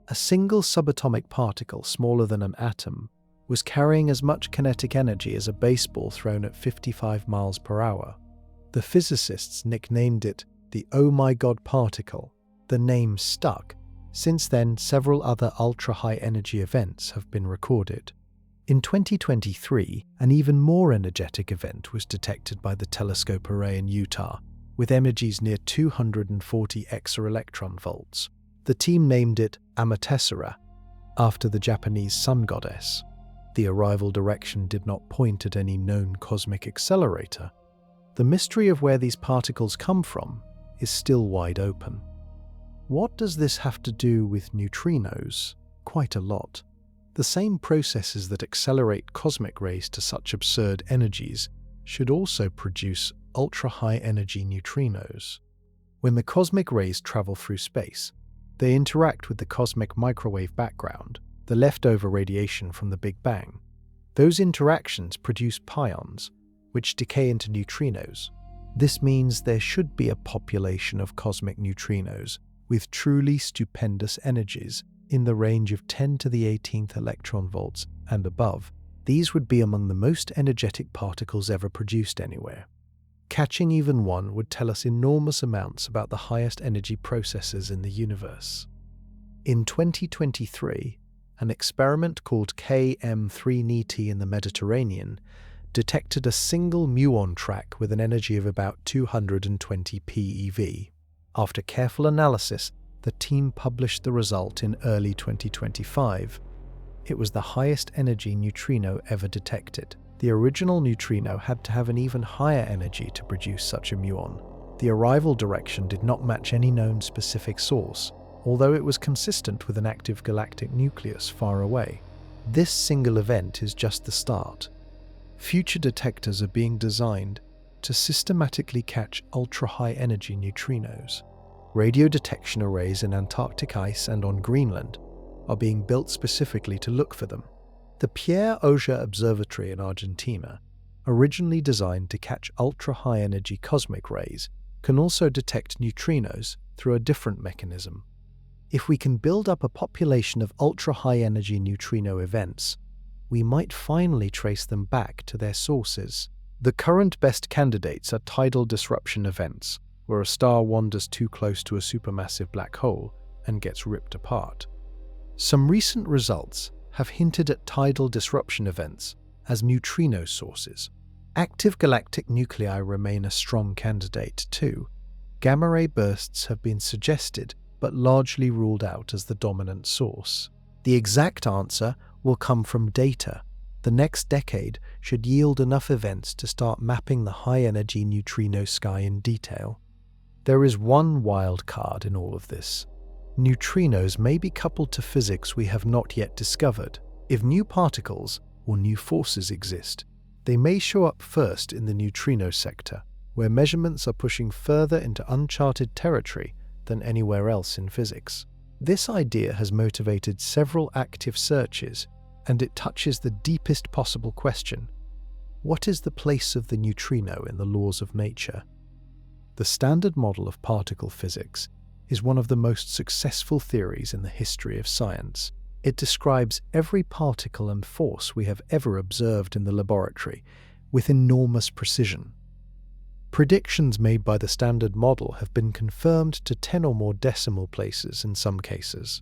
A single subatomic particle smaller than an atom was carrying as much kinetic energy as a baseball thrown at 55 miles per hour. The physicists nicknamed it the "Oh my God" particle. The name stuck. Since then, several other ultra-high energy events have been recorded. In 2023, an even more energetic event was detected by the telescope array in Utah, with energies near 240 exaelectron volts. The team named it Amaterasu, after the Japanese sun goddess. The arrival direction did not point at any known cosmic accelerator. The mystery of where these particles come from is still wide open. What does this have to do with neutrinos? Quite a lot. The same processes that accelerate cosmic rays to such absurd energies should also produce ultra-high energy neutrinos. When the cosmic rays travel through space, they interact with the cosmic microwave background, the leftover radiation from the Big Bang. Those interactions produce pions, which decay into neutrinos. This means there should be a population of cosmic neutrinos with truly stupendous energies in the range of 10 to the 18th electron volts and above. These would be among the most energetic particles ever produced anywhere. Catching even one would tell us enormous amounts about the highest energy processes in the universe. In 2023, an experiment called KM3NET in the Mediterranean detected a single muon track with an energy of about 220 PeV. After careful analysis, the team published the result in early 2025. It was the highest energy neutrino ever detected. The original neutrino had to have an even higher energy to produce such a muon. The arrival direction did not match any known specific source, although it was consistent with an active galactic nucleus far away. This single event is just the start. Future detectors are being designed to systematically catch ultra-high energy neutrinos. Radio detection arrays in Antarctic ice and on Greenland are being built specifically to look for them. The Pierre Auger Observatory in Argentina originally designed to catch ultra-high energy cosmic rays, can also detect neutrinos through a different mechanism. If we can build up a population of ultra-high energy neutrino events, we might finally trace them back to their sources. The current best candidates are tidal disruption events, where a star wanders too close to a supermassive black hole and gets ripped apart. Some recent results have hinted at tidal disruption events as neutrino sources. Active galactic nuclei remain a strong candidate too. Gamma-ray bursts have been suggested, but largely ruled out as the dominant source. The exact answer will come from data. The next decade should yield enough events to start mapping the high-energy neutrino sky in detail. There is one wild card in all of this. Neutrinos may be coupled to physics we have not yet discovered. If new particles or new forces exist, they may show up first in the neutrino sector, where measurements are pushing further into uncharted territory than anywhere else in physics. This idea has motivated several active searches, and it touches the deepest possible question: what is the place of the neutrino in the laws of nature? The Standard Model of particle physics is one of the most successful theories in the history of science. It describes every particle and force we have ever observed in the laboratory with enormous precision. Predictions made by the Standard Model have been confirmed to 10 or more decimal places in some cases.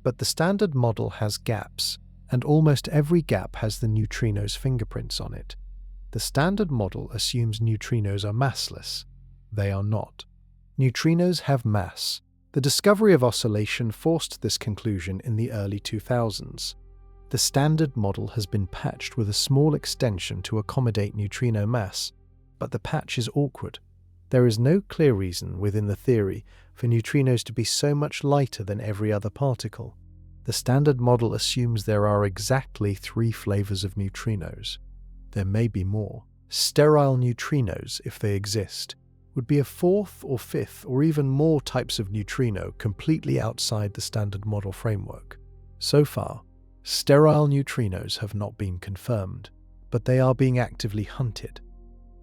But the Standard Model has gaps, and almost every gap has the neutrino's fingerprints on it. The Standard Model assumes neutrinos are massless. They are not. Neutrinos have mass. The discovery of oscillation forced this conclusion in the early 2000s. The Standard Model has been patched with a small extension to accommodate neutrino mass, but the patch is awkward. There is no clear reason within the theory for neutrinos to be so much lighter than every other particle. The Standard Model assumes there are exactly 3 flavors of neutrinos. There may be more. Sterile neutrinos, if they exist, would be a 4th or 5th or even more types of neutrino completely outside the Standard Model framework. So far, sterile neutrinos have not been confirmed, but they are being actively hunted.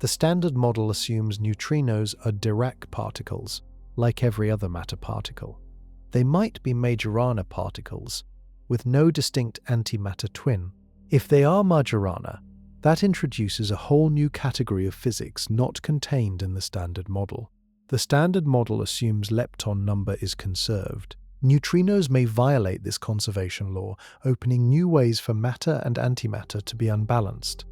The Standard Model assumes neutrinos are Dirac particles, like every other matter particle. They might be Majorana particles, with no distinct antimatter twin. If they are Majorana, that introduces a whole new category of physics not contained in the Standard Model. The Standard Model assumes lepton number is conserved. Neutrinos may violate this conservation law, opening new ways for matter and antimatter to be unbalanced.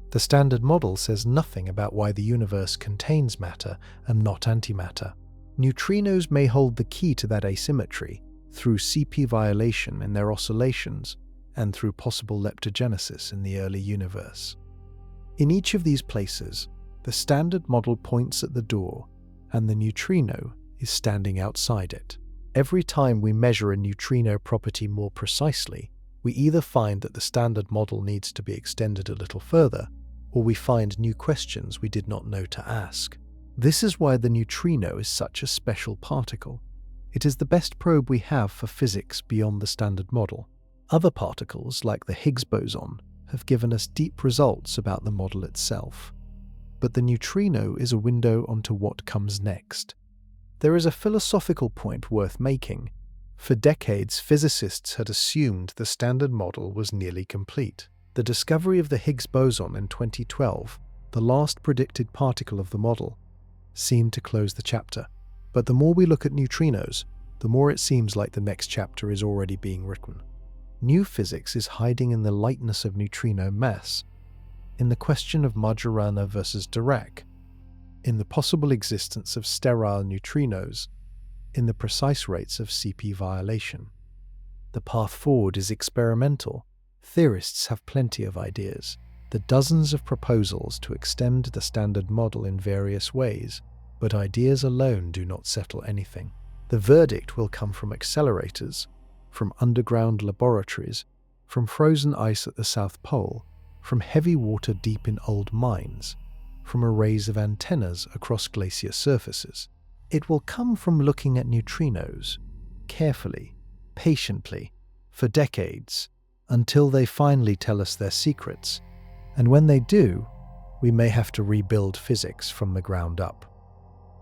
The Standard Model says nothing about why the universe contains matter and not antimatter. Neutrinos may hold the key to that asymmetry through CP violation in their oscillations and through possible leptogenesis in the early universe. In each of these places, the Standard Model points at the door, and the neutrino is standing outside it. Every time we measure a neutrino property more precisely, we either find that the Standard Model needs to be extended a little further, or we find new questions we did not know to ask. This is why the neutrino is such a special particle. It is the best probe we have for physics beyond the Standard Model. Other particles, like the Higgs boson, have given us deep results about the model itself. But the neutrino is a window onto what comes next. There is a philosophical point worth making. For decades, physicists had assumed the Standard Model was nearly complete. The discovery of the Higgs boson in 2012, the last predicted particle of the model, seemed to close the chapter. But the more we look at neutrinos, the more it seems like the next chapter is already being written. New physics is hiding in the lightness of neutrino mass, in the question of Majorana versus Dirac, in the possible existence of sterile neutrinos, in the precise rates of CP violation. The path forward is experimental. Theorists have plenty of ideas. The dozens of proposals to extend the Standard Model in various ways, but ideas alone do not settle anything. The verdict will come from accelerators, from underground laboratories, from frozen ice at the South Pole, from heavy water deep in old mines, from arrays of antennas across glacier surfaces. It will come from looking at neutrinos, carefully, patiently, for decades, until they finally tell us their secrets. And when they do, We may have to rebuild physics from the ground up.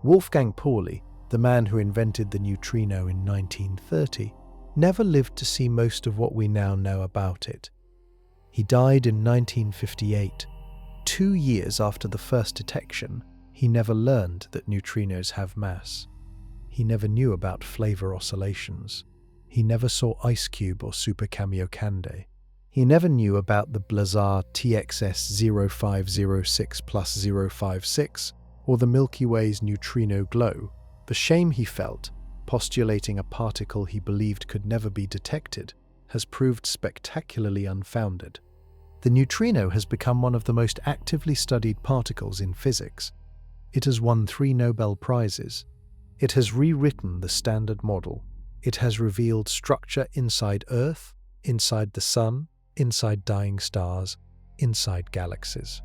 Wolfgang Pauli, the man who invented the neutrino in 1930, never lived to see most of what we now know about it. He died in 1958. 2 years after the first detection, he never learned that neutrinos have mass. He never knew about flavor oscillations. He never saw Ice Cube or Super Kamiokande. He never knew about the Blazar TXS 0506 plus 056 or the Milky Way's neutrino glow. The shame he felt, postulating a particle he believed could never be detected, has proved spectacularly unfounded. The neutrino has become one of the most actively studied particles in physics. It has won 3 Nobel Prizes. It has rewritten the Standard Model. It has revealed structure inside Earth, inside the Sun, inside dying stars, inside galaxies.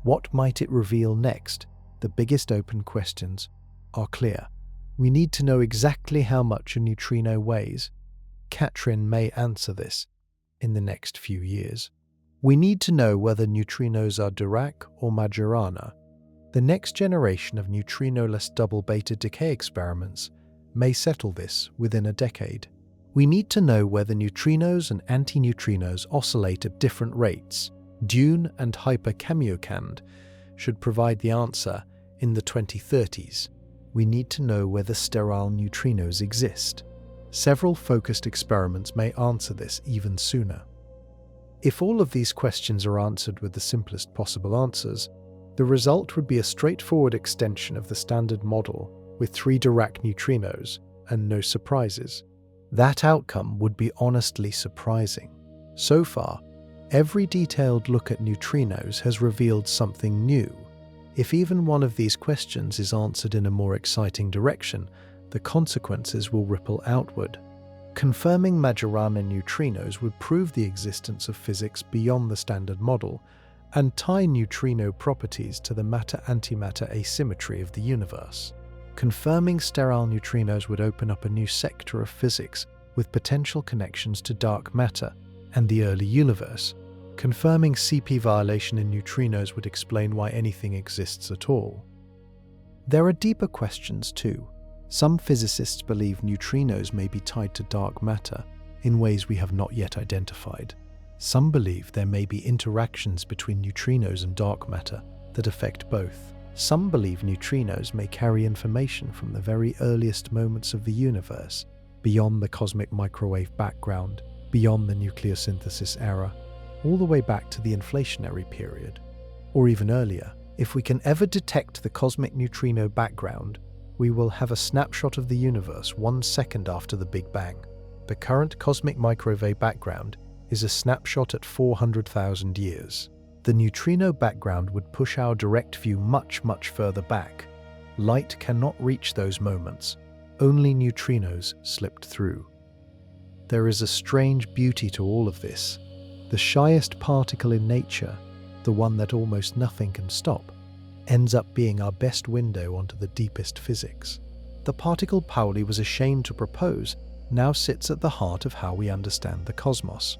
What might it reveal next? The biggest open questions are clear. We need to know exactly how much a neutrino weighs. Katrin may answer this in the next few years. We need to know whether neutrinos are Dirac or Majorana. The next generation of neutrinoless double beta decay experiments may settle this within a decade. We need to know whether neutrinos and antineutrinos oscillate at different rates. Dune and Hyper-Kamiokande should provide the answer in the 2030s. We need to know whether sterile neutrinos exist. Several focused experiments may answer this even sooner. If all of these questions are answered with the simplest possible answers, the result would be a straightforward extension of the Standard Model with 3 Dirac neutrinos and no surprises. That outcome would be honestly surprising. So far, every detailed look at neutrinos has revealed something new. If even one of these questions is answered in a more exciting direction, the consequences will ripple outward. Confirming Majorana neutrinos would prove the existence of physics beyond the Standard Model and tie neutrino properties to the matter-antimatter asymmetry of the universe. Confirming sterile neutrinos would open up a new sector of physics with potential connections to dark matter and the early universe. Confirming CP violation in neutrinos would explain why anything exists at all. There are deeper questions too. Some physicists believe neutrinos may be tied to dark matter in ways we have not yet identified. Some believe there may be interactions between neutrinos and dark matter that affect both. Some believe neutrinos may carry information from the very earliest moments of the universe, beyond the cosmic microwave background, beyond the nucleosynthesis era, all the way back to the inflationary period, or even earlier. If we can ever detect the cosmic neutrino background, we will have a snapshot of the universe 1 second after the Big Bang. The current cosmic microwave background is a snapshot at 400,000 years. The neutrino background would push our direct view much, much further back. Light cannot reach those moments. Only neutrinos slipped through. There is a strange beauty to all of this. The shyest particle in nature, the one that almost nothing can stop, ends up being our best window onto the deepest physics. The particle Pauli was ashamed to propose now sits at the heart of how we understand the cosmos.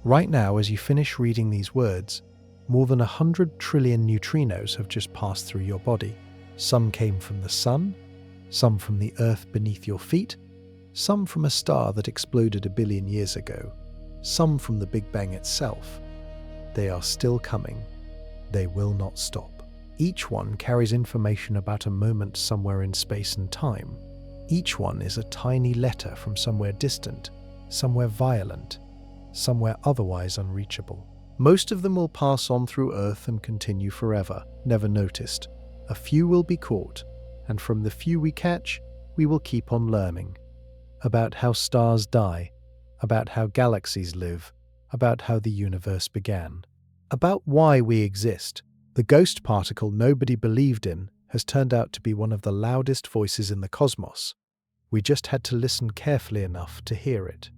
Right now, as you finish reading these words, more than 100 trillion neutrinos have just passed through your body. Some came from the sun, some from the earth beneath your feet, some from a star that exploded 1 billion years ago, some from the Big Bang itself. They are still coming. They will not stop. Each one carries information about a moment somewhere in space and time. Each one is a tiny letter from somewhere distant, somewhere violent, somewhere otherwise unreachable. Most of them will pass on through Earth and continue forever, never noticed. A few will be caught, and from the few we catch, we will keep on learning. About how stars die, about how galaxies live, about how the universe began, about why we exist. The ghost particle nobody believed in has turned out to be one of the loudest voices in the cosmos. We just had to listen carefully enough to hear it.